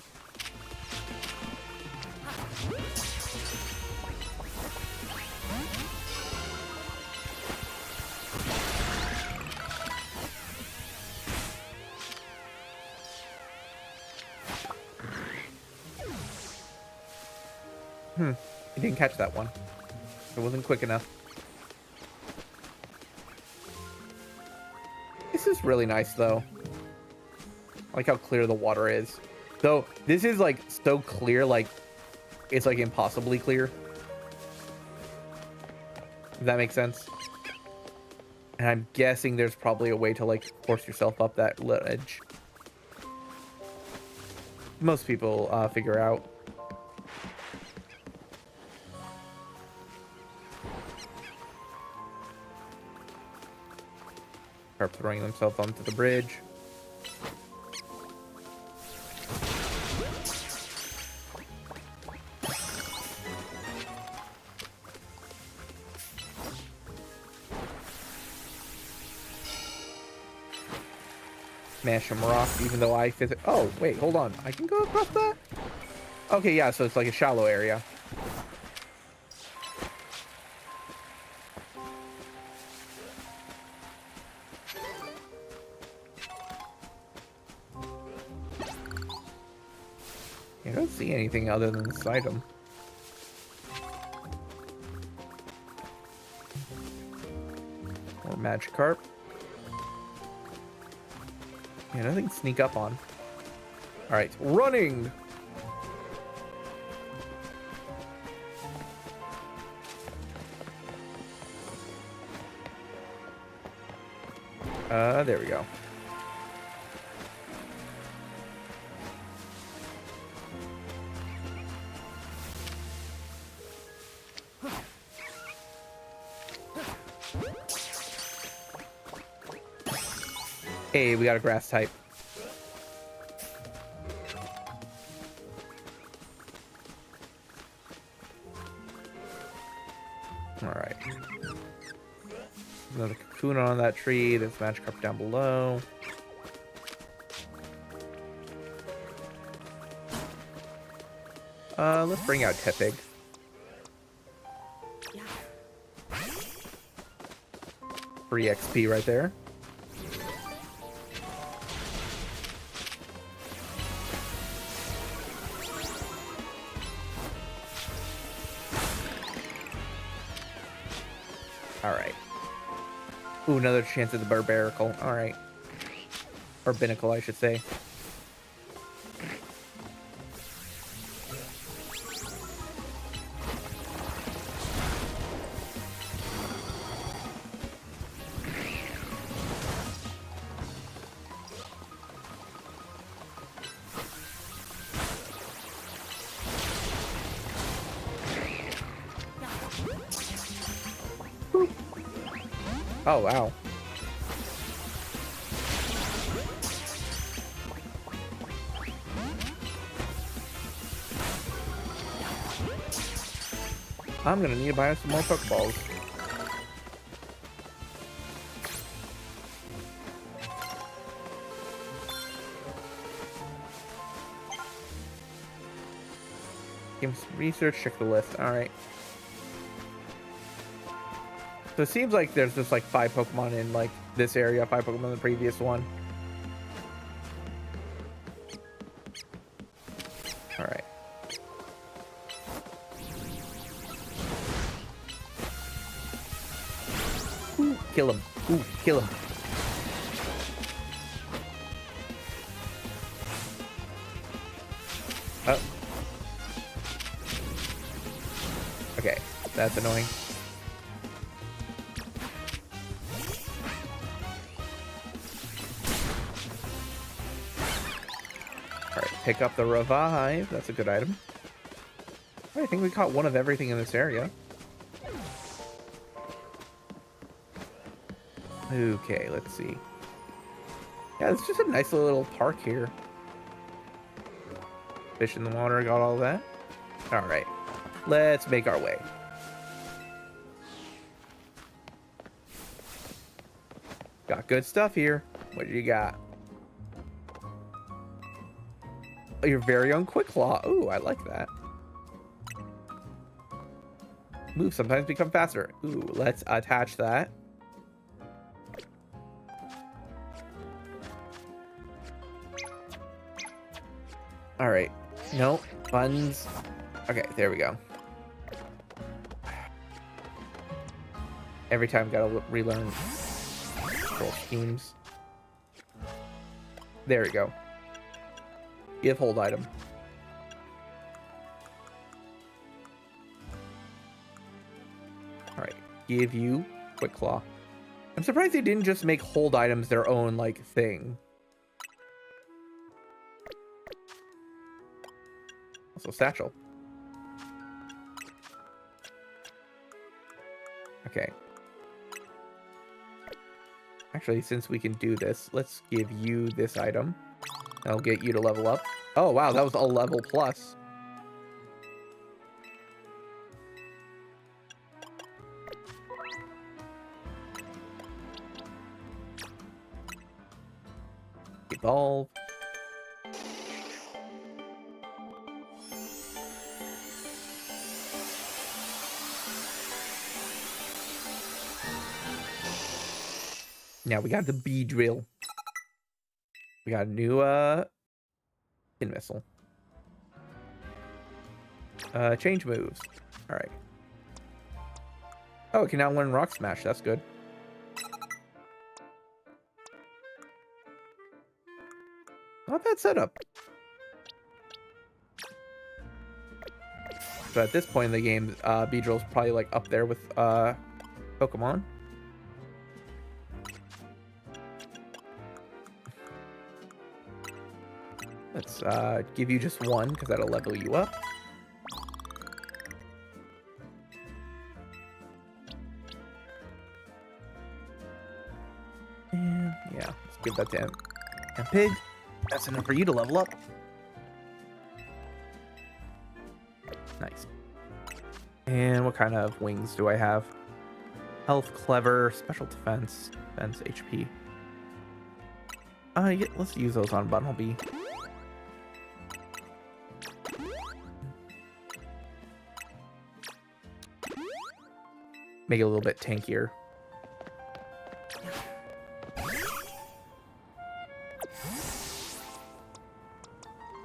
I didn't catch that one. It wasn't quick enough. This is really nice, though. I like how clear the water is. Though, this is, like, so clear, like, it's, like, impossibly clear. If that makes sense. And I'm guessing there's probably a way to, like, force yourself up that ledge. Most people figure out. Start throwing themselves onto the bridge. Smash them rock, even though I oh, wait, hold on. I can go across that? Okay, yeah, so it's like a shallow area. I don't see anything other than this item. More Magikarp. Yeah, nothing to sneak up on. Alright, running! There we go. Hey, we got a grass type. Alright. Another cocoon on that tree. There's Magikarp down below. Let's bring out Tepig. Free XP right there. Alright. Ooh, another chance at the Barbarical. Alright. Or Binnacle, I should say. Oh, wow. I'm gonna need to buy some more Pokeballs. Give me some research, check the list. Alright. So it seems like there's just like 5 Pokemon in like this area, 5 Pokemon in the previous one. Alright. Ooh, kill him. Ooh, kill him. Oh. Okay, that's annoying. Pick up the revive. That's a good item. I think we caught one of everything in this area. Okay, let's see. Yeah, it's just a nice little park here. Fish in the water, got all that. All right, let's make our way. Got good stuff here. What do you got? Oh, your very own Quick Claw. Ooh, I like that. Moves sometimes become faster. Ooh, let's attach that. All right. No, buttons. Okay, there we go. Every time gotta relearn control schemes. There we go. Give hold item. All right, give you Quick Claw. I'm surprised they didn't just make hold items their own like thing. Also satchel. Okay. Actually, since we can do this, let's give you this item. That'll get you to level up. Oh, wow, that was a level plus. Evolve. Now we got the bee drill. We got a new pin missile. Change moves. All right. Oh, it can now learn Rock Smash. That's good. Not bad setup. So at this point in the game, Beedrill's probably like up there with Pokemon. Let's give you just one because that'll level you up. And yeah, let's give that to him. And Pig, that's enough for you to level up. Nice. And what kind of wings do I have? Health, Clever, Special Defense, Defense, HP. Yeah, let's use those on Bumblebee. Make it a little bit tankier.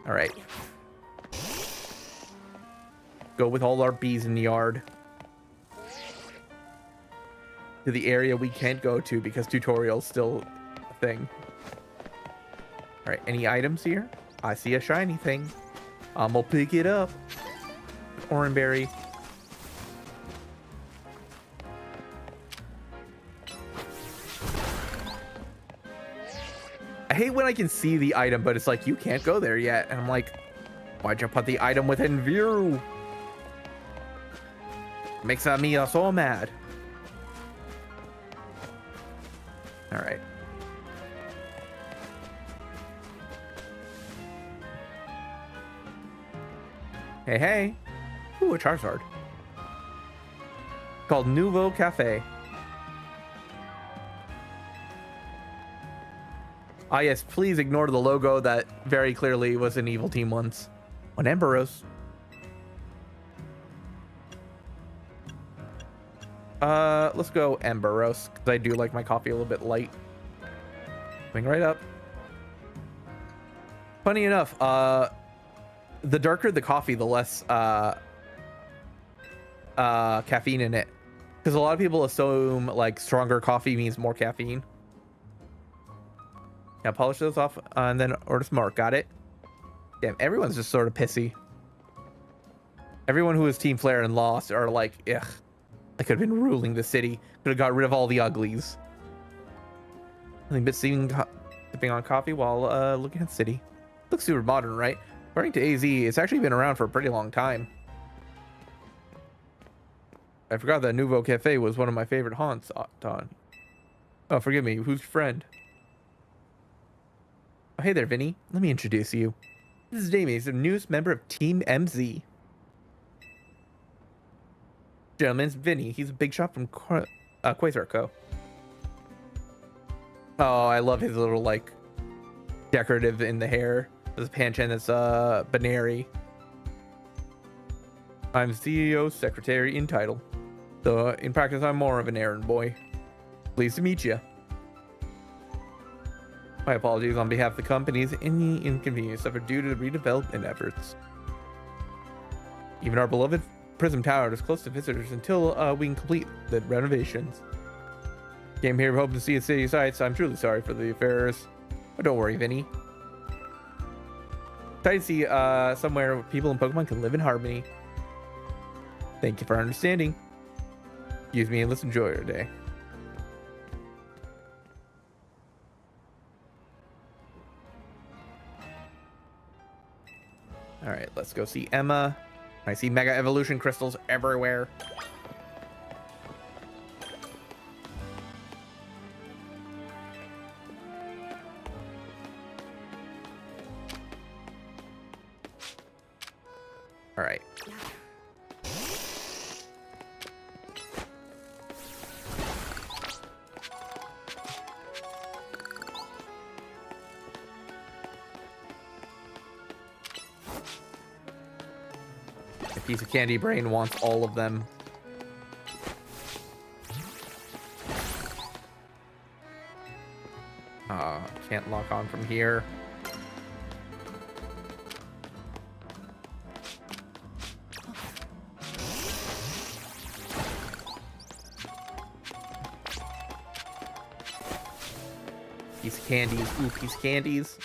All right. Go with all our bees in the yard. To the area we can't go to because tutorial's still a thing. All right, any items here? I see a shiny thing. I'm gonna pick it up. Oranberry. I hate when I can see the item, but it's like, you can't go there yet. And I'm like, why'd you put the item within view? Makes me so mad. All right. Hey, hey. Ooh, a Charizard. Called Nouveau Cafe. Ah, yes, please ignore the logo that very clearly was an evil team once. On Emboros. Let's go Emboros, because I do like my coffee a little bit light. Coming right up. Funny enough, the darker the coffee, the less caffeine in it. Because a lot of people assume like stronger coffee means more caffeine. Yeah, polish those off and then order some more. Got it? Damn, everyone's just sort of pissy. Everyone who was Team Flare and lost are like, ugh. I could have been ruling the city. Could have got rid of all the uglies. Nothing but sipping on coffee while looking at the city. Looks super modern, right? According to AZ, it's actually been around for a pretty long time. I forgot that Nouveau Cafe was one of my favorite haunts, Don. Oh, forgive me. Who's your friend? Oh, hey there, Vinny. Let me introduce you. This is Jamie. He's the newest member of Team MZ. Gentlemen, it's Vinny. He's a big shot from Quasar Co. Oh, I love his little, like, decorative in the hair. This Panchan is, Banary. I'm CEO, secretary in title. So, in practice, I'm more of an errand boy. Pleased to meet you. My apologies on behalf of the companies. Any inconvenience suffered due to the redevelopment efforts. Even our beloved Prism Tower is closed to visitors until we can complete the renovations. Came here hoping to see the city sights. I'm truly sorry for the affairs. But don't worry, Vinny. Try to see somewhere where people and Pokemon can live in harmony. Thank you for understanding. Excuse me and let's enjoy your day. Alright, let's go see Emma. I see Mega Evolution crystals everywhere. Alright. A piece of candy brain wants all of them. Can't lock on from here. Piece of candies. Ooh, piece of candies.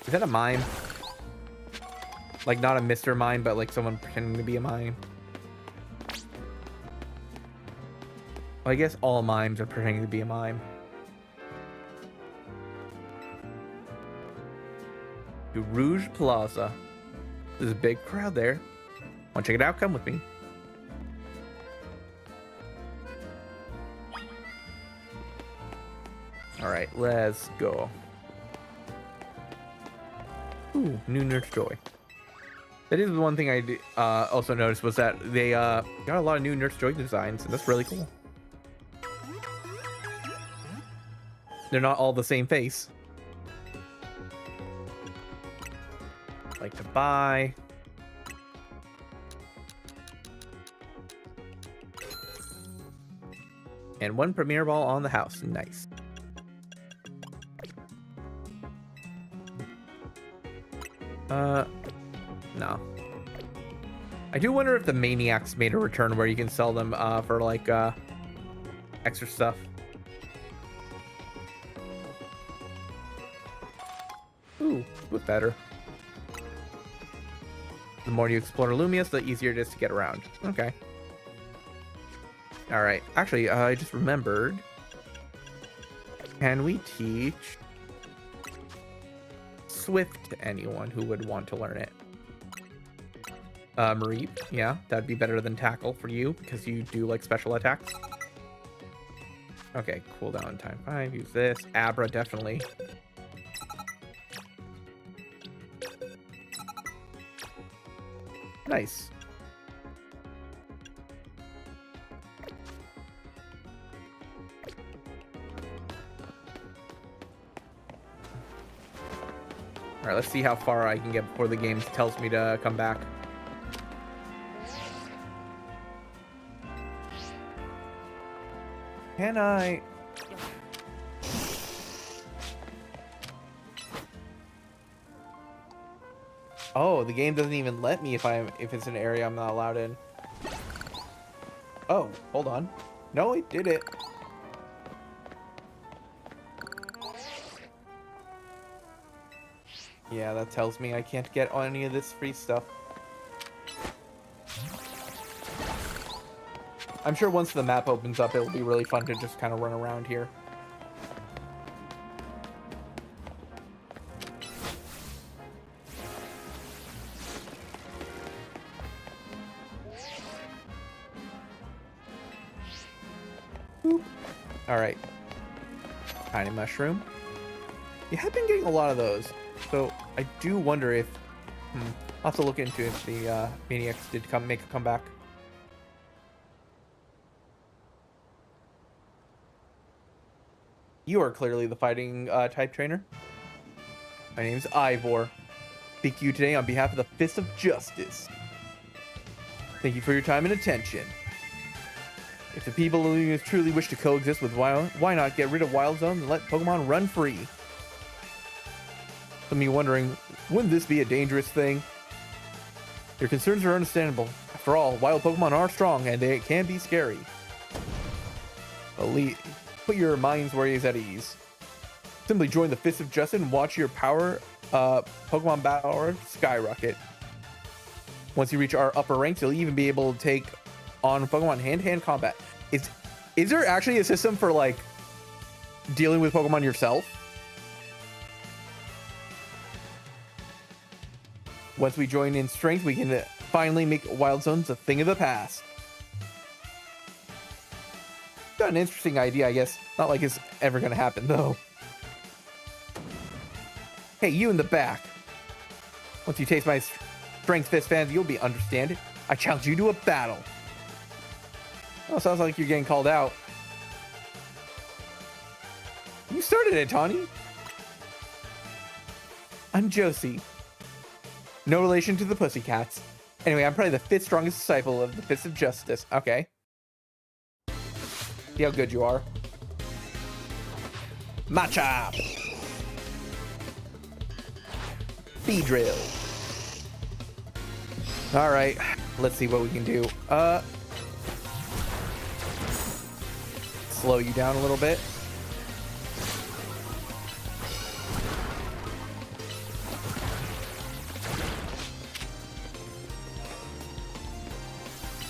Is that a mime? Like, not a Mr. Mime, but like someone pretending to be a mime. Well, I guess all mimes are pretending to be a mime. To Rouge Plaza. There's a big crowd there. Want to check it out? Come with me. Alright, let's go. Ooh, new nurse toy. That is the one thing I also noticed was that they got a lot of new nurse toy designs, and that's really cool. They're not all the same face. Like to buy. And one Premier Ball on the house. Nice. No. I do wonder if the Maniacs made a return where you can sell them for like extra stuff. Ooh, with better. The more you explore Lumius, the easier it is to get around. Okay. All right. Actually, I just remembered. Can we teach Swift to anyone who would want to learn it? Marie, yeah, that'd be better than Tackle for you because you do like special attacks. Okay, cooldown time 5. Use this. Abra, definitely. Nice. All right, let's see how far I can get before the game tells me to come back. Can I? Oh, the game doesn't even let me if it's an area I'm not allowed in. Oh, hold on. No, it did it. Yeah, that tells me I can't get any of this free stuff. I'm sure once the map opens up, it'll be really fun to just kind of run around here. Boop. Alright. Tiny mushroom. You have been getting a lot of those. So I do wonder if... I'll have to look into if the Maniacs did make a comeback. You are clearly the fighting type trainer. My name is Ivor. Speak to you today on behalf of the Fist of Justice. Thank you for your time and attention. If the people of Lumos truly wish to coexist with Wild, why not get rid of Wild Zones and let Pokemon run free? Some of you wondering, wouldn't this be a dangerous thing? Your concerns are understandable. After all, wild Pokemon are strong and they can be scary. Put your mind's worries at ease. Simply join the Fist of Justice and watch your Pokemon power skyrocket. Once you reach our upper ranks, you'll even be able to take on Pokemon hand-to-hand combat. Is there actually a system for like dealing with Pokemon yourself? Once we join in strength, we can finally make Wild Zones a thing of the past. Got an interesting idea, I guess. Not like it's ever gonna happen, though. Hey, you in the back. Once you taste my strength fist fans, you'll be understanding. I challenge you to a battle. Oh, sounds like you're getting called out. You started it, Tawny. I'm Josie. No relation to the Pussycats. Anyway, I'm probably the 5th strongest disciple of the Fist of Justice. Okay. See how good you are. Matcha! Beedrill. Alright, let's see what we can do. Slow you down a little bit.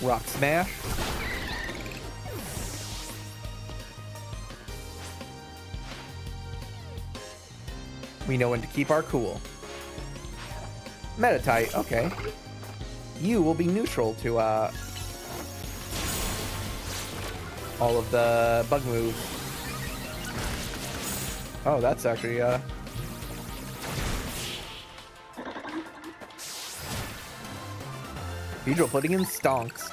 Rock Smash. We know when to keep our cool. Meditite, okay. You will be neutral to all of the bug moves. Oh, that's actually Beedrill putting in stonks.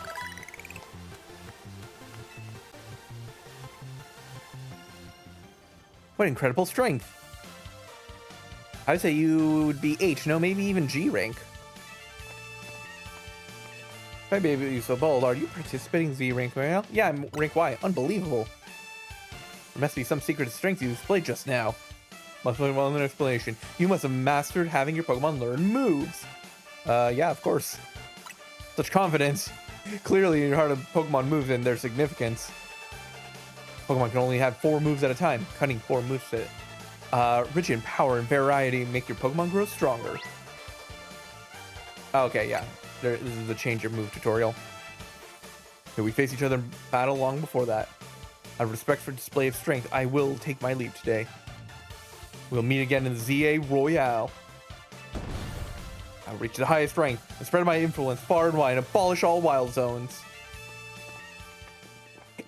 What incredible strength. I'd say you would be H, no, maybe even G rank. My baby, you so bold. Are you participating in Z rank right now? Yeah, I'm rank Y. Unbelievable. There must be some secret strength you displayed just now. Must be well an explanation. You must have mastered having your Pokemon learn moves. Yeah, of course. Such confidence. Clearly, you're hard of Pokemon moves and their significance. Pokemon can only have 4 moves at a time. Cutting 4 moves rich in power and variety make your Pokemon grow stronger. Okay, yeah. This is a change your move tutorial. So we face each other in battle long before that. Out of respect for display of strength, I will take my leave today. We'll meet again in the ZA Royale. I'll reach the highest rank and spread my influence far and wide and abolish all wild zones.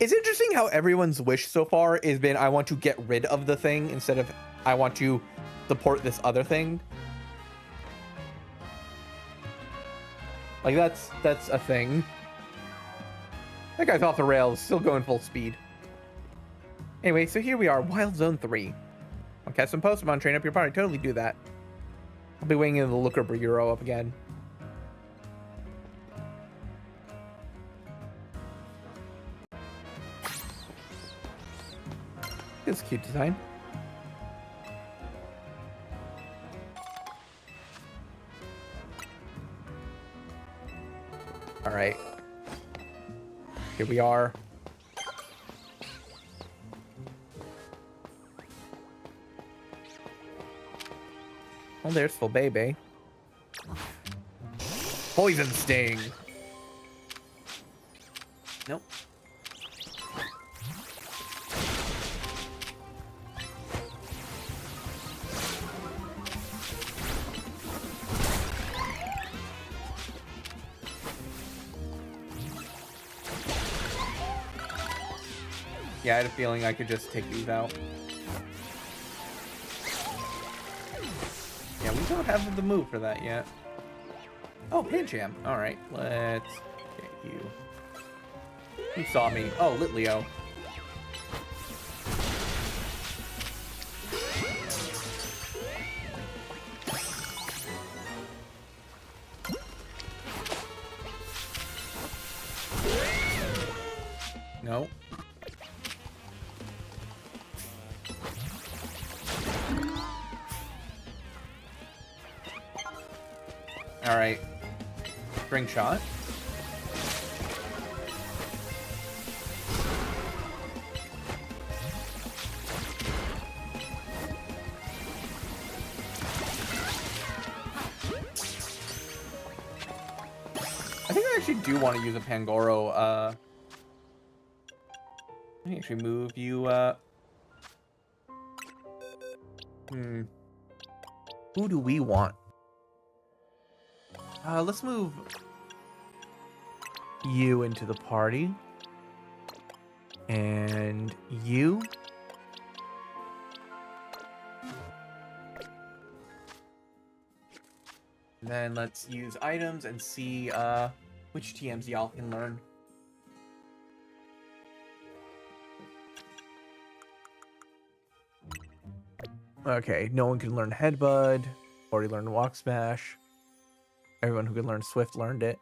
It's interesting how everyone's wish so far has been, I want to get rid of the thing instead of I want to support this other thing. Like, that's a thing. That guy's off the rails, still going full speed. Anyway, so here we are, Wild Zone 3. I'll catch some Pokemon, train up your party, totally do that. I'll be waiting in the Looker Bureau up again. It's a cute design. All right. Here we are. Oh, there's full baby. Poison Sting. Nope. Yeah, I had a feeling I could just take these out. Yeah, we don't have the move for that yet. Oh, Pancham. Alright, let's get you. Who saw me? Oh, Litleo. No. Alright. Spring shot. I think I actually do want to use a Pangoro. I can actually move you. Who do we want? Let's move you into the party. And you. Then let's use items and see which TMs y'all can learn. Okay, no one can learn Headbud. Already learned Walk Smash. Everyone who can learn Swift learned it.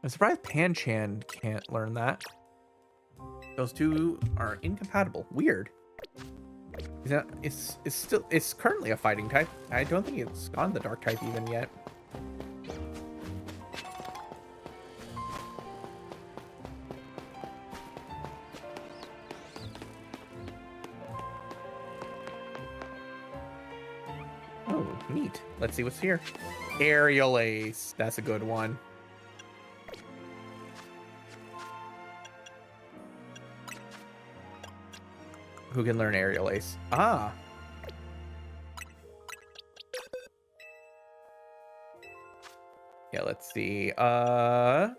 I'm surprised Pancham can't learn that. Those two are incompatible. Weird. It's currently a fighting type. I don't think it's gone the dark type even yet. Oh, neat. Let's see what's here. Aerial Ace. That's a good one. Who can learn Aerial Ace? Ah. Yeah, let's see. That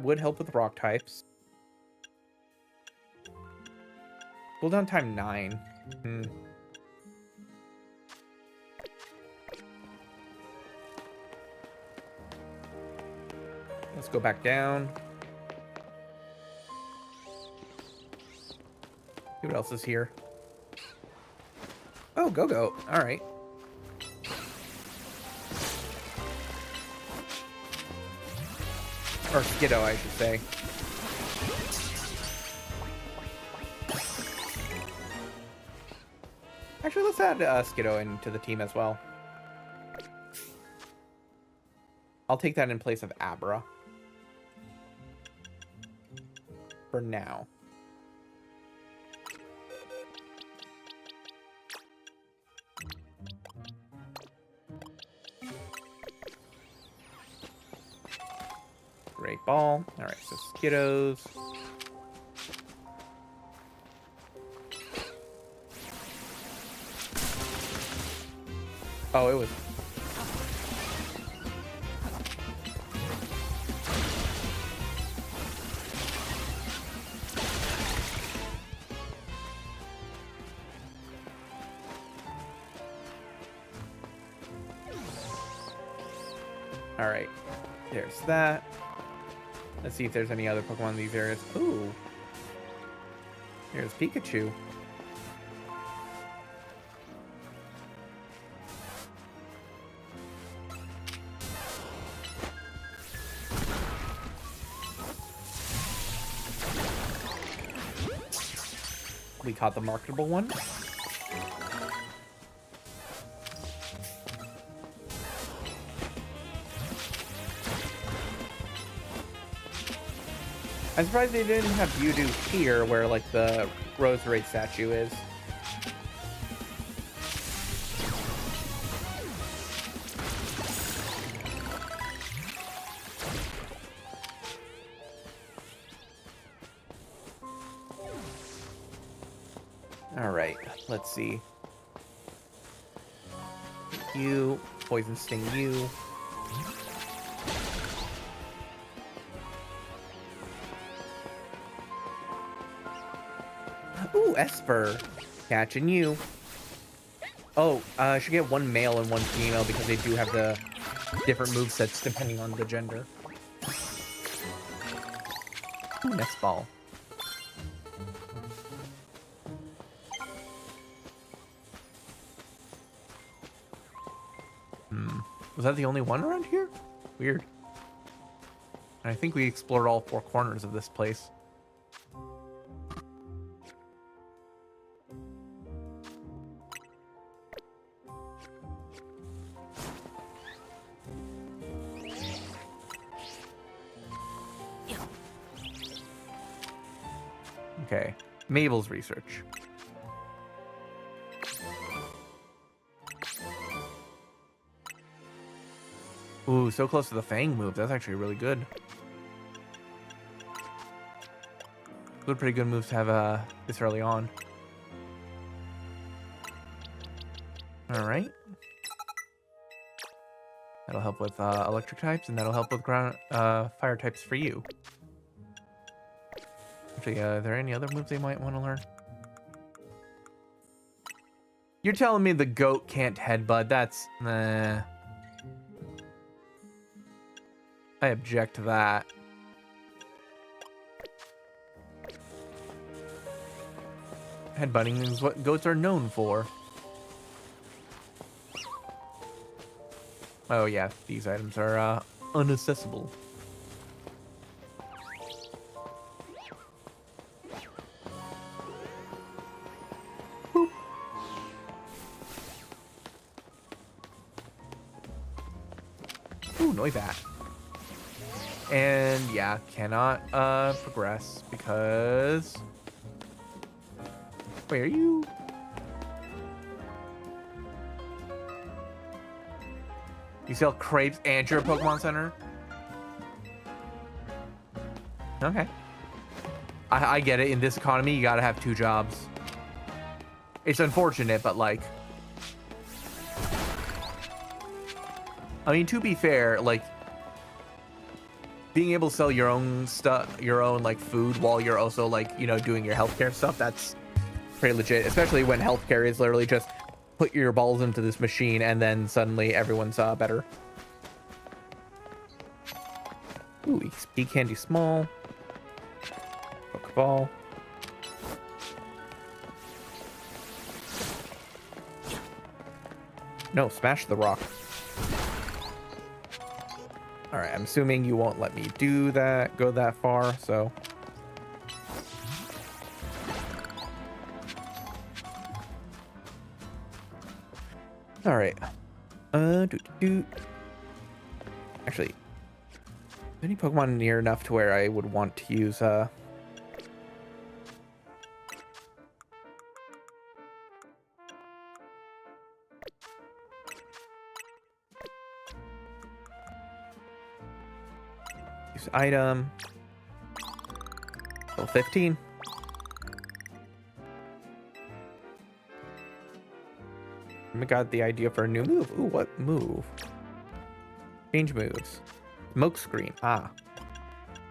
would help with rock types. Cooldown time 9. Let's go back down. See what else is here. Oh, Go-Go. All right. Or Skiddo, I should say. Actually, let's add Skiddo into the team as well. I'll take that in place of Abra. For now. Great ball. All right, so Skiddos. Oh, it was. All right, there's that. Let's see if there's any other Pokemon in these areas. Ooh. Here's Pikachu. We caught the marketable one. I'm surprised they didn't have Mewtwo here, where like the Roserade statue is. All right, let's see. You Poison Sting you. Ooh, Esper. Catching you. Oh, I should get one male and one female because they do have the different movesets depending on the gender. Ooh, nest ball. Was that the only one around here? Weird. And I think we explored all 4 corners of this place. Okay, Mabel's research. Ooh, so close to the Fang move. That's actually really good. Pretty good moves to have this early on. All right. That'll help with electric types, and that'll help with ground fire types for you. Actually, are there any other moves they might want to learn? You're telling me the goat can't headbutt? That's nah. I object to that. Headbutting is what goats are known for. Oh yeah, these items are unaccessible. Boop. Ooh, Noibat. And yeah, cannot progress because... Wait, are you... You sell crepes and you're a Pokemon Center? Okay. I get it. In this economy, you gotta have 2 jobs. It's unfortunate, but like... I mean, to be fair, like... Being able to sell your own stuff, your own like food while you're also like, you know, doing your healthcare stuff, that's pretty legit, especially when healthcare is literally just put your balls into this machine and then suddenly everyone's better. Ooh, XP candy small. Pokeball. No, smash the rock. All right, I'm assuming you won't let me do that, go that far, so. All right. Actually, any Pokemon near enough to where I would want to use use item. Level 15. I got the idea for a new move. Ooh, what move? Change moves. Smoke screen. Ah.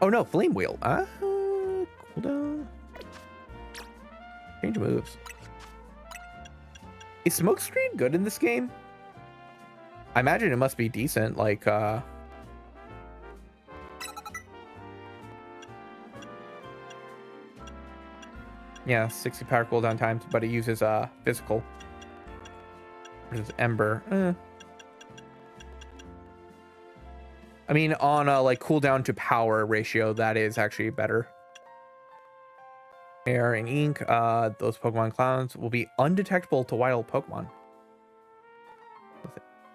Oh no, flame wheel. Ah. Cooldown. Change moves. Is smoke screen good in this game? I imagine it must be decent. Like, yeah, 60 power cooldown times, but it uses physical. There's Ember. I mean, on a like cooldown to power ratio, that is actually better. Air and ink, those Pokemon clowns will be undetectable to wild Pokemon.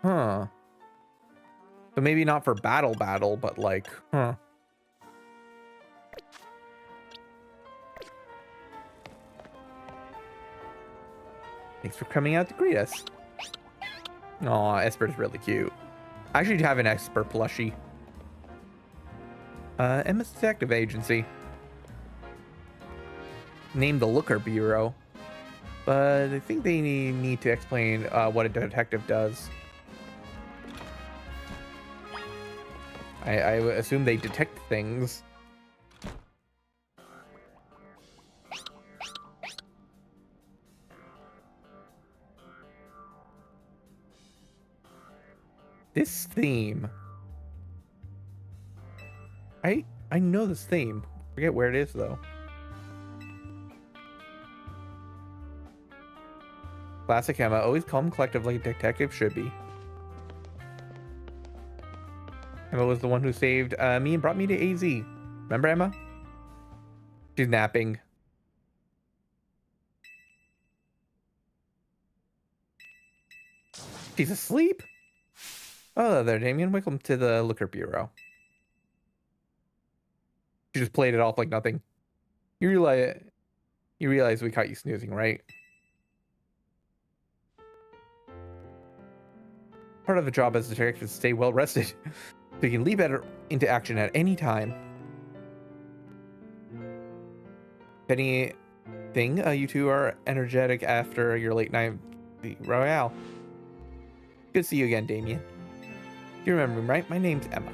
Huh. So maybe not for battle, but like, huh. Thanks for coming out to greet us. Aw, Esper's really cute. I actually have an Esper plushie. Emma's Detective Agency. Named the Looker Bureau. But I think they need to explain what a detective does. I assume they detect things. This theme. I know this theme. Forget where it is though. Classic Emma, always calm, collective like a detective should be. Emma was the one who saved me and brought me to AZ. Remember Emma? She's napping. She's asleep? Oh, there, Damien. Welcome to the Liquor Bureau. She just played it off like nothing. You realize we caught you snoozing, right? Part of the job as a detective is to stay well rested, so you can leap into action at any time. If anything, you two are energetic after your late night royale. Good to see you again, Damien. You remember me, right? My name's Emma.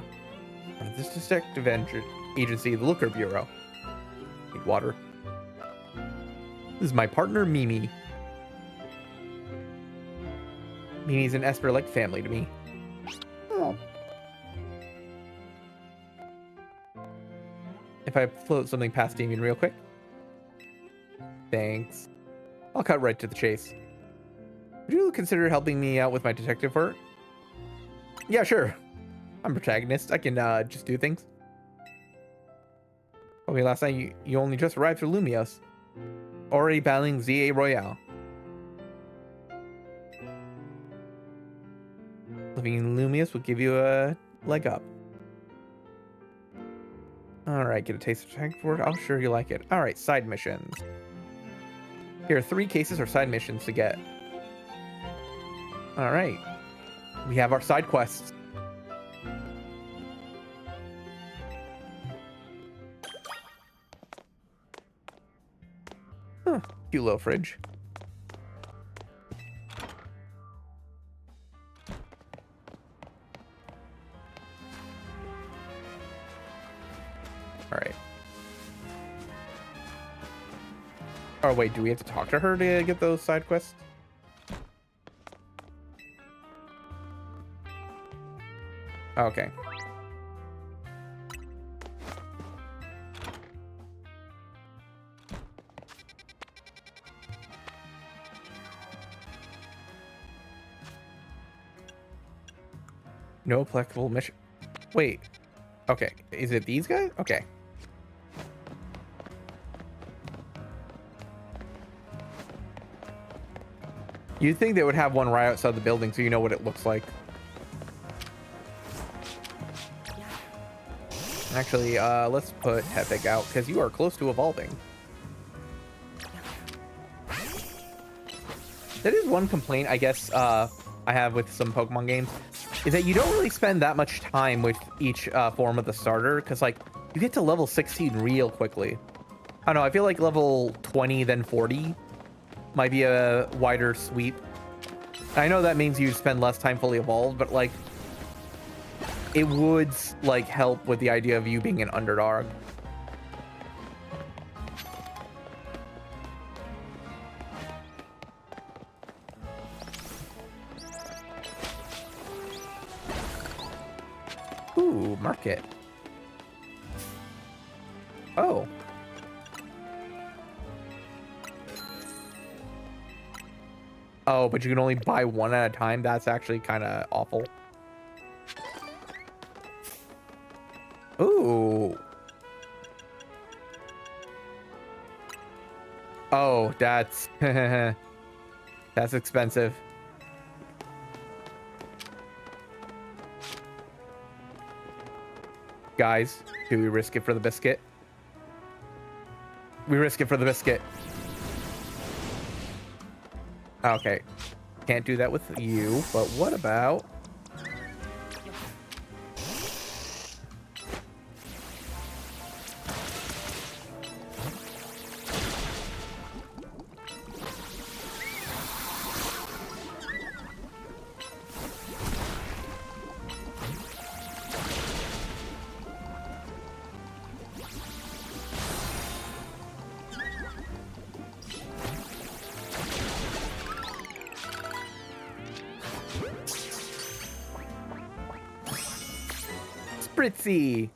I'm this detective agency, the Looker Bureau. Need water. This is my partner, Mimi. Mimi's an Esper like family to me. Oh. If I float something past Damien real quick. Thanks. I'll cut right to the chase. Would you consider helping me out with my detective work? Yeah, sure. I'm protagonist. I can just do things. Okay, last night you only just arrived from Lumios. Already battling ZA Royale. Living in Lumios will give you a leg up. Alright, get a taste of detective work. I'm sure you like it. Alright, side missions. Here are 3 cases or side missions to get. Alright. We have our side quests. Huh, cute little fridge. Alright. Oh wait, do we have to talk to her to get those side quests? Okay. No applicable mission. Wait. Okay. Is it these guys? Okay. You'd think they would have one right outside the building so you know what it looks like. Actually, let's put Tepig out because you are close to evolving. That is one complaint, I guess, I have with some Pokemon games, is that you don't really spend that much time with each form of the starter because, like, you get to level 16 real quickly. I don't know, I feel like level 20, then 40 might be a wider sweep. I know that means you spend less time fully evolved, but, like, it would, like, help with the idea of you being an underdog. Ooh, market. Oh. Oh, but you can only buy one at a time? That's actually kind of awful. Ooh. Oh, that's... that's expensive. Guys, do we risk it for the biscuit? We risk it for the biscuit. Okay. Can't do that with you, but what about... Spritzy.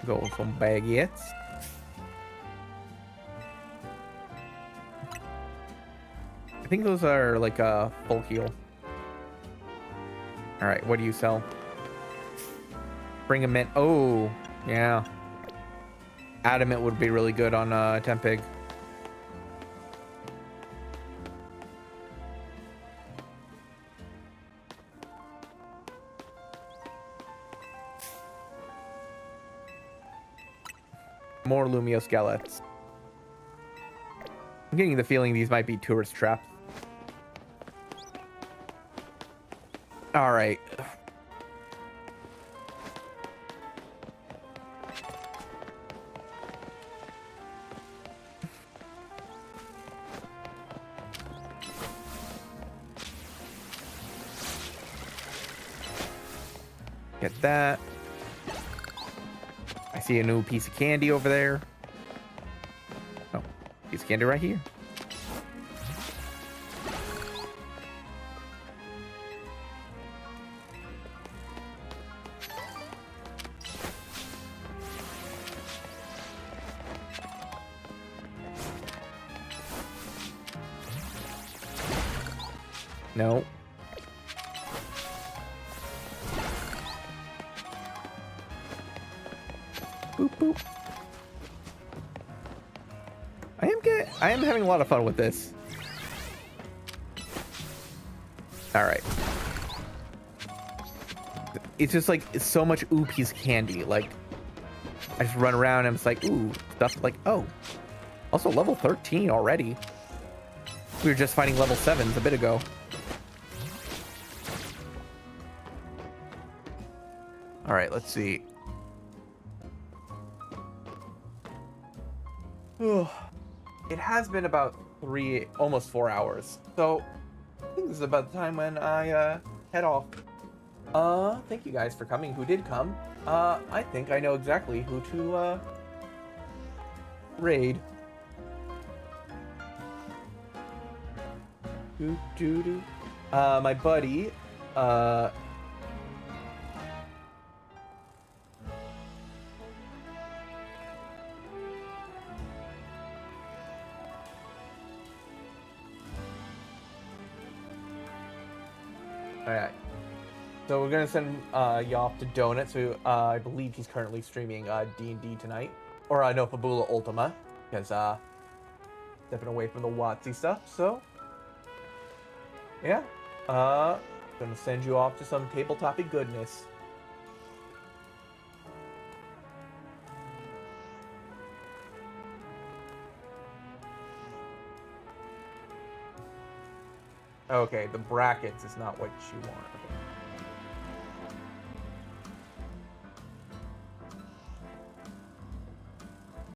Go some baguettes. I think those are like a full heal. All right, what do you sell? Bring a mint. Oh, yeah. Adamant would be really good on Tempig. More Lumio skeletons. I'm getting the feeling these might be tourist traps. All right. Get that. I see a new piece of candy over there. Oh, piece of candy right here. No. Boop, boop. I am having a lot of fun with this. All right. It's just like, it's so much ooh piece of candy. Like, I just run around and it's like, ooh, stuff like, oh. Also level 13 already. We were just fighting level 7s a bit ago. All right, let's see. It has been about almost 4 hours. So I think this is about the time when I head off. Thank you guys for coming who did come. I think I know exactly who to raid. My buddy, alright. So we're gonna send you off to Donut. So I believe he's currently streaming D&D tonight, or no, Fabula Ultima, because stepping away from the WotC stuff. So yeah, gonna send you off to some tabletop-y goodness. Okay, the brackets is not what you want. Okay.